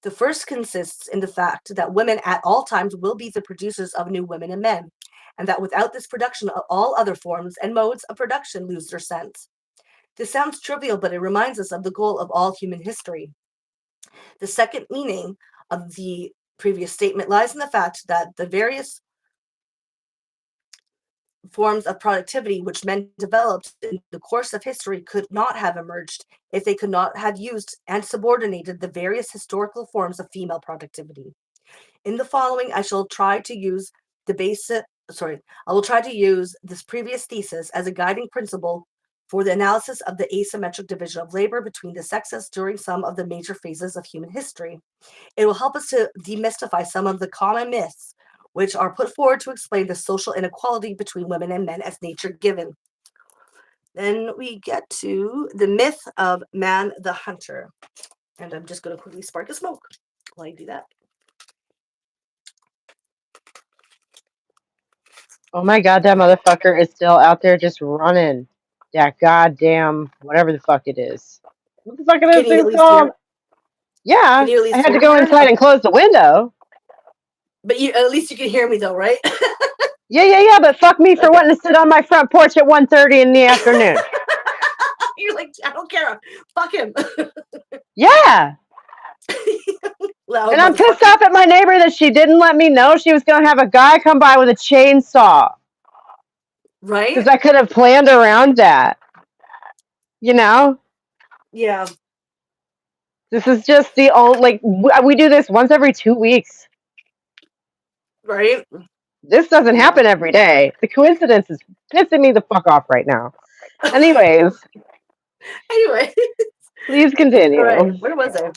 The first consists in the fact that women at all times will be the producers of new women and men, and that without this production, all other forms and modes of production lose their sense. This sounds trivial, but it reminds us of the goal of all human history. The second meaning of the previous statement lies in the fact that the various forms of productivity which men developed in the course of history could not have emerged if they could not have used and subordinated the various historical forms of female productivity. In the following, I will try to use this previous thesis as a guiding principle for the analysis of the asymmetric division of labor between the sexes during some of the major phases of human history. It will help us to demystify some of the common myths which are put forward to explain the social inequality between women and men as nature given. Then we get to the myth of man the hunter. And I'm just going to quickly spark a smoke while I do that. Oh my god, that motherfucker is still out there just running. That goddamn whatever the fuck it is. What the fuck is Can this you at thing least called? hear? Yeah, Can you at I least had hear to me go there? inside and close the window. But at least you can hear me though, right? Yeah, but fuck me for Okay. wanting to sit on my front porch at 1:30 in the afternoon. You're like, I don't care. Fuck him. Yeah. Loud And I'm pissed motherfucker. off at my neighbor that she didn't let me know she was going to have a guy come by with a chainsaw. Right? Because I could have planned around that. You know? Yeah. This is just the old, like, we do this once every 2 weeks. Right? This doesn't Yeah. happen every day. The coincidence is pissing me the fuck off right now. Anyways, Anyway. please All continue. right. Where was I?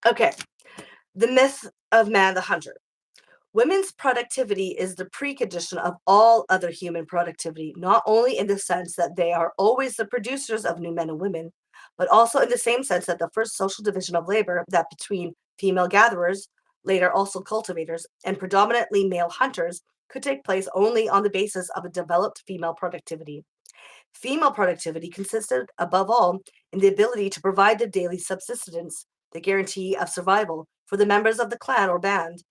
Okay. The myth of man the hunter. Women's productivity is the precondition of all other human productivity, not only in the sense that they are always the producers of new men and women, but also in the same sense that the first social division of labor, that between female gatherers, later also cultivators, and predominantly male hunters, could take place only on the basis of a developed female productivity. Female productivity consisted, above all, in the ability to provide the daily subsistence, the guarantee of survival, for the members of the clan or band.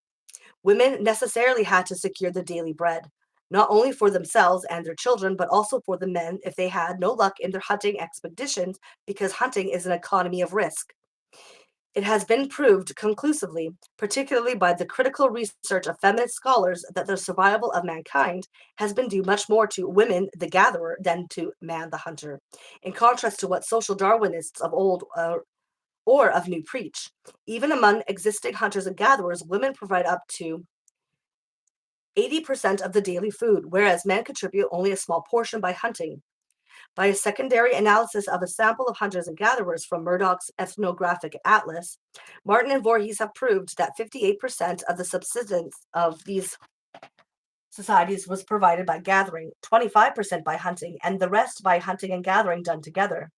Women necessarily had to secure the daily bread, not only for themselves and their children, but also for the men if they had no luck in their hunting expeditions, because hunting is an economy of risk. It has been proved conclusively, particularly by the critical research of feminist scholars, that the survival of mankind has been due much more to women, the gatherer, than to man, the hunter, in contrast to what social Darwinists of old or of new preach. Even among existing hunters and gatherers, women provide up to 80% of the daily food, whereas men contribute only a small portion by hunting. By a secondary analysis of a sample of hunters and gatherers from Murdoch's ethnographic atlas, Martin and Voorhees have proved that 58% of the subsistence of these societies was provided by gathering, 25% by hunting, and the rest by hunting and gathering done together.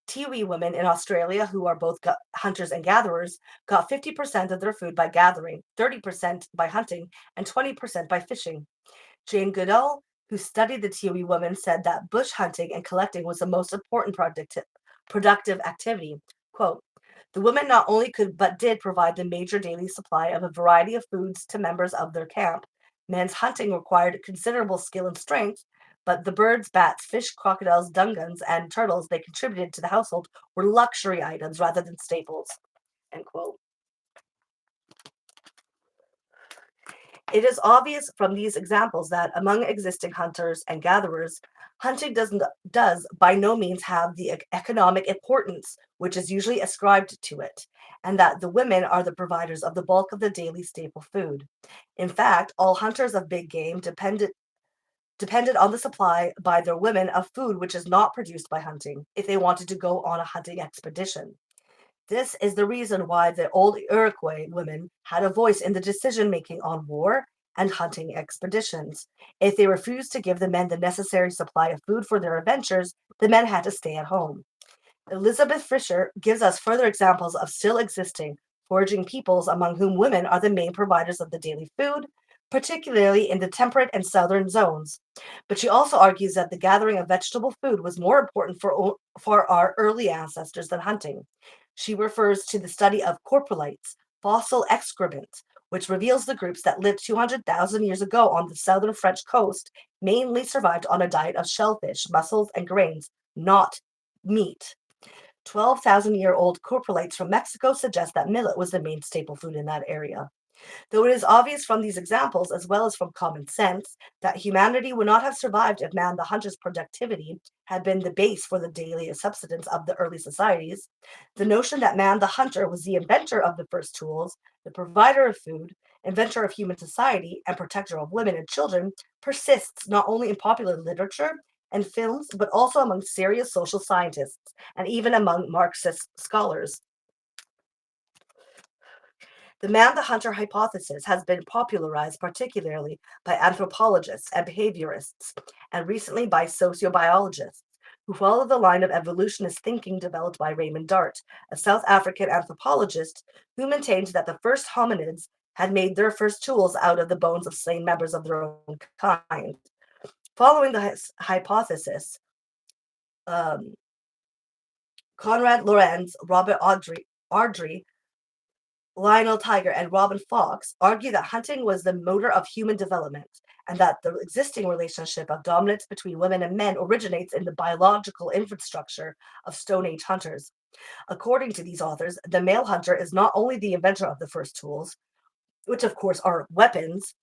Tiwi women in Australia, who are both hunters and gatherers, got 50% of their food by gathering, 30% by hunting, and 20% by fishing. Jane Goodall, who studied the Tiwi women, said that bush hunting and collecting was the most important productive activity. Quote, the women not only could but did provide the major daily supply of a variety of foods to members of their camp. Men's hunting required considerable skill and strength, but the birds, bats, fish, crocodiles, dungans, and turtles they contributed to the household were luxury items rather than staples. End quote. It is obvious from these examples that among existing hunters and gatherers, hunting does by no means have the economic importance which is usually ascribed to it, and that the women are the providers of the bulk of the daily staple food. In fact, all hunters of big game depended on the supply by their women of food which is not produced by hunting, if they wanted to go on a hunting expedition. This is the reason why the old Iroquois women had a voice in the decision-making on war and hunting expeditions. If they refused to give the men the necessary supply of food for their adventures, the men had to stay at home. Elizabeth Fisher gives us further examples of still existing foraging peoples among whom women are the main providers of the daily food, particularly in the temperate and southern zones. But she also argues that the gathering of vegetable food was more important for our early ancestors than hunting. She refers to the study of coprolites, fossil excrement, which reveals the groups that lived 200,000 years ago on the southern French coast mainly survived on a diet of shellfish, mussels, and grains, not meat. 12,000-year-old coprolites from Mexico suggest that millet was the main staple food in that area. Though it is obvious from these examples, as well as from common sense, that humanity would not have survived if man the hunter's productivity had been the base for the daily subsistence of the early societies, the notion that man the hunter was the inventor of the first tools, the provider of food, inventor of human society, and protector of women and children persists not only in popular literature and films, but also among serious social scientists and even among Marxist scholars. The man-the-hunter hypothesis has been popularized particularly by anthropologists and behaviorists, and recently by sociobiologists, who follow the line of evolutionist thinking developed by Raymond Dart, a South African anthropologist who maintained that the first hominids had made their first tools out of the bones of slain members of their own kind. Following the hypothesis, Conrad Lorenz, Robert Ardrey, Lionel Tiger, and Robin Fox argue that hunting was the motor of human development, and that the existing relationship of dominance between women and men originates in the biological infrastructure of Stone Age hunters. According to these authors, the male hunter is not only the inventor of the first tools, which of course are weapons,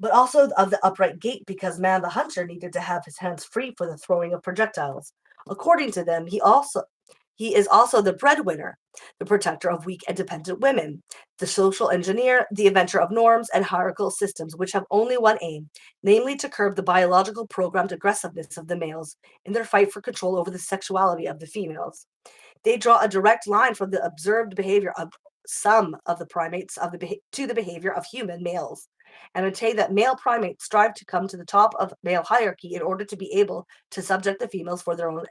but also of the upright gait, because man the hunter needed to have his hands free for the throwing of projectiles. According to them, he is also the breadwinner, the protector of weak and dependent women, the social engineer, the inventor of norms and hierarchical systems which have only one aim, namely to curb the biological programmed aggressiveness of the males in their fight for control over the sexuality of the females. They draw a direct line from the observed behavior of some of the primates to the behavior of human males, and maintain that male primates strive to come to the top of male hierarchy in order to be able to subject the females for their own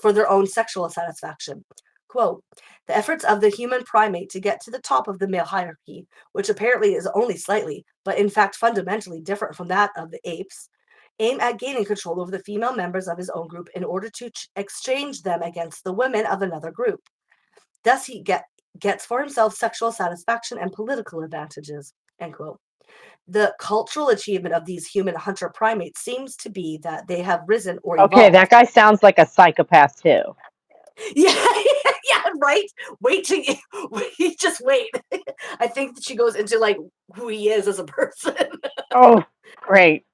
for their own sexual satisfaction. Quote, the efforts of the human primate to get to the top of the male hierarchy, which apparently is only slightly, but in fact fundamentally different from that of the apes, aim at gaining control over the female members of his own group in order to exchange them against the women of another group. Thus he gets for himself sexual satisfaction and political advantages, end quote. The cultural achievement of these human hunter primates seems to be that they have risen or evolved. Okay, that guy sounds like a psychopath too. Yeah, yeah, right. Wait till you just wait. I think that she goes into like who he is as a person. Oh, great.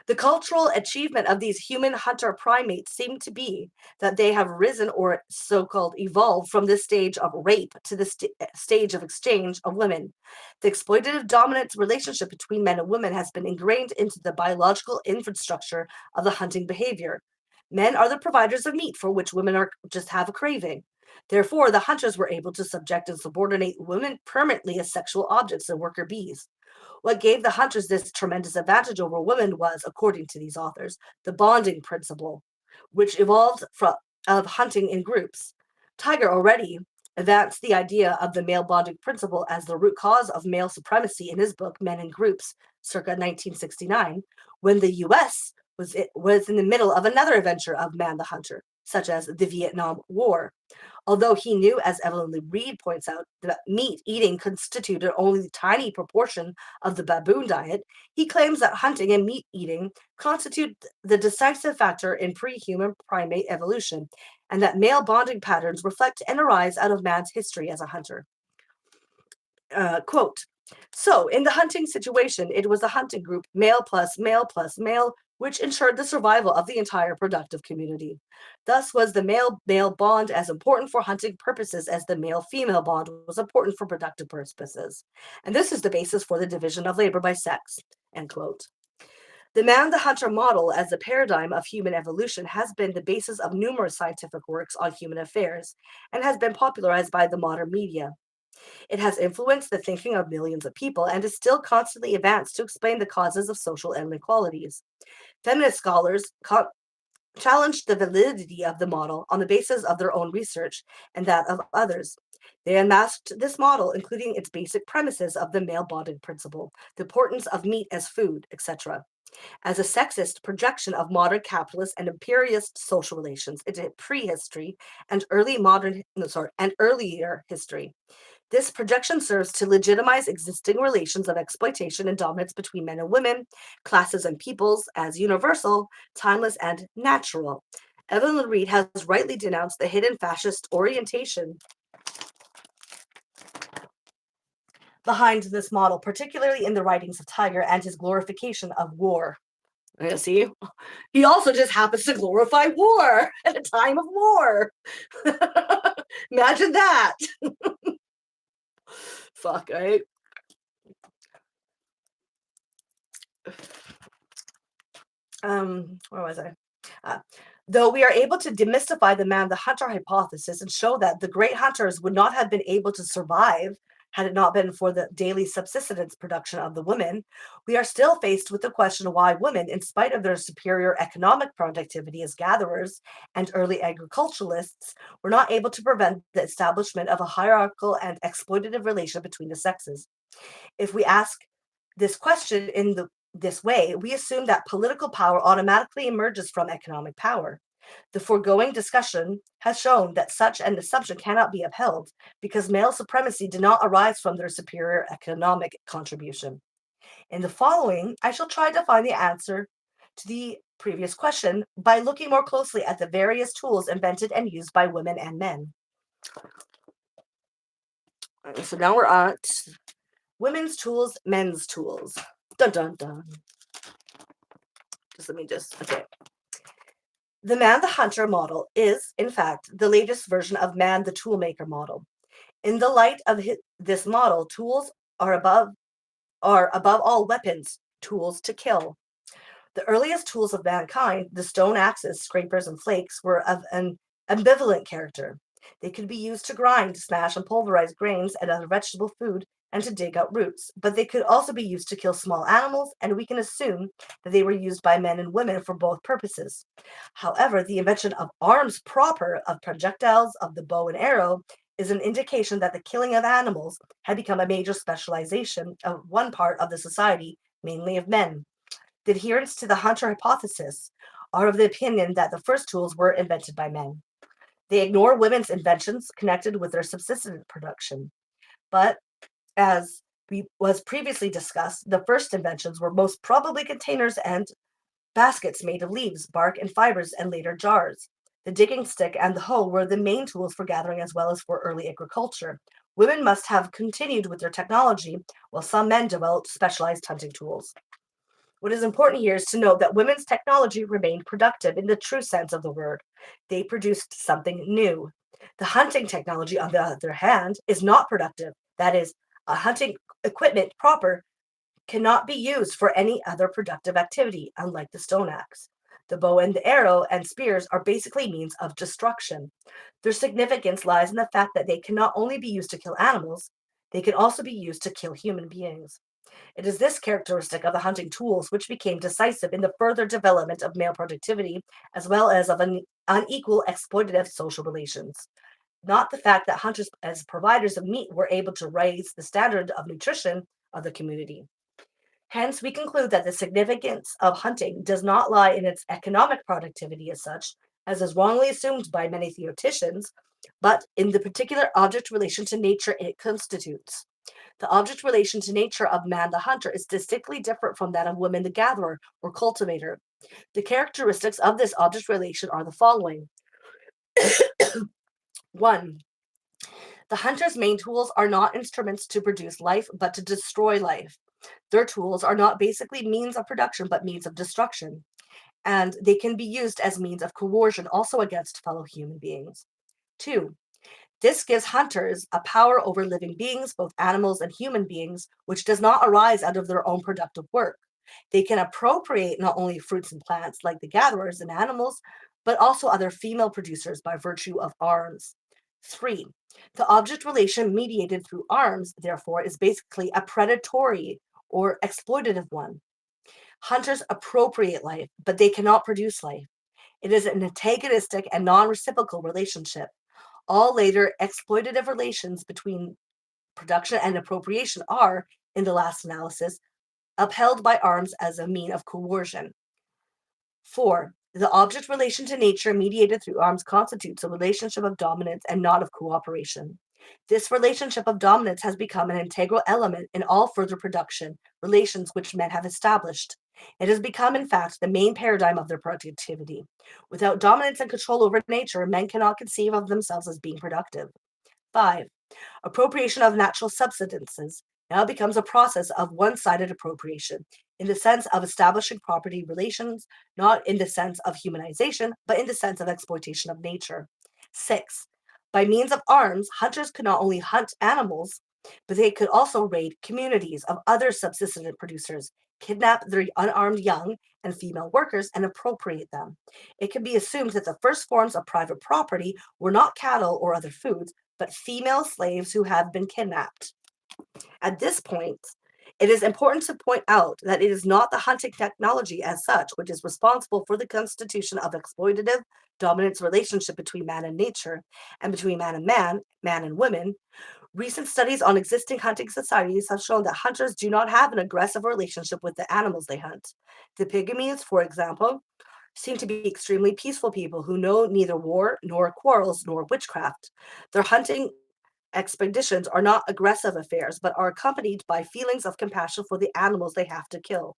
The cultural achievement of these human hunter primates seemed to be that they have risen or so-called evolved from this stage of rape to the stage of exchange of women. The exploitative dominant relationship between men and women has been ingrained into the biological infrastructure of the hunting behavior. Men are the providers of meat for which women are just have a craving. Therefore, the hunters were able to subject and subordinate women permanently as sexual objects and worker bees. What gave the hunters this tremendous advantage over women was, according to these authors, the bonding principle, which evolved from of hunting in groups. Tiger already advanced the idea of the male bonding principle as the root cause of male supremacy in his book Men in Groups, circa 1969, when the U.S. was in the middle of another adventure of man the hunter, such as the Vietnam War. Although he knew, as Evelyn Reed points out, that meat eating constituted only a tiny proportion of the baboon diet, he claims that hunting and meat eating constitute the decisive factor in pre-human primate evolution, and that male bonding patterns reflect and arise out of man's history as a hunter. Quote, so in the hunting situation, it was a hunting group, male plus male plus male, which ensured the survival of the entire productive community. Thus was the male-male bond as important for hunting purposes as the male-female bond was important for productive purposes. And this is the basis for the division of labor by sex, end quote. The man-the-hunter model as the paradigm of human evolution has been the basis of numerous scientific works on human affairs and has been popularized by the modern media. It has influenced the thinking of millions of people and is still constantly advanced to explain the causes of social inequalities. Feminist scholars challenged the validity of the model on the basis of their own research and that of others. They unmasked this model, including its basic premises of the male bonding principle, the importance of meat as food, etc., as a sexist projection of modern capitalist and imperialist social relations into prehistory and earlier history. This projection serves to legitimize existing relations of exploitation and dominance between men and women, classes and peoples as universal, timeless, and natural. Evelyn Reed has rightly denounced the hidden fascist orientation behind this model, particularly in the writings of Tiger and his glorification of war. See, he also just happens to glorify war at a time of war. Imagine that. Fuck, right? Where was I? Though we are able to demystify the man-the-hunter hypothesis and show that the great hunters would not have been able to survive had it not been for the daily subsistence production of the women, we are still faced with the question of why women, in spite of their superior economic productivity as gatherers and early agriculturalists, were not able to prevent the establishment of a hierarchical and exploitative relation between the sexes. If we ask this question in this way, we assume that political power automatically emerges from economic power. The foregoing discussion has shown that such an assumption cannot be upheld because male supremacy did not arise from their superior economic contribution. In the following, I shall try to find the answer to the previous question by looking more closely at the various tools invented and used by women and men. So now we're at women's tools, men's tools. Dun dun dun. Okay. The man-the-hunter model is, in fact, the latest version of man-the-toolmaker model. In the light of this model, tools are above all weapons, tools to kill. The earliest tools of mankind, the stone axes, scrapers, and flakes, were of an ambivalent character. They could be used to grind, smash, and pulverize grains and other vegetable food, and to dig out roots, but they could also be used to kill small animals, and we can assume that they were used by men and women for both purposes. However, the invention of arms proper, of projectiles, of the bow and arrow, is an indication that the killing of animals had become a major specialization of one part of the society, mainly of men. The adherents to the hunter hypothesis are of the opinion that the first tools were invented by men. They ignore women's inventions connected with their subsistence production. But as was previously discussed, the first inventions were most probably containers and baskets made of leaves, bark, and fibers, and later jars. The digging stick and the hoe were the main tools for gathering as well as for early agriculture. Women must have continued with their technology, while some men developed specialized hunting tools. What is important here is to note that women's technology remained productive in the true sense of the word. They produced something new. The hunting technology, on the other hand, is not productive. That is, a hunting equipment proper cannot be used for any other productive activity, unlike the stone axe. The bow and the arrow and spears are basically means of destruction. Their significance lies in the fact that they can not only be used to kill animals, they can also be used to kill human beings. It is this characteristic of the hunting tools which became decisive in the further development of male productivity, as well as of unequal exploitative social relations. Not the fact that hunters, as providers of meat, were able to raise the standard of nutrition of the community. Hence, we conclude that the significance of hunting does not lie in its economic productivity as such, as is wrongly assumed by many theoreticians, but in the particular object relation to nature it constitutes. The object relation to nature of man the hunter is distinctly different from that of woman the gatherer or cultivator. The characteristics of this object relation are the following. 1. The hunter's main tools are not instruments to produce life, but to destroy life. Their tools are not basically means of production, but means of destruction. And they can be used as means of coercion also against fellow human beings. 2. This gives hunters a power over living beings, both animals and human beings, which does not arise out of their own productive work. They can appropriate not only fruits and plants like the gatherers and animals, but also other female producers by virtue of arms. 3. The object relation mediated through arms, therefore, is basically a predatory or exploitative one. Hunters appropriate life, but they cannot produce life. It is an antagonistic and non-reciprocal relationship. All later exploitative relations between production and appropriation are, in the last analysis, upheld by arms as a mean of coercion. 4. The object relation to nature mediated through arms constitutes a relationship of dominance and not of cooperation. This relationship of dominance has become an integral element in all further production relations which men have established. It has become, in fact, the main paradigm of their productivity. Without dominance and control over nature, men cannot conceive of themselves as being productive. 5. Appropriation of natural substances now becomes a process of one-sided appropriation, in the sense of establishing property relations, not in the sense of humanization, but in the sense of exploitation of nature. 6. By means of arms, hunters could not only hunt animals, but they could also raid communities of other subsistence producers, kidnap their unarmed young and female workers, and appropriate them. It can be assumed that the first forms of private property were not cattle or other foods, but female slaves who have been kidnapped. At this point, it is important to point out that it is not the hunting technology as such which is responsible for the constitution of exploitative dominance relationship between man and nature, and between man and man and women. Recent studies on existing hunting societies have shown that hunters do not have an aggressive relationship with the animals they hunt. The pygmies, for example, seem to be extremely peaceful people who know neither war nor quarrels nor witchcraft. Their hunting expeditions are not aggressive affairs, but are accompanied by feelings of compassion for the animals they have to kill.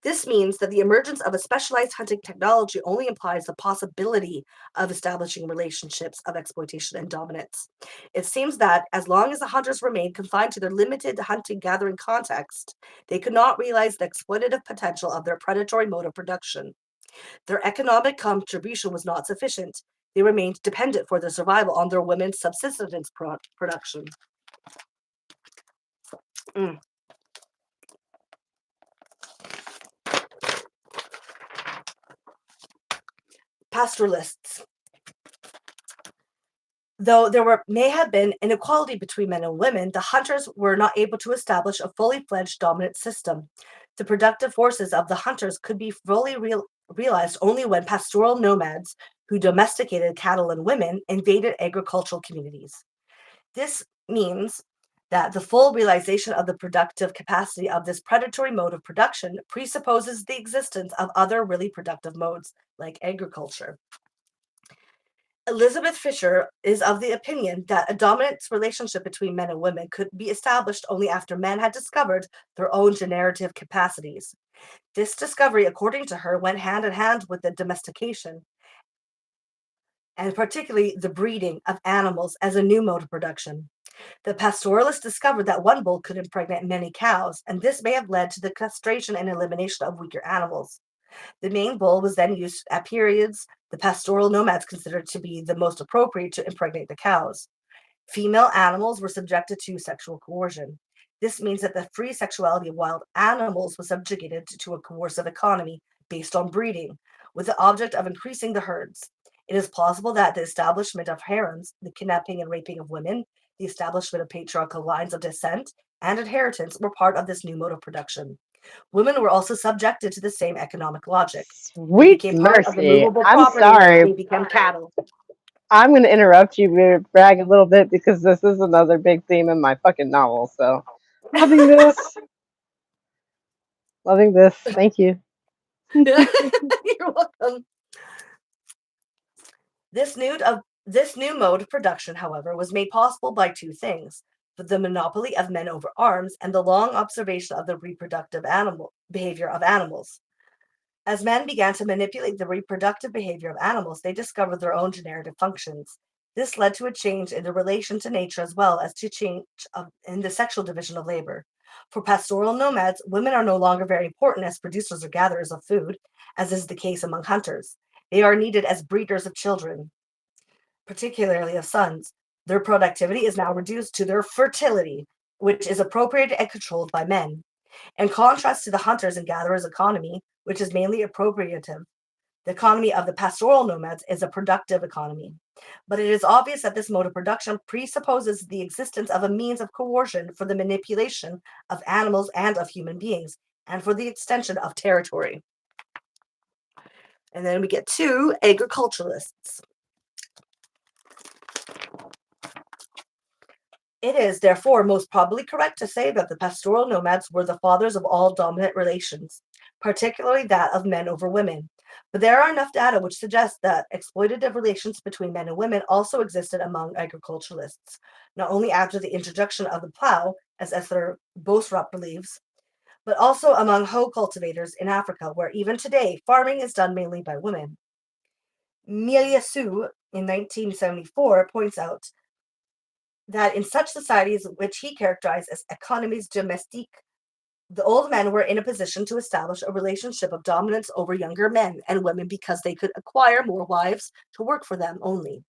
This means that the emergence of a specialized hunting technology only implies the possibility of establishing relationships of exploitation and dominance. It seems that as long as the hunters remained confined to their limited hunting-gathering context, they could not realize the exploitative potential of their predatory mode of production. Their economic contribution was not sufficient. They remained dependent for their survival on their women's subsistence production. Pastoralists. Though there may have been inequality between men and women, the hunters were not able to establish a fully fledged dominant system. The productive forces of the hunters could be fully realized only when pastoral nomads who domesticated cattle and women invaded agricultural communities. This means that the full realization of the productive capacity of this predatory mode of production presupposes the existence of other really productive modes, like agriculture. Elizabeth Fisher is of the opinion that a dominance relationship between men and women could be established only after men had discovered their own generative capacities. This discovery, according to her, went hand in hand with the domestication, and particularly the breeding of animals as a new mode of production. The pastoralists discovered that one bull could impregnate many cows, and this may have led to the castration and elimination of weaker animals. The main bull was then used at periods the pastoral nomads considered to be the most appropriate to impregnate the cows. Female animals were subjected to sexual coercion. This means that the free sexuality of wild animals was subjugated to a coercive economy based on breeding, with the object of increasing the herds. It is plausible that the establishment of harems, the kidnapping and raping of women, the establishment of patriarchal lines of descent and inheritance were part of this new mode of production. Women were also subjected to the same economic logic. They Sweet became part of the mercy. movable I'm property like sorry. they became cattle. I'm going to interrupt you, brag a little bit because this is another big theme in my fucking novel. So, loving this. Loving this. Thank you. You're welcome. This new mode of production, however, was made possible by two things: the monopoly of men over arms and the long observation of the reproductive animal behavior of animals. As men began to manipulate the reproductive behavior of animals, they discovered their own generative functions. This led to a change in the relation to nature as well as to change in the sexual division of labor. For pastoral nomads, women are no longer very important as producers or gatherers of food, as is the case among hunters. They are needed as breeders of children, particularly of sons. Their productivity is now reduced to their fertility, which is appropriated and controlled by men. In contrast to the hunters and gatherers economy, which is mainly appropriative, the economy of the pastoral nomads is a productive economy. But it is obvious that this mode of production presupposes the existence of a means of coercion for the manipulation of animals and of human beings, and for the extension of territory. And then we get to agriculturalists. It is, therefore, most probably correct to say that the pastoral nomads were the fathers of all dominant relations, particularly that of men over women. But there are enough data which suggest that exploitative relations between men and women also existed among agriculturalists, not only after the introduction of the plow, as Esther Bosrop believes, but also among hoe cultivators in Africa, where even today farming is done mainly by women. Miliasu, in 1974, points out that in such societies which he characterized as economies domestiques, the old men were in a position to establish a relationship of dominance over younger men and women because they could acquire more wives to work for them only.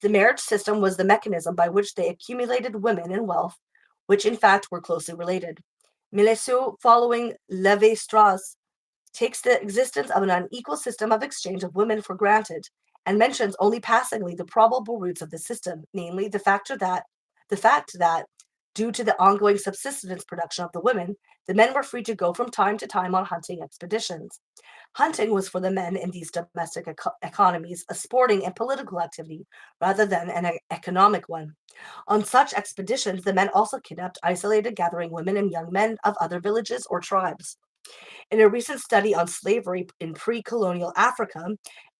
The marriage system was the mechanism by which they accumulated women and wealth, which in fact were closely related. Melesio, following Levi-Strauss, takes the existence of an unequal system of exchange of women for granted and mentions only passingly the probable roots of the system, namely the fact that due to the ongoing subsistence production of the women, the men were free to go from time to time on hunting expeditions. Hunting was for the men in these domestic economies a sporting and political activity rather than an economic one. On such expeditions, the men also kidnapped isolated gathering women and young men of other villages or tribes. In a recent study on slavery in pre-colonial Africa,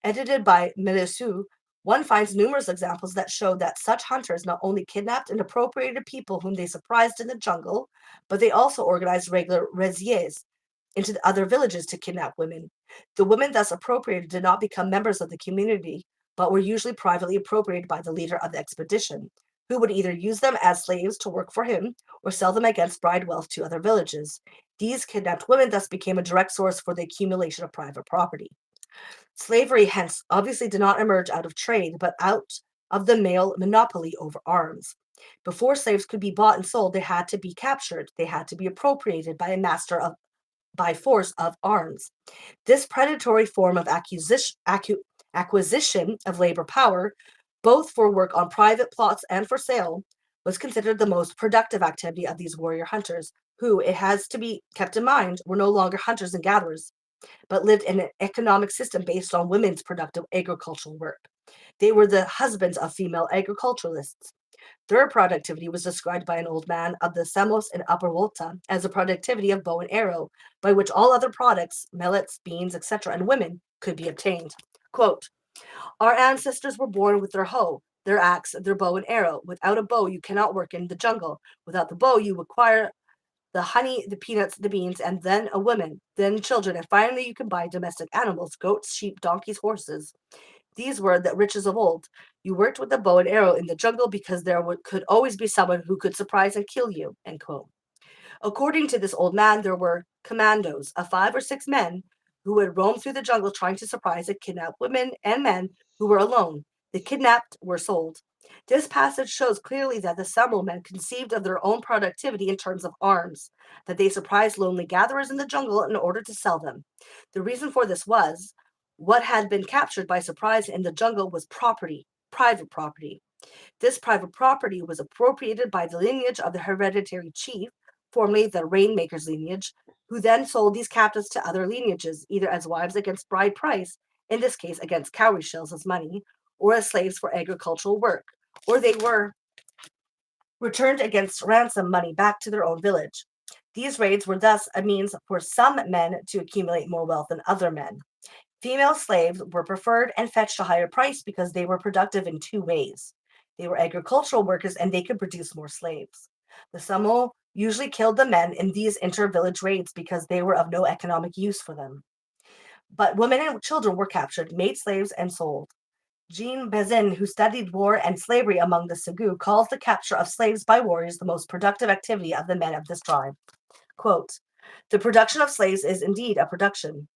edited by Melesu, one finds numerous examples that show that such hunters not only kidnapped and appropriated people whom they surprised in the jungle, but they also organized regular reziers into the other villages to kidnap women. The women thus appropriated did not become members of the community, but were usually privately appropriated by the leader of the expedition, who would either use them as slaves to work for him or sell them against bride wealth to other villages. These kidnapped women thus became a direct source for the accumulation of private property. Slavery, hence, obviously did not emerge out of trade, but out of the male monopoly over arms. Before slaves could be bought and sold, they had to be captured. They had to be appropriated by a master by force of arms. This predatory form of acquisition of labor power, both for work on private plots and for sale, was considered the most productive activity of these warrior hunters, who, it has to be kept in mind, were no longer hunters and gatherers, but lived in an economic system based on women's productive agricultural work. They were the husbands of female agriculturalists. Their productivity was described by an old man of the Samos in Upper Volta as the productivity of bow and arrow, by which all other products, millets, beans, etc., and women could be obtained. Quote, our ancestors were born with their hoe, their axe, their bow and arrow. Without a bow, you cannot work in the jungle. Without the bow, you acquire the honey, the peanuts, the beans, and then a woman, then children, and finally you can buy domestic animals, goats, sheep, donkeys, horses. These were the riches of old. You worked with a bow and arrow in the jungle because there could always be someone who could surprise and kill you. End quote. According to this old man, there were commandos of 5 or 6 men who would roam through the jungle trying to surprise and kidnap women and men who were alone. The kidnapped were sold. This passage shows clearly that the Sambal men conceived of their own productivity in terms of arms, that they surprised lonely gatherers in the jungle in order to sell them. The reason for this was what had been captured by surprise in the jungle was property, private property. This private property was appropriated by the lineage of the hereditary chief, formerly the Rainmaker's lineage, who then sold these captives to other lineages, either as wives against bride price, in this case against cowrie shells as money, or as slaves for agricultural work, or they were returned against ransom money back to their own village. These raids were thus a means for some men to accumulate more wealth than other men. Female slaves were preferred and fetched a higher price because they were productive in 2 ways. They were agricultural workers and they could produce more slaves. The Samo usually killed the men in these inter-village raids because they were of no economic use for them. But women and children were captured, made slaves, and sold. Jean Bezin, who studied war and slavery among the Segu, calls the capture of slaves by warriors the most productive activity of the men of this tribe. Quote, the production of slaves is indeed a production.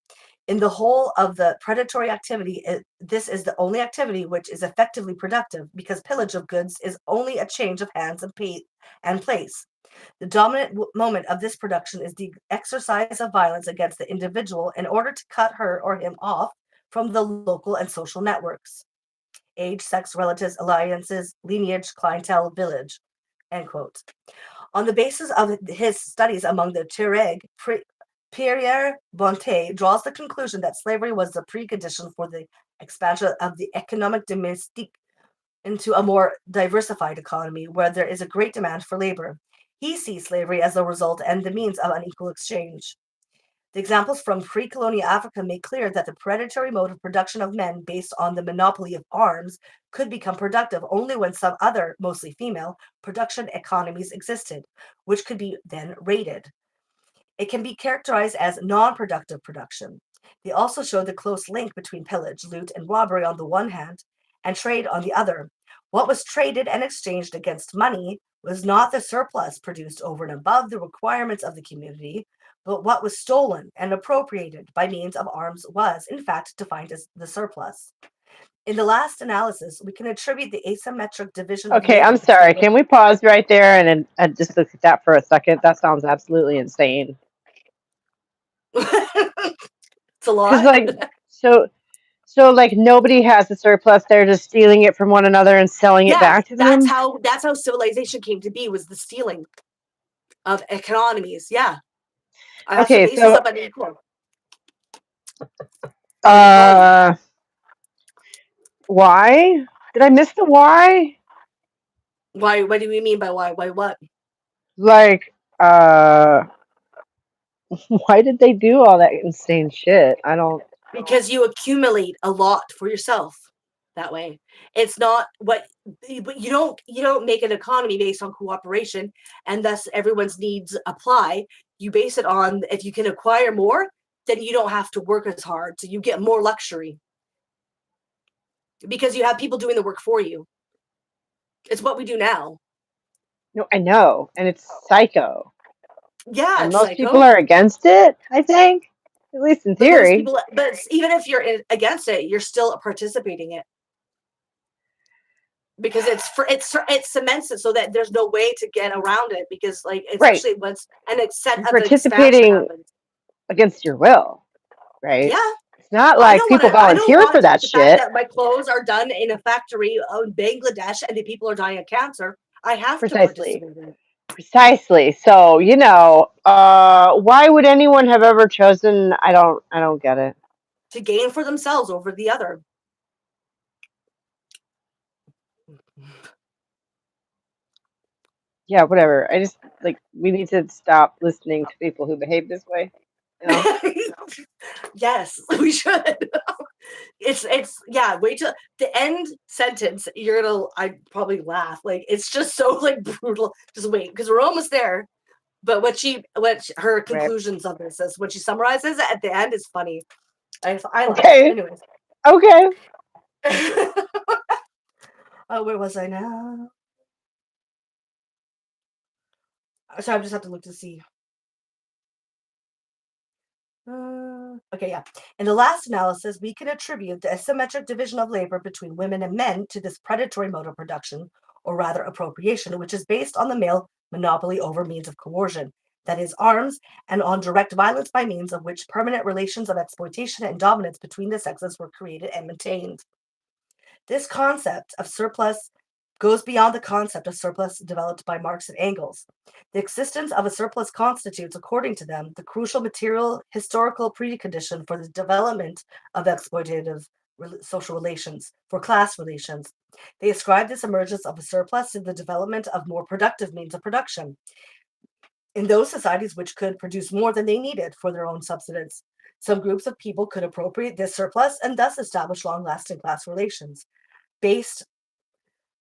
In the whole of the predatory activity, this is the only activity which is effectively productive, because pillage of goods is only a change of hands and place. The dominant moment of this production is the exercise of violence against the individual in order to cut her or him off from the local and social networks. Age, sex, relatives, alliances, lineage, clientele, village. End quote. On the basis of his studies among the Tuareg, Pierre Bonte draws the conclusion that slavery was the precondition for the expansion of the economic domestique into a more diversified economy where there is a great demand for labor. He sees slavery as a result and the means of unequal exchange. The examples from pre-colonial Africa make clear that the predatory mode of production of men based on the monopoly of arms could become productive only when some other, mostly female, production economies existed, which could be then raided. It can be characterized as non-productive production. They also show the close link between pillage, loot, and robbery on the one hand, and trade on the other. What was traded and exchanged against money was not the surplus produced over and above the requirements of the community, but what was stolen and appropriated by means of arms was, in fact, defined as the surplus. In the last analysis, we can attribute the asymmetric division of Okay, labor I'm sorry. between Can we pause right there and just look at that for a second? That sounds absolutely insane. It's a Because lot. like so like nobody has a surplus. They're just stealing it from one another and selling it Yeah, back to them. that's how civilization came to be, was the stealing of economies. Yeah. That's the Okay, basis so of an equality. why did I miss the why? Why? What do we mean by why? Why what? Like why did they do all that insane shit? I don't. Because you accumulate a lot for yourself that way. It's not what, but you don't make an economy based on cooperation and thus everyone's needs apply. You base it on, if you can acquire more, then you don't have to work as hard, so you get more luxury because you have people doing the work for you. It's what we do now. No, I know, and it's psycho. Yeah, And it's most people psycho. are against it, I think. At least in But those theory. people, but even if you're against it, you're still participating in it, because it cements it so that there's no way to get around it, because like, Right. especially once an extent You're of expansion participating happens. against your will, right? Yeah, It's not I like don't want people to. I don't volunteer for want that the fact shit. that my clothes are done in a factory in Bangladesh and the people are dying of cancer. I have to Precisely. participate in it Precisely. So, why would anyone have ever chosen I don't get it. to gain for themselves over the other. Yeah, whatever. I just like we need to stop listening to people who behave this way. You know? Yes, we should. It's yeah, wait till the end sentence. You're gonna, I probably laugh. Like, it's just so like brutal. Just wait, because we're almost there. But her Right. conclusions of this is, when she summarizes it at the end, is funny. I laugh. Okay. Anyways, Okay. Oh, where was I now? So I just have to look to see. Okay, yeah. In the last analysis, we can attribute the asymmetric division of labor between women and men to this predatory mode of production, or rather appropriation, which is based on the male monopoly over means of coercion, that is, arms, and on direct violence by means of which permanent relations of exploitation and dominance between the sexes were created and maintained. This concept of surplus goes beyond the concept of surplus developed by Marx and Engels. The existence of a surplus constitutes, according to them, the crucial material historical precondition for the development of exploitative social relations, for class relations. They ascribe this emergence of a surplus to the development of more productive means of production in those societies which could produce more than they needed for their own subsistence. Some groups of people could appropriate this surplus and thus establish long-lasting class relations based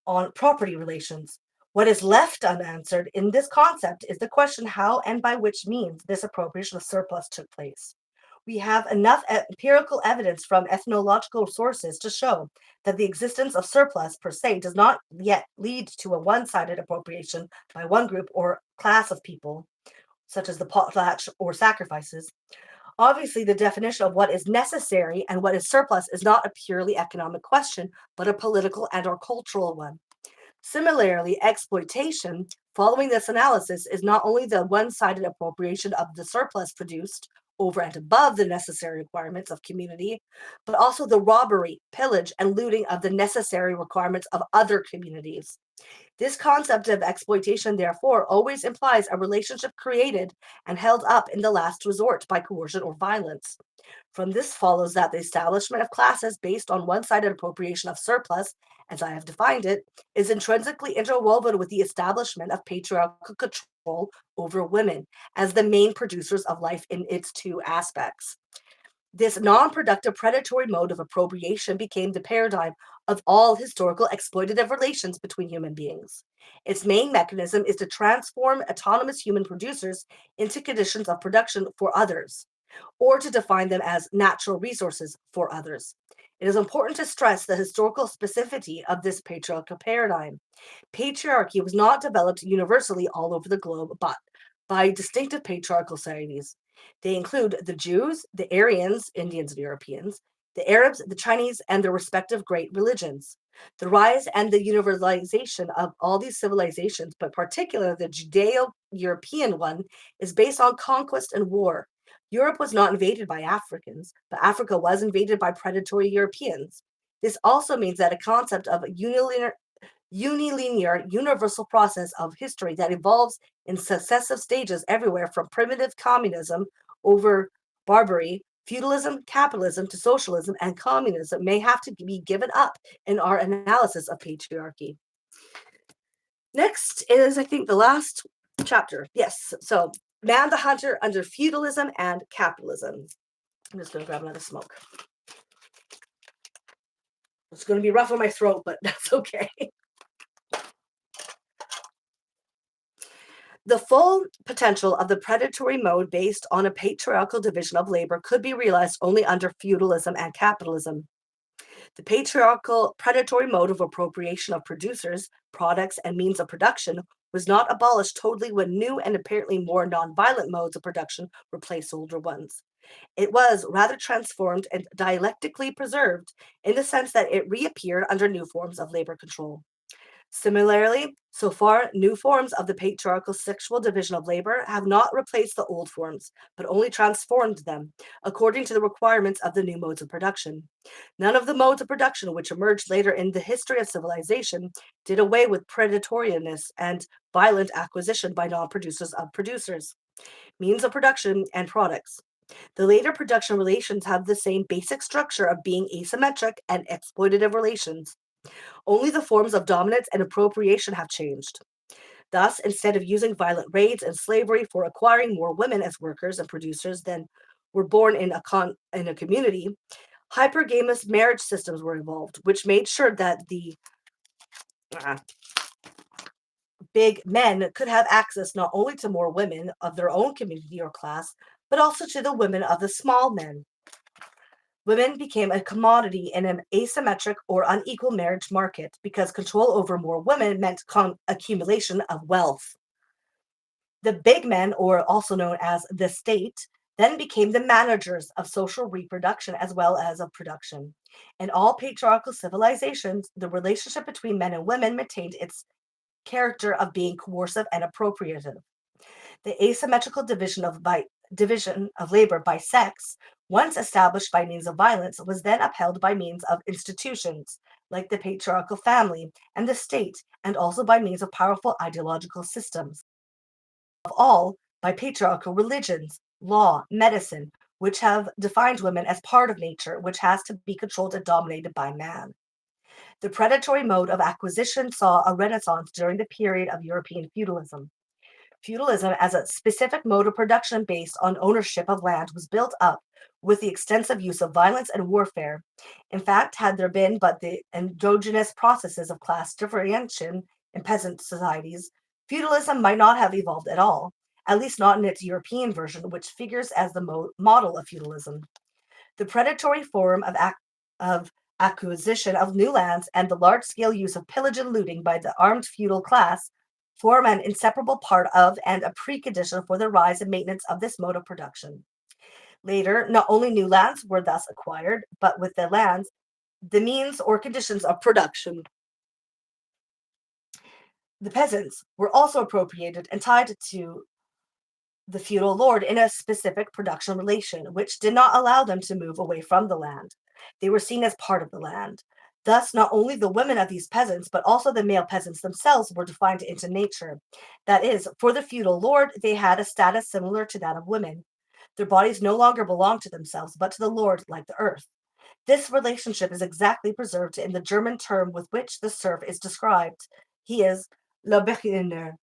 on property relations. What is left unanswered in this concept is the question how and by which means this appropriation of surplus took place. We have enough empirical evidence from ethnological sources to show that the existence of surplus per se does not yet lead to a one-sided appropriation by one group or class of people, such as the potlatch or sacrifices. Obviously, the definition of what is necessary and what is surplus is not a purely economic question, but a political and or cultural one. Similarly, exploitation, following this analysis, is not only the one-sided appropriation of the surplus produced over and above the necessary requirements of community, but also the robbery, pillage, and looting of the necessary requirements of other communities. This concept of exploitation, therefore, always implies a relationship created and held up in the last resort by coercion or violence. From this follows that the establishment of classes based on one-sided appropriation of surplus, as I have defined it, is intrinsically interwoven with the establishment of patriarchal control over women as the main producers of life in its two aspects. This non-productive predatory mode of appropriation became the paradigm of all historical exploitative relations between human beings. Its main mechanism is to transform autonomous human producers into conditions of production for others, or to define them as natural resources for others. It is important to stress the historical specificity of this patriarchal paradigm. Patriarchy was not developed universally all over the globe, but by distinctive patriarchal societies. They include the Jews, the Aryans, Indians and Europeans, the Arabs, the Chinese, and their respective great religions. The rise and the universalization of all these civilizations, but particularly the Judeo-European one, is based on conquest and war. Europe was not invaded by Africans, but Africa was invaded by predatory Europeans. This also means that a concept of unilinear, universal process of history that evolves in successive stages everywhere from primitive communism over barbary, feudalism, capitalism to socialism and communism may have to be given up in our analysis of patriarchy. Next is, I think, the last chapter. Yes, so man the hunter under feudalism and capitalism. I'm just going to grab another smoke. It's going to be rough on my throat, but that's okay. The full potential of the predatory mode based on a patriarchal division of labor could be realized only under feudalism and capitalism. The patriarchal predatory mode of appropriation of producers, products, and means of production was not abolished totally when new and apparently more nonviolent modes of production replaced older ones. It was rather transformed and dialectically preserved in the sense that it reappeared under new forms of labor control. Similarly, so far, new forms of the patriarchal sexual division of labor have not replaced the old forms, but only transformed them, according to the requirements of the new modes of production. None of the modes of production which emerged later in the history of civilization did away with predatoriousness and violent acquisition by non-producers of producers, means of production, and products. The later production relations have the same basic structure of being asymmetric and exploitative relations. Only the forms of dominance and appropriation have changed. Thus, instead of using violent raids and slavery for acquiring more women as workers and producers than were born in a community, hypergamous marriage systems were evolved, which made sure that the big men could have access not only to more women of their own community or class, but also to the women of the small men. Women became a commodity in an asymmetric or unequal marriage market because control over more women meant accumulation of wealth. The big men, or also known as the state, then became the managers of social reproduction as well as of production. In all patriarchal civilizations, the relationship between men and women maintained its character of being coercive and appropriative. The asymmetrical division of labor by sex, once established by means of violence, was then upheld by means of institutions like the patriarchal family and the state, and also by means of powerful ideological systems. Of all, by patriarchal religions, law, medicine, which have defined women as part of nature, which has to be controlled and dominated by man. The predatory mode of acquisition saw a renaissance during the period of European feudalism. Feudalism, as a specific mode of production based on ownership of land, was built up with the extensive use of violence and warfare. In fact, had there been but the endogenous processes of class differentiation in peasant societies, feudalism might not have evolved at all, at least not in its European version, which figures as the model of feudalism. The predatory form of acquisition of new lands and the large-scale use of pillage and looting by the armed feudal class form an inseparable part of and a precondition for the rise and maintenance of this mode of production. Later, not only new lands were thus acquired, but with the lands, the means or conditions of production. The peasants were also appropriated and tied to the feudal lord in a specific production relation, which did not allow them to move away from the land. They were seen as part of the land. Thus, not only the women of these peasants, but also the male peasants themselves were defined into nature. That is, for the feudal lord, they had a status similar to that of women. Their bodies no longer belonged to themselves, but to the lord, like the earth. This relationship is exactly preserved in the German term with which the serf is described. He is Leibgewinner.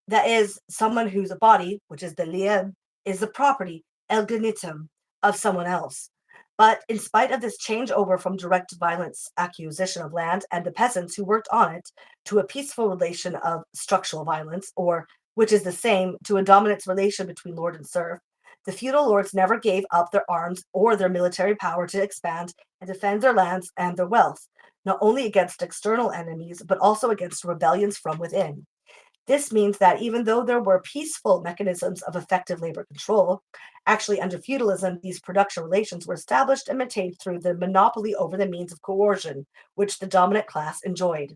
That is, someone whose body, which is the Leib, is the property, Elgenitum, of someone else. But in spite of this changeover from direct violence acquisition of land and the peasants who worked on it to a peaceful relation of structural violence, or, which is the same, to a dominance relation between lord and serf, the feudal lords never gave up their arms or their military power to expand and defend their lands and their wealth, not only against external enemies, but also against rebellions from within. This means that even though there were peaceful mechanisms of effective labor control, actually under feudalism, these production relations were established and maintained through the monopoly over the means of coercion, which the dominant class enjoyed.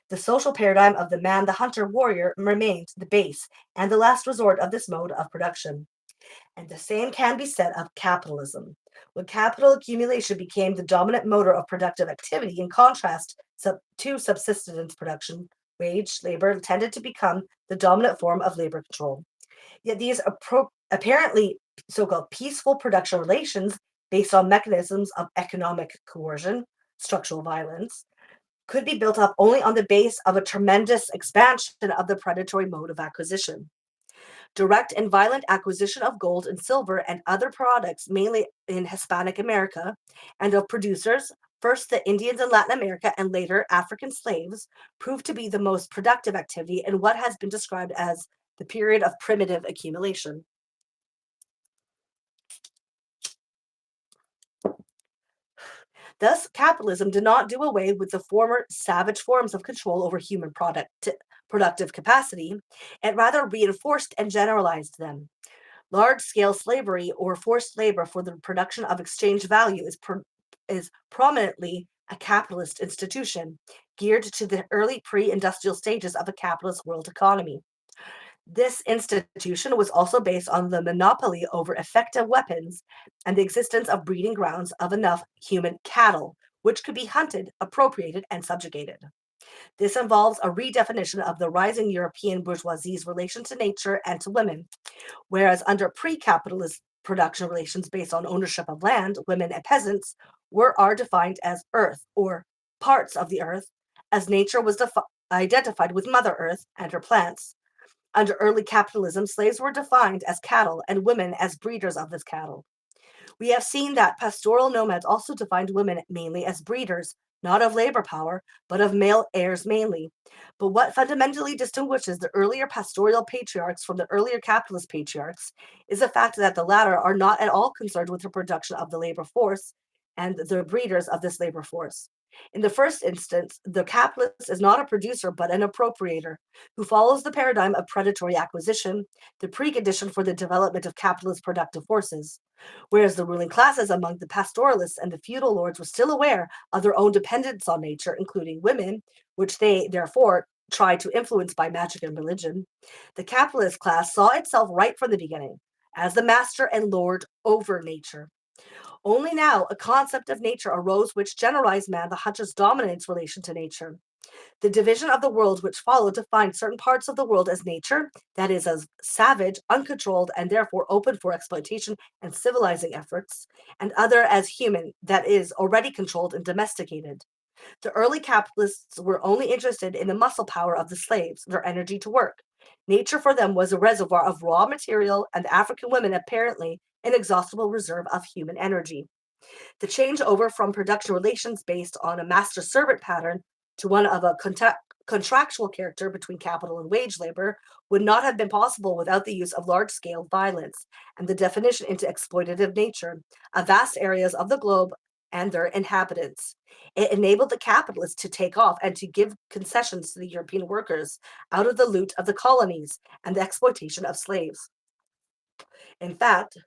The social paradigm of the man, the hunter warrior, remained the base and the last resort of this mode of production. And the same can be said of capitalism. When capital accumulation became the dominant motor of productive activity, in contrast to subsistence production, wage labor tended to become the dominant form of labor control. Yet these apparently so-called peaceful production relations based on mechanisms of economic coercion, structural violence, could be built up only on the base of a tremendous expansion of the predatory mode of acquisition. Direct and violent acquisition of gold and silver and other products, mainly in Hispanic America, and of producers, first the Indians in Latin America and later African slaves, proved to be the most productive activity in what has been described as the period of primitive accumulation. Thus, capitalism did not do away with the former savage forms of control over human productive capacity. It rather reinforced and generalized them. Large-scale slavery or forced labor for the production of exchange value is prominently a capitalist institution, geared to the early pre-industrial stages of a capitalist world economy. This institution was also based on the monopoly over effective weapons and the existence of breeding grounds of enough human cattle, which could be hunted, appropriated, and subjugated. This involves a redefinition of the rising European bourgeoisie's relation to nature and to women. Whereas under pre-capitalist production relations based on ownership of land, women and peasants are defined as earth or parts of the earth, as nature was identified with Mother Earth and her plants. Under early capitalism, slaves were defined as cattle and women as breeders of this cattle. We have seen that pastoral nomads also defined women mainly as breeders, not of labor power, but of male heirs mainly. But what fundamentally distinguishes the earlier pastoral patriarchs from the earlier capitalist patriarchs is the fact that the latter are not at all concerned with the production of the labor force. and the breeders of this labor force. In the first instance, the capitalist is not a producer but an appropriator who follows the paradigm of predatory acquisition, the precondition for the development of capitalist productive forces. Whereas the ruling classes among the pastoralists and the feudal lords were still aware of their own dependence on nature, including women, which they therefore tried to influence by magic and religion, the capitalist class saw itself right from the beginning as the master and lord over nature. Only now a concept of nature arose which generalized man the hunter's dominance relation to nature. The division of the world which followed defined certain parts of the world as nature, that is, as savage, uncontrolled, and therefore open for exploitation and civilizing efforts, and other as human, that is, already controlled and domesticated. The early capitalists were only interested in the muscle power of the slaves, their energy to work. Nature for them was a reservoir of raw material, and African women apparently an inexhaustible reserve of human energy. The change over from production relations based on a master servant pattern to one of a contractual character between capital and wage labor would not have been possible without the use of large scale violence and the definition into exploitative nature of vast areas of the globe and their inhabitants. It enabled the capitalists to take off and to give concessions to the European workers out of the loot of the colonies and the exploitation of slaves. In fact,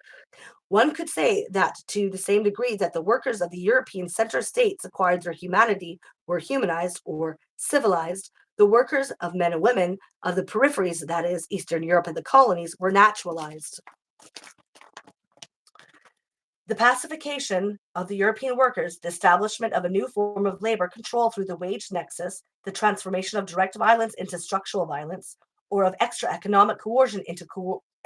one could say that to the same degree that the workers of the European center states acquired their humanity, were humanized or civilized, the workers of men and women of the peripheries, that is, Eastern Europe and the colonies, were naturalized. The pacification of the European workers, the establishment of a new form of labor control through the wage nexus, the transformation of direct violence into structural violence, or of extra economic coercion into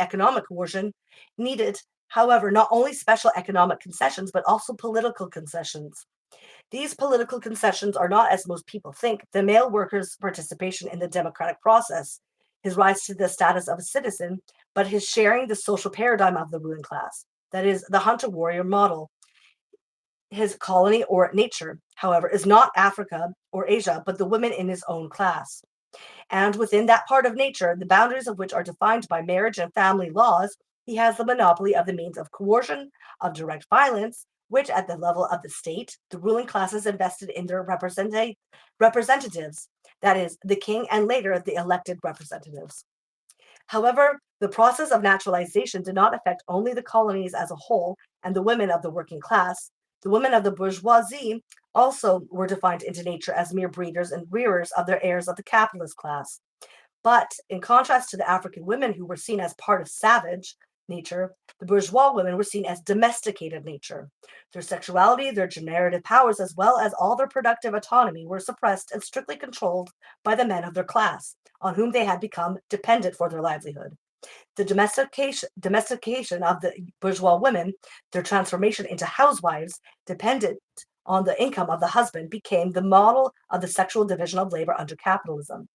economic coercion, needed, however, not only special economic concessions, but also political concessions. These political concessions are not, as most people think, the male worker's participation in the democratic process, his rise to the status of a citizen, but his sharing the social paradigm of the ruling class, that is, the hunter-warrior model. His colony or nature, however, is not Africa or Asia, but the women in his own class. And within that part of nature, the boundaries of which are defined by marriage and family laws, he has the monopoly of the means of coercion, of direct violence, which at the level of the state, the ruling classes invested in their representatives, that is, the king and later the elected representatives. However, the process of naturalization did not affect only the colonies as a whole and the women of the working class. The women of the bourgeoisie also were defined into nature as mere breeders and rearers of their heirs of the capitalist class. But in contrast to the African women who were seen as part of savage nature, the bourgeois women were seen as domesticated nature. Their sexuality, their generative powers, as well as all their productive autonomy were suppressed and strictly controlled by the men of their class, on whom they had become dependent for their livelihood. The domestication of the bourgeois women, their transformation into housewives, dependent on the income of the husband, became the model of the sexual division of labor under capitalism.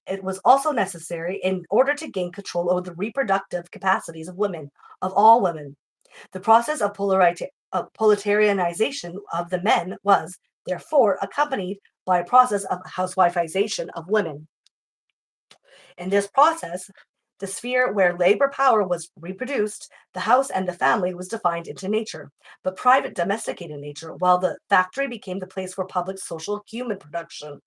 It was also necessary in order to gain control over the reproductive capacities of women, of all women. The process of proletarianization of the men was, therefore, accompanied by a process of housewifization of women. In this process, the sphere where labor power was reproduced, the house and the family was defined into nature, but private domesticated nature, while the factory became the place for public social human production.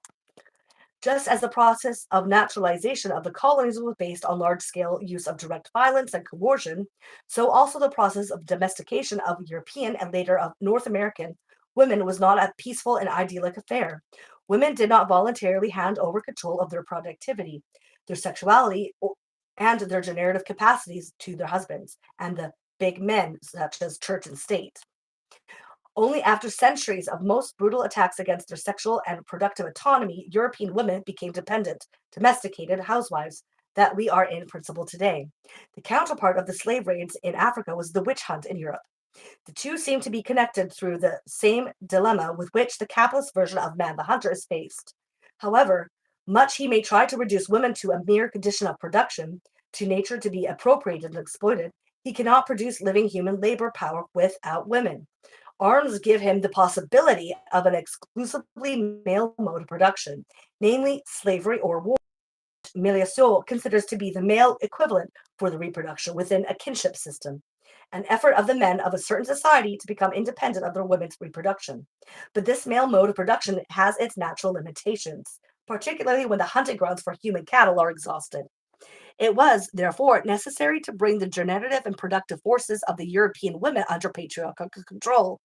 Just as the process of naturalization of the colonies was based on large-scale use of direct violence and coercion, so also the process of domestication of European and later of North American women was not a peaceful and idyllic affair. Women did not voluntarily hand over control of their productivity, their sexuality, and their generative capacities to their husbands and the big men such as church and state. Only after centuries of most brutal attacks against their sexual and productive autonomy, European women became dependent, domesticated housewives that we are in principle today. The counterpart of the slave raids in Africa was the witch hunt in Europe. The two seem to be connected through the same dilemma with which the capitalist version of man the hunter is faced. However, much he may try to reduce women to a mere condition of production, to nature to be appropriated and exploited, he cannot produce living human labor power without women. Arms give him the possibility of an exclusively male mode of production, namely slavery or war. Miliaceau considers to be the male equivalent for the reproduction within a kinship system, an effort of the men of a certain society to become independent of their women's reproduction. But this male mode of production has its natural limitations, particularly when the hunting grounds for human cattle are exhausted. It was, therefore, necessary to bring the generative and productive forces of the European women under patriarchal control.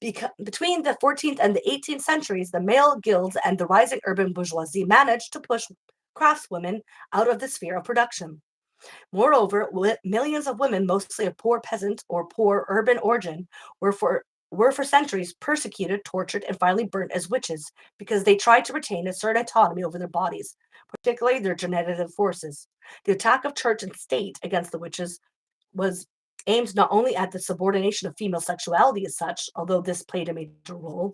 Between the 14th and the 18th centuries, the male guilds and the rising urban bourgeoisie managed to push craftswomen out of the sphere of production. Moreover, millions of women, mostly of poor peasant or poor urban origin, were for centuries persecuted, tortured, and finally burnt as witches because they tried to retain a certain autonomy over their bodies, particularly their generative forces. The attack of church and state against the witches was aimed not only at the subordination of female sexuality as such, although this played a major role,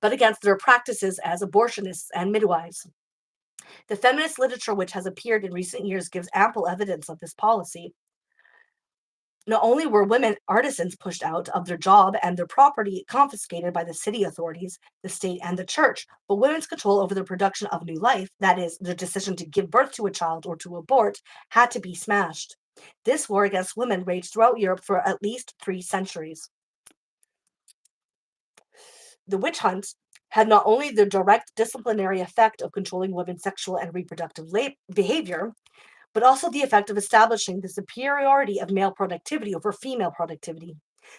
but against their practices as abortionists and midwives. The feminist literature which has appeared in recent years gives ample evidence of this policy. Not only were women artisans pushed out of their job and their property confiscated by the city authorities, the state, and the church, but women's control over the production of new life, that is, their decision to give birth to a child or to abort, had to be smashed. This war against women raged throughout Europe for at least 3 centuries. The witch hunt had not only the direct disciplinary effect of controlling women's sexual and reproductive behavior, but also the effect of establishing the superiority of male productivity over female productivity.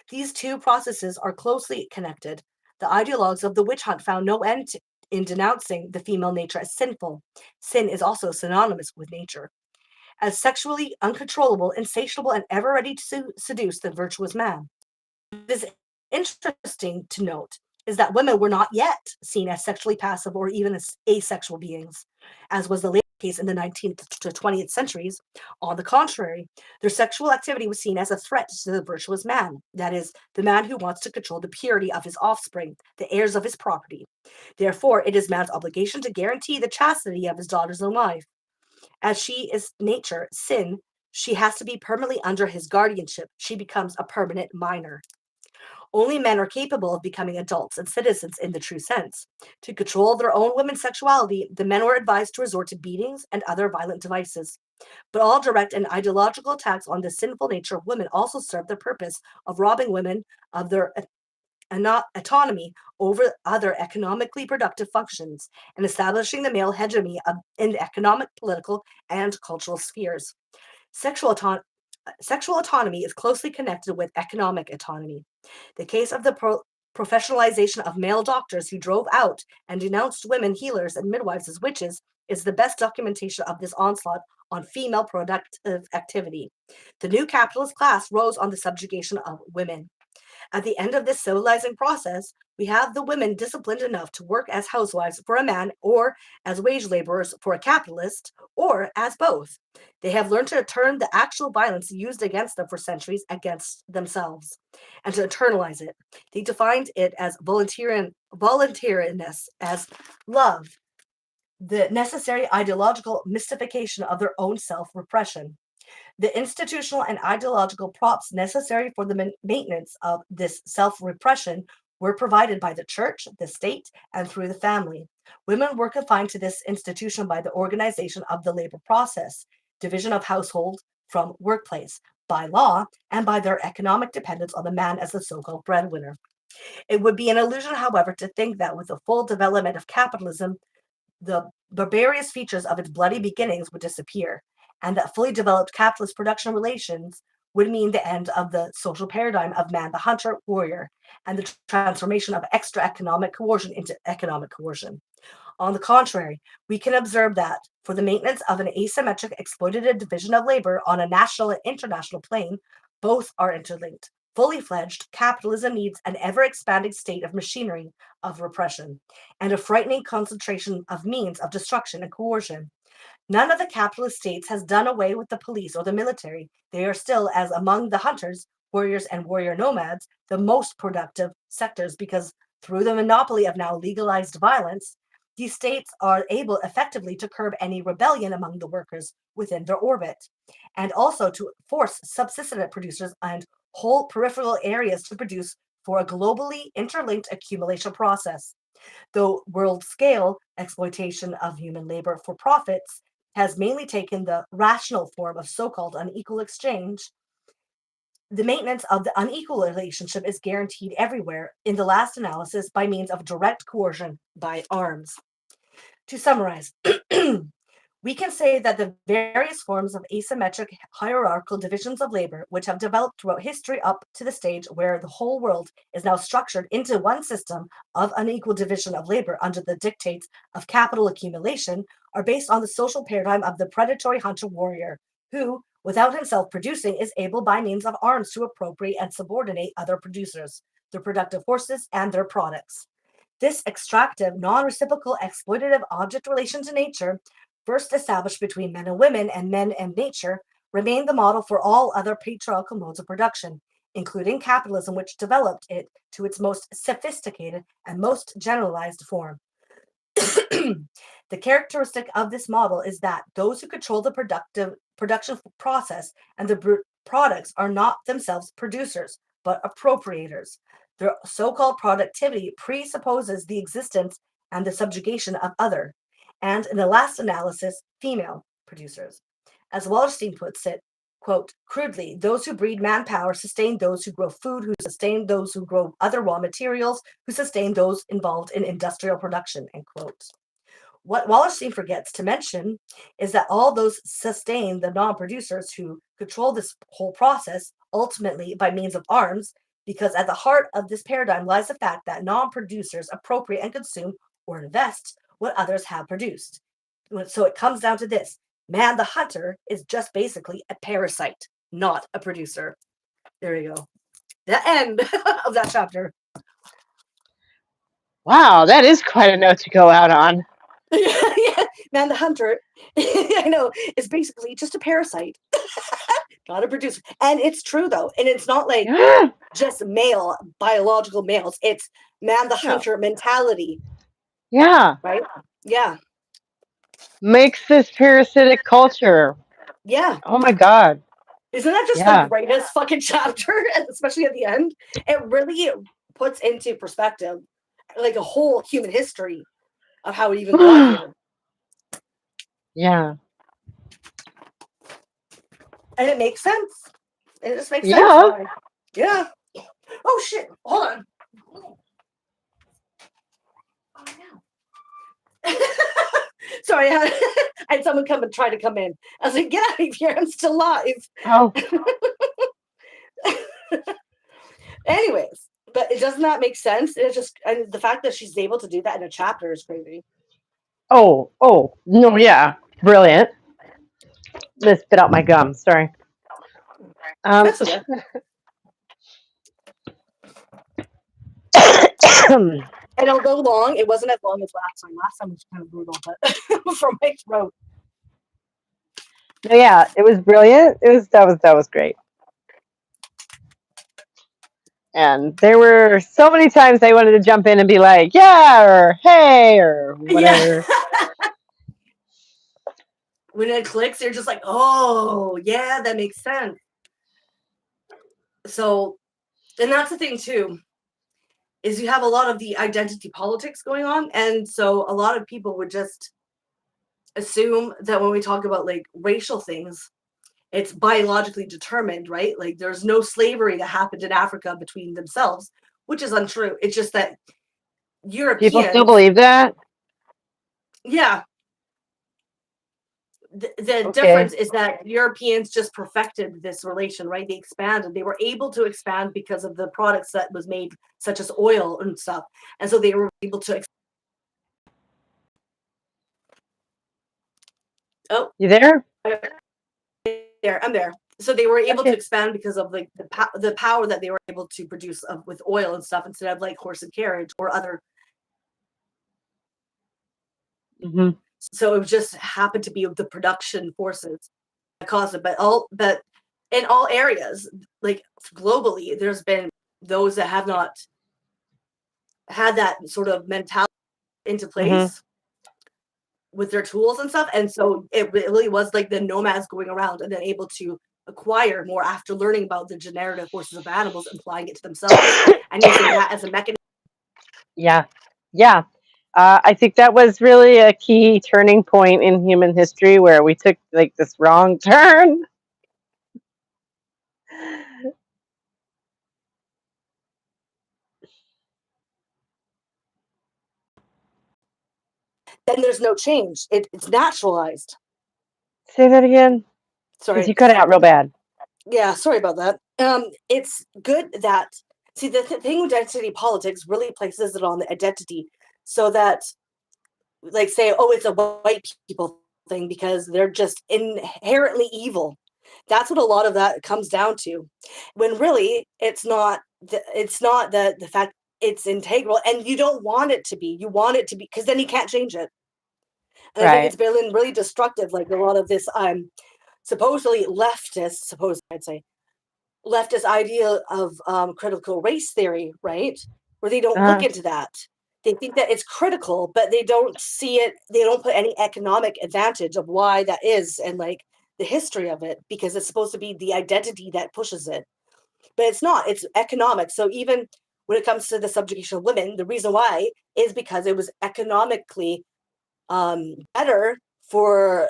These two processes are closely connected. The ideologues of the witch hunt found no end in denouncing the female nature as sinful. Sin is also synonymous with nature, as sexually uncontrollable, insatiable, and ever ready to seduce the virtuous man. It is interesting to note is that women were not yet seen as sexually passive or even as asexual beings, as was the later case in the 19th to 20th centuries. On the contrary, their sexual activity was seen as a threat to the virtuous man, that is, the man who wants to control the purity of his offspring, the heirs of his property. Therefore, it is man's obligation to guarantee the chastity of his daughter's own life. As she is nature, sin, she has to be permanently under his guardianship. She becomes a permanent minor. Only men are capable of becoming adults and citizens in the true sense. To control their own women's sexuality, the men were advised to resort to beatings and other violent devices. But all direct and ideological attacks on the sinful nature of women also serve the purpose of robbing women of their autonomy over other economically productive functions and establishing the male hegemony in the economic, political, and cultural spheres. Sexual autonomy is closely connected with economic autonomy. The case of the professionalization of male doctors who drove out and denounced women healers and midwives as witches is the best documentation of this onslaught on female productive activity. The new capitalist class rose on the subjugation of women. At the end of this civilizing process, we have the women disciplined enough to work as housewives for a man, or as wage laborers for a capitalist, or as both. They have learned to turn the actual violence used against them for centuries against themselves and to internalize it. They defined it as voluntariness, as love, the necessary ideological mystification of their own self-repression. The institutional and ideological props necessary for the maintenance of this self-repression were provided by the church, the state, and through the family. Women were confined to this institution by the organization of the labor process, division of household from workplace, by law, and by their economic dependence on the man as the so-called breadwinner. It would be an illusion, however, to think that with the full development of capitalism, the barbarous features of its bloody beginnings would disappear, and that fully developed capitalist production relations would mean the end of the social paradigm of man the hunter warrior and the transformation of extra economic coercion into economic coercion. On the contrary, we can observe that for the maintenance of an asymmetric exploitative division of labor on a national and international plane, both are interlinked. Fully fledged, capitalism needs an ever-expanding state of machinery of repression and a frightening concentration of means of destruction and coercion. None of the capitalist states has done away with the police or the military. They are still, as among the hunters, warriors, and warrior nomads, the most productive sectors because through the monopoly of now legalized violence, these states are able effectively to curb any rebellion among the workers within their orbit, and also to force subsistence producers and whole peripheral areas to produce for a globally interlinked accumulation process. Though world-scale exploitation of human labor for profits has mainly taken the rational form of so-called unequal exchange, the maintenance of the unequal relationship is guaranteed everywhere in the last analysis by means of direct coercion by arms. To summarize, we can say that the various forms of asymmetric hierarchical divisions of labor, which have developed throughout history up to the stage where the whole world is now structured into one system of unequal division of labor under the dictates of capital accumulation, are based on the social paradigm of the predatory hunter-warrior, who, without himself producing, is able by means of arms to appropriate and subordinate other producers, their productive forces, and their products. This extractive, non-reciprocal, exploitative object relation to nature, first established between men and nature, remained the model for all other patriarchal modes of production, including capitalism, which developed it to its most sophisticated and most generalized form. The characteristic of this model is that those who control the production process and the products are not themselves producers, but appropriators. Their so-called productivity presupposes the existence and the subjugation of other, and in the last analysis, female producers. As Wallerstein puts it, quote, crudely, those who breed manpower sustain those who grow food, who sustain those who grow other raw materials, who sustain those involved in industrial production, end quote. What Wallerstein forgets to mention is that all those sustain the non-producers who control this whole process, ultimately by means of arms, because at the heart of this paradigm lies the fact that non-producers appropriate and consume or invest what others have produced. So it comes down to this. Man the hunter is just basically a parasite, not a producer. There you go. The end of that chapter. Wow, that is quite a note to go out on. Yeah, man the hunter, I know, is basically just a parasite, not a producer. And it's true, though. And it's not like Yeah. just male, biological males. It's man the hunter mentality, Yeah. right? Yeah. Makes this parasitic culture. Yeah. Oh my God. Isn't that just the Yeah. greatest fucking chapter? Especially at the end. It really puts into perspective like a whole human history of how we even got here. Yeah. And it makes sense. It just makes sense Yeah. why. Yeah. Oh shit. Hold on. Oh no. Sorry, I had someone come and try to come in. I was like, get out of here. I'm still live. Oh. Anyways, but it does not make sense. It's just, and the fact that she's able to do that in a chapter is crazy. Oh. Oh. No. Yeah. Brilliant. Let's spit out my gum. Sorry. That's okay. And it'll go long. It wasn't as long as last time. Last time was kind of brutal, but from my throat. No, yeah, it was brilliant. That was great. And there were so many times I wanted to jump in and be like, yeah, or hey, or whatever. Yeah. When it clicks, you're just like, oh, yeah, that makes sense. So, and that's the thing too, is you have a lot of the identity politics going on. And so a lot of people would just assume that when we talk about like racial things, it's biologically determined, right? Like there's no slavery that happened in Africa between themselves, which is untrue. It's just that People still Europeans, believe that? yeah, the Okay. difference is that Europeans just perfected this relation, right? They expanded. They were able to expand because of the products that was made, such as oil and stuff. And so they were able to. Oh, You there? I'm there. So they were able to Okay. expand because of like the power that they were able to produce with oil and stuff instead of like horse and carriage or other. Mm-hmm. So it just happened to be the production forces that caused it. But in all areas, like globally, there's been those that have not had that sort of mentality into place with their tools and stuff. And so it really was like the nomads going around and then able to acquire more after learning about the generative forces of animals, applying it to themselves and using that as a mechanism. Yeah. Yeah. I think that was really a key turning point in human history where we took like this wrong turn. Then there's no change. It's naturalized. Say that again, because Sorry. you cut it out real bad. Yeah, sorry about that. It's good that see the thing with identity politics really places it on the identity, so that like say, oh, it's a white people thing because they're just inherently evil. That's what a lot of that comes down to, when really it's not. It's not the fact it's integral, and you don't want it to be. You want it to be because then you can't change it. And I think Right. it's been really destructive. Like a lot of this, supposedly leftist, I'd say leftist idea of critical race theory, right? Where they don't look Uh, into that. They think that it's critical, but they don't see it. They don't put any economic advantage of why that is and like the history of it, because it's supposed to be the identity that pushes it. But it's not, it's economic. So even when it comes to the subjugation of women, the reason why is because it was economically better for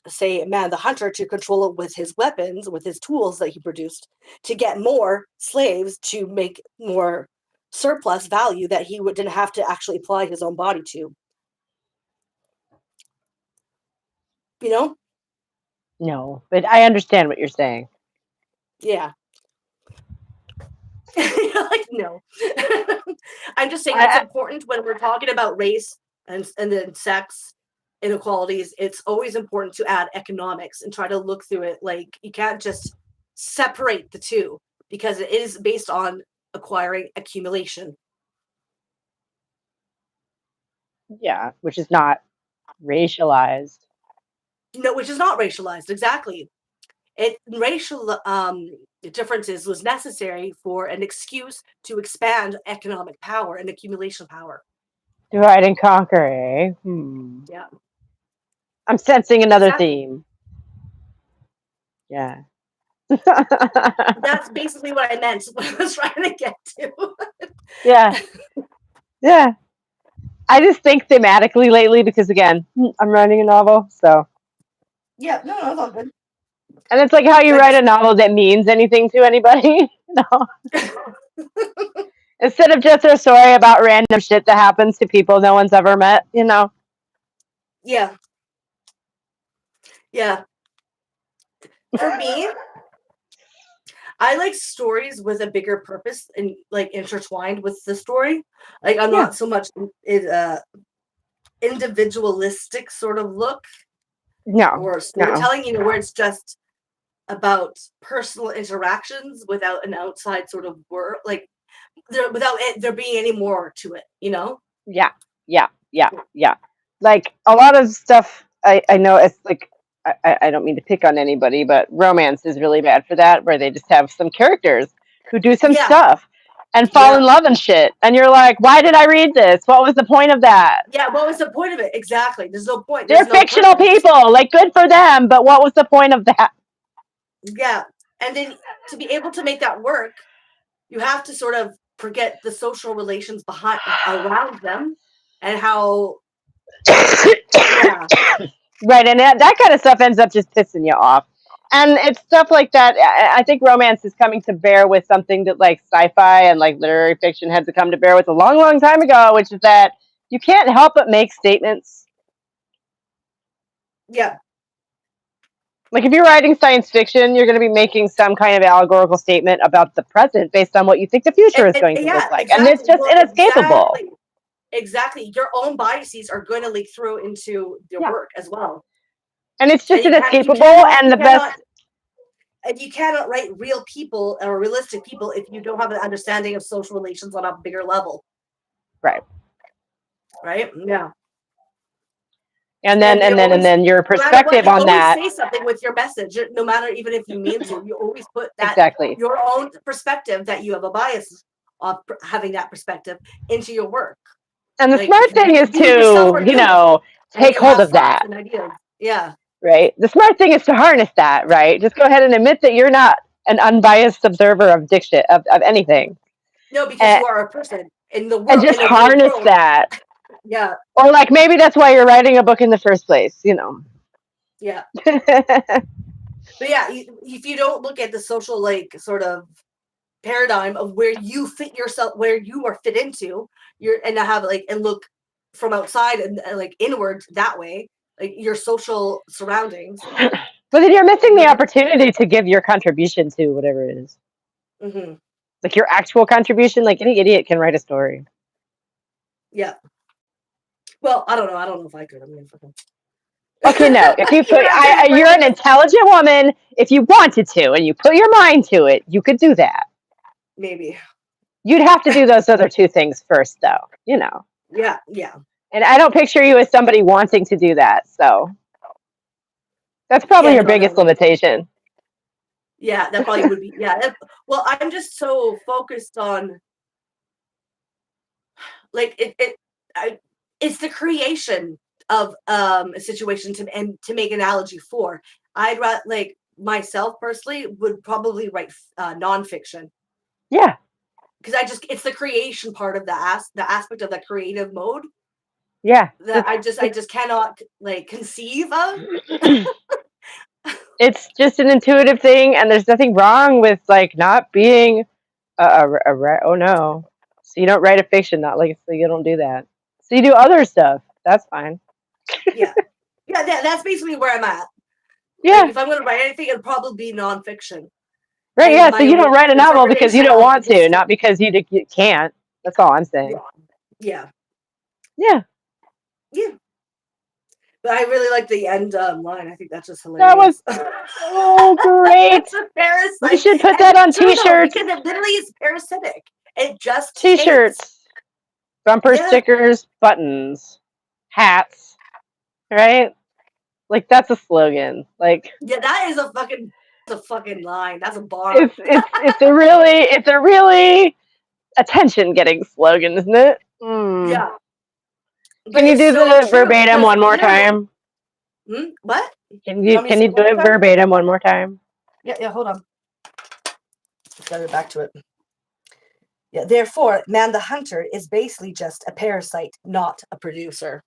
say man the hunter to control it with his weapons, with his tools that he produced, to get more slaves to make more surplus value that he didn't have to actually apply his own body to, you know. no, but I understand what you're saying. Yeah. Like no. I'm just saying it's I, important when we're talking about race and then sex inequalities. It's always important to add economics and try to look through it. Like you can't just separate the two because it is based on acquiring accumulation. yeah, which is not racialized. No, which is not racialized. Exactly. It racial differences was necessary for an excuse to expand economic power and accumulation power. Divide and conquer, eh? Hmm. Yeah, I'm sensing another exactly. theme. Yeah. That's basically what I meant. What I was trying to get to. Yeah. Yeah. I just think thematically lately because again, I'm writing a novel, so Yeah, no, it's all good. and it's like how you I write a just novel that means anything to anybody. No. Instead of just a story about random shit that happens to people no one's ever met, you know. yeah, yeah. For me, I like stories with a bigger purpose and like intertwined with the story. Like I'm Yeah. not so much individualistic sort of look No. or No. storytelling, where it's just about personal interactions without an outside sort of word, like without there being any more to it. Yeah. Yeah. Yeah. Yeah. Like a lot of stuff I know it's like I don't mean to pick on anybody, but romance is really bad for that, where they just have some characters who do some Yeah, stuff and fall yeah, in love and shit. And you're like, why did I read this? What was the point of that? yeah. What was the point of it? Exactly. There's no point. They're There's no fictional purpose. people. Like, good for them, but what was the point of that? Yeah, and then to be able to make that work, you have to sort of forget the social relations behind around them and how. Yeah, Right, and that kind of stuff ends up just pissing you off. And it's stuff like that. I think romance is coming to bear with something that like sci-fi and like literary fiction had to come to bear with a long, long time ago, which is that you can't help but make statements. yeah. Like if you're writing science fiction, you're going to be making some kind of allegorical statement about the present based on what you think the future is going to Yeah, look like, and it's exactly. just Well, inescapable. exactly. Your own biases are going to leak through into your Yeah, work as well, and it's and just you inescapable. cannot, And the best, and you cannot write real people or realistic people if you don't have an understanding of social relations on a bigger level, right? right? Yeah. And then And you and then and always, then your no matter what, perspective you on always that. say something with your message, no matter even if you mean to. You always put that Exactly. your own perspective that you have a bias of having that perspective into your work. And the Like smart because thing is you yourself to, are human and take you hold have of thoughts that, and ideas. Yeah. right? The smart thing is to harness that, right? Just go ahead and admit that you're not an unbiased observer of diction of anything. No, because And, you are a person in the and world, just in a real harness world. that. Yeah, Or like maybe that's why you're writing a book in the first place, yeah. But yeah, if you don't look at the social like sort of paradigm of where you fit yourself, where you are fit into, and have like and look from outside and like inward that way, like your social surroundings. But then you're missing the opportunity to give your contribution to whatever it is. Mm-hmm. Like your actual contribution, like any idiot can write a story. Yeah. Well, I don't know. I don't know if I could. I mean, Okay, no. If you put, you're an intelligent woman. If you wanted to, and you put your mind to it, you could do that. Maybe. You'd have to do those other two things first, though. Yeah, yeah. And I don't picture you as somebody wanting to do that. So that's probably your biggest limitation. Yeah, that probably would be. Yeah. Well, I'm just so focused on like it's the creation of a situation to make analogy for. I'd rather like myself personally would probably write nonfiction. Yeah. Because it's the creation part of the aspect of the creative mode. Yeah. That I just cannot like conceive of. It's just an intuitive thing, and there's nothing wrong with like not being oh no. So you don't write a fiction, not like so you don't do that. So you do other stuff. That's fine. Yeah. That's basically where I'm at. Yeah. Like, if I'm going to write anything, it'll probably be nonfiction. Right. Yeah. So you don't write a novel because you don't want to, not because you can't. That's all I'm saying. Yeah. Yeah. Yeah. But I really like the end line. I think that's just hilarious. That was great. It's a parasite. We should put that on T-shirts because it literally is parasitic. It just T-shirts, bumper stickers, buttons, hats. Right? Like that's a slogan. Like that is a fucking line. That's a bar. It's a really attention getting slogan, isn't it? Mm. Yeah. Can you do the verbatim one more time? What? Can you do it verbatim one more time? Yeah, hold on. Let's get back to it. Yeah, therefore, man the hunter is basically just a parasite, not a producer.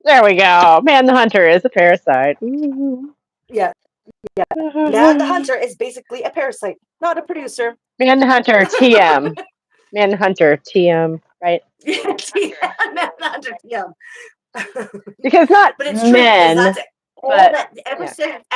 There we go. Man the hunter is a parasite. Ooh. Yeah. Man the hunter is basically a parasite, not a producer. Man the hunter, TM. Man the hunter, TM, right? Man the hunter, TM. Because not but it's men. True, that's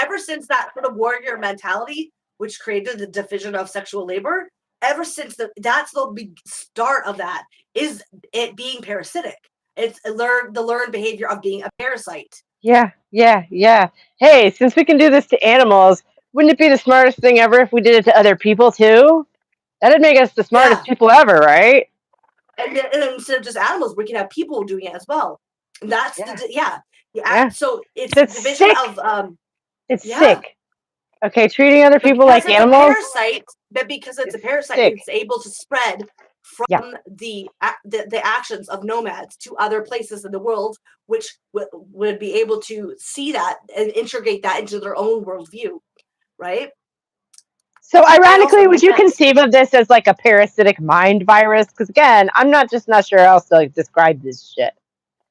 ever since that sort of warrior mentality, which created the division of sexual labor, ever since that's the big start of that, is it being parasitic. It's the learned behavior of being a parasite. Yeah. Hey, since we can do this to animals, wouldn't it be the smartest thing ever if we did it to other people too? That'd make us the smartest people ever, right? And instead of just animals, we can have people doing it as well. And that's So it's the division sick. of it's sick. Okay, treating other people like animals. But because it's a parasite, it's able to spread from the actions of nomads to other places in the world, which would be able to see that and integrate that into their own worldview, right? So ironically, would you conceive of this as like a parasitic mind virus? Because again, I'm not sure how else to like describe this shit.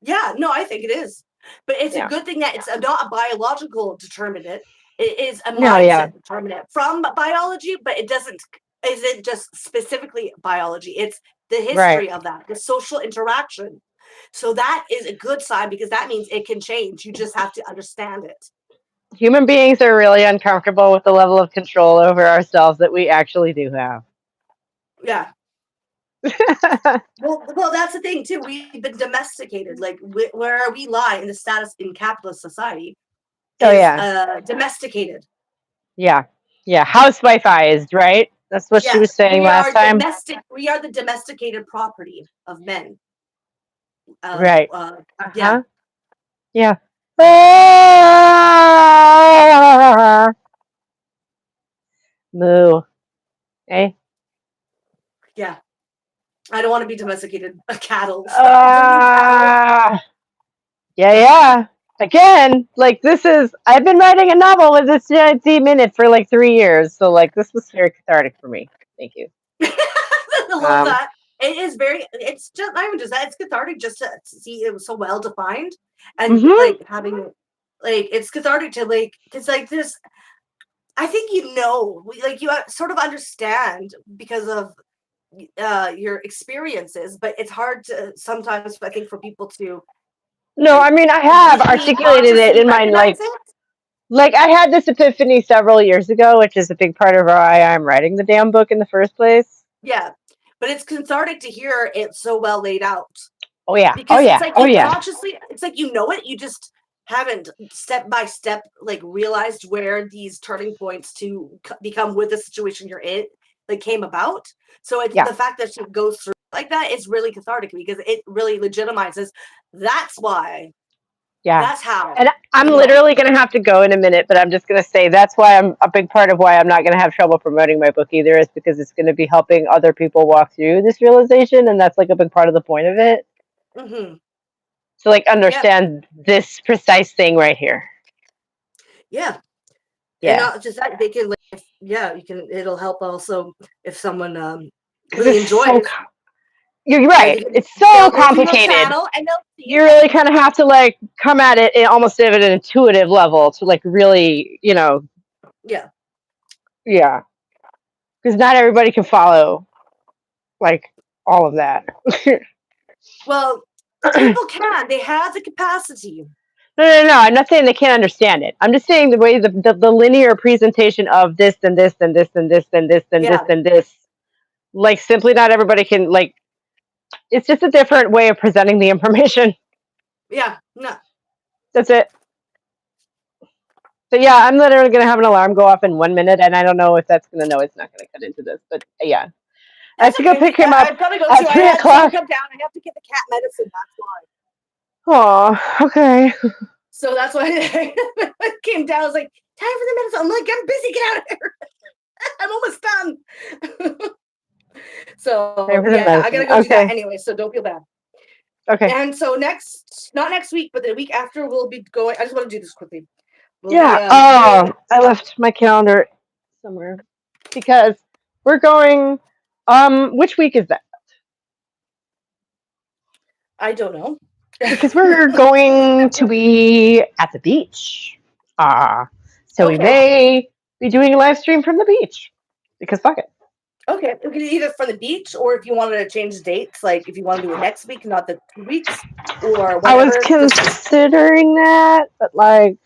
Yeah, no, I think it is. But it's a good thing that it's not a biological determinant. It is a mindset determinant from biology, but it isn't just specifically biology. It's the history of that, the social interaction. So that is a good sign because that means it can change. You just have to understand it. Human beings are really uncomfortable with the level of control over ourselves that we actually do have. Yeah. well, that's the thing too. We've been domesticated. Like where we lie in the status in capitalist society is domesticated. Yeah, housewifeized, right? That's what she was saying last time. We are the domesticated property of men. Right. Yeah. Yeah. Moo. Eh? Yeah. I don't want to be domesticated. Cattle. Yeah. Again, like I've been writing a novel with this demon in it for like 3 years, so like this was very cathartic for me. Thank you. I love that. It is very. It's just not even just that. It's cathartic just to see it was so well defined, and Mhm. like having, like it's cathartic to like because like this. I think like you sort of understand because of your experiences, but it's hard to sometimes. I think for people to No, I mean I have completely articulated it consciously in my recognize it. like I had this epiphany several years ago, which is a big part of why I'm writing the damn book in the first place. Yeah, but it's cathartic to hear it so well laid out. Oh yeah, Because it's like oh you yeah, consciously, it's like you know it, you just haven't step by step like realized where these turning points to become with the situation you're in like came about. So it's yeah, the fact that she goes through like that is really cathartic because it really legitimizes. That's why. yeah. That's how. And I'm You know. literally gonna have to go in a minute, but I'm just gonna say that's why I'm a big part of why I'm not gonna have trouble promoting my book either, is because it's gonna be helping other people walk through this realization, and that's like a big part of the point of it. Mm-hmm. To like Yeah. understand this precise thing right here. Yeah. And Yeah. not just that, they can. Like, yeah, you can. It'll help also if someone Because really it's so enjoys. you're Yeah, right. It's so they'll go to your complicated. channel and they'll see You it. really kind of have to like come at it almost at an intuitive level to like really, Yeah. yeah. Because not everybody can follow like all of that. Well, no, people can. They have the capacity. no. I'm not saying they can't understand it. I'm just saying the way the linear presentation of this and this and this and this and this and this Yeah. and this, like simply not everybody can like. It's just a different way of presenting the information. Yeah. No. That's it. So yeah, I'm literally gonna have an alarm go off in 1 minute, and I don't know if that's gonna. No, it's not gonna cut into this, but yeah, I have That's to go okay. pick him up I've got to go at too. I three had someone o'clock. come down. I have to get the cat medicine. That's why. Oh, okay. So that's why I came down. I was like, time for the medicine. I'm like, I'm busy. Get out of here. I'm almost done. Time So for the yeah, I medicine. gotta go do that Okay. anyway. So don't feel bad. Okay. And so not next week, but the week after, we'll be going. I just want to do this quickly. We'll be Yeah. doing. Oh, I left my calendar somewhere because we're going. Which week is that? I don't know. Because we're going to be at the beach. So we Okay. may be doing a live stream from the beach. Because fuck it. Okay, we could either from the beach or if you wanted to change dates, like if you want to do it next week, not the 2 weeks, or I was whatever. considering that, but like,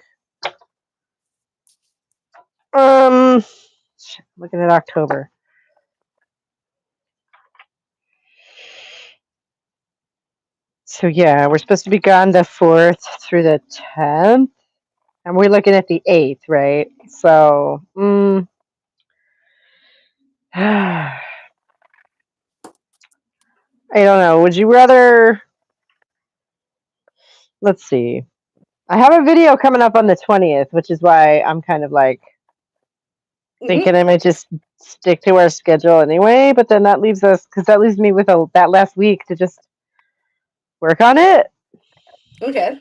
looking at October. So yeah, we're supposed to be gone the 4th through the 10th, and we're looking at the 8th, right? So, I don't know. Would you rather? Let's see. I have a video coming up on the 20th, which is why I'm kind of like thinking I might just stick to our schedule anyway. But then that leaves me with that last week to just work on it. Okay.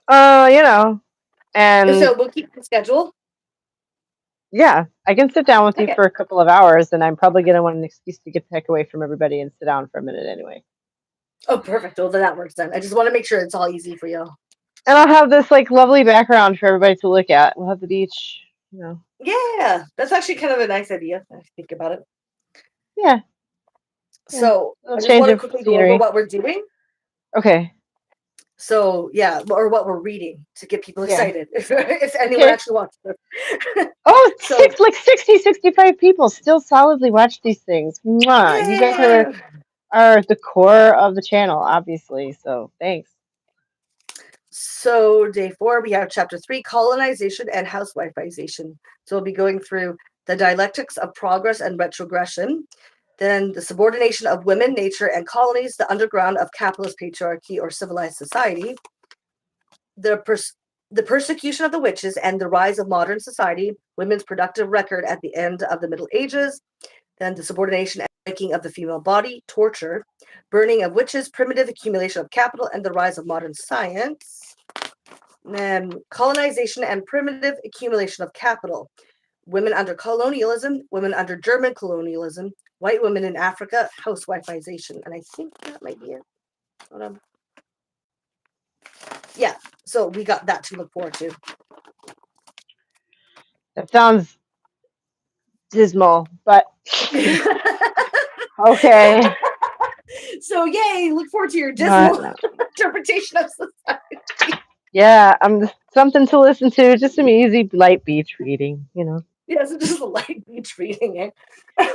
And So we'll keep the schedule. yeah, I can sit down with you Okay. for a couple of hours, and I'm probably gonna want an excuse to get the heck away from everybody and sit down for a minute anyway. Oh, perfect. Well, then that works then. I just want to make sure it's all easy for you. And I'll have this like lovely background for everybody to look at. We'll have the beach, Yeah, that's actually kind of a nice idea. I think about it. Yeah. So A I just change want to of quickly go over scenery. what we're doing. Okay. So yeah, or what we're reading to get people Yeah. excited if anyone actually wants this. Oh, So 60, 65 people still solidly watch these things. Mwah. You guys yeah. are the core of the channel, obviously. So thanks. So day 4, we have chapter 3, colonization and housewifeization. So we'll be going through the dialectics of progress and retrogression, then the subordination of women, nature, and colonies, the underground of capitalist patriarchy or civilized society, the persecution of the witches and the rise of modern society, women's productive record at the end of the Middle Ages, then the subordination and breaking of the female body, torture, burning of witches, primitive accumulation of capital, and the rise of modern science. And colonization and primitive accumulation of capital. women under colonialism, women under German colonialism, white women in Africa, housewifeization. And I think that might be it. Hold on. Yeah, so we got that to look forward to. That sounds dismal, but okay. So yay, look forward to your dismal But, interpretation of society. yeah, something to listen to. Just some easy, light beach reading, you know. Yeah, so just a light beach reading, eh?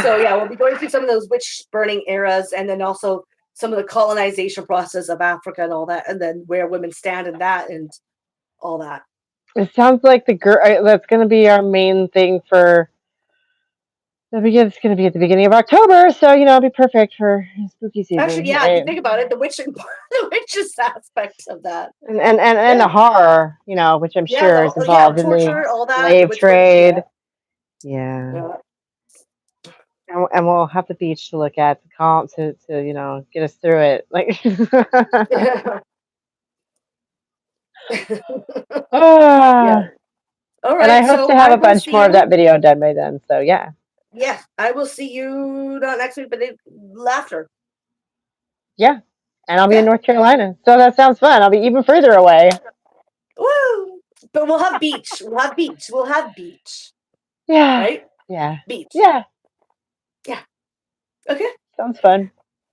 So yeah, we'll be going through some of those witch burning eras, and then also some of the colonization process of Africa and all that, and then where women stand in that and all that. It sounds like that's going to be our main thing for it's going to be at the beginning of October, so you know, it'll be perfect for spooky season. Actually, yeah, if you think about it, the witches aspect of that, and the horror, you know, which I'm sure is involved in torture, the all that, slave the trade. Yeah. And we'll have the beach to look at to you know, get us through it. Like, Yeah. ah. All right. And I hope So to have I a will bunch see more of you. that video done by then. So yeah. Yeah, I will see you not next week, but after. Yeah. And I'll be in North Carolina. So that sounds fun. I'll be even further away. Woo! But we'll have beach. We'll have beach. We'll have beach. Yeah. Right? Yeah. Beach. Yeah. Yeah. Okay. Sounds fun.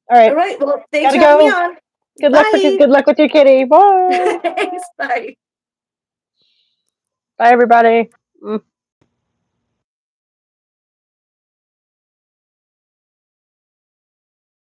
All right. All right. Well, thanks Gotta for having go. me on. Good Bye. luck with your kitty. Bye. Thanks. Bye. Bye everybody.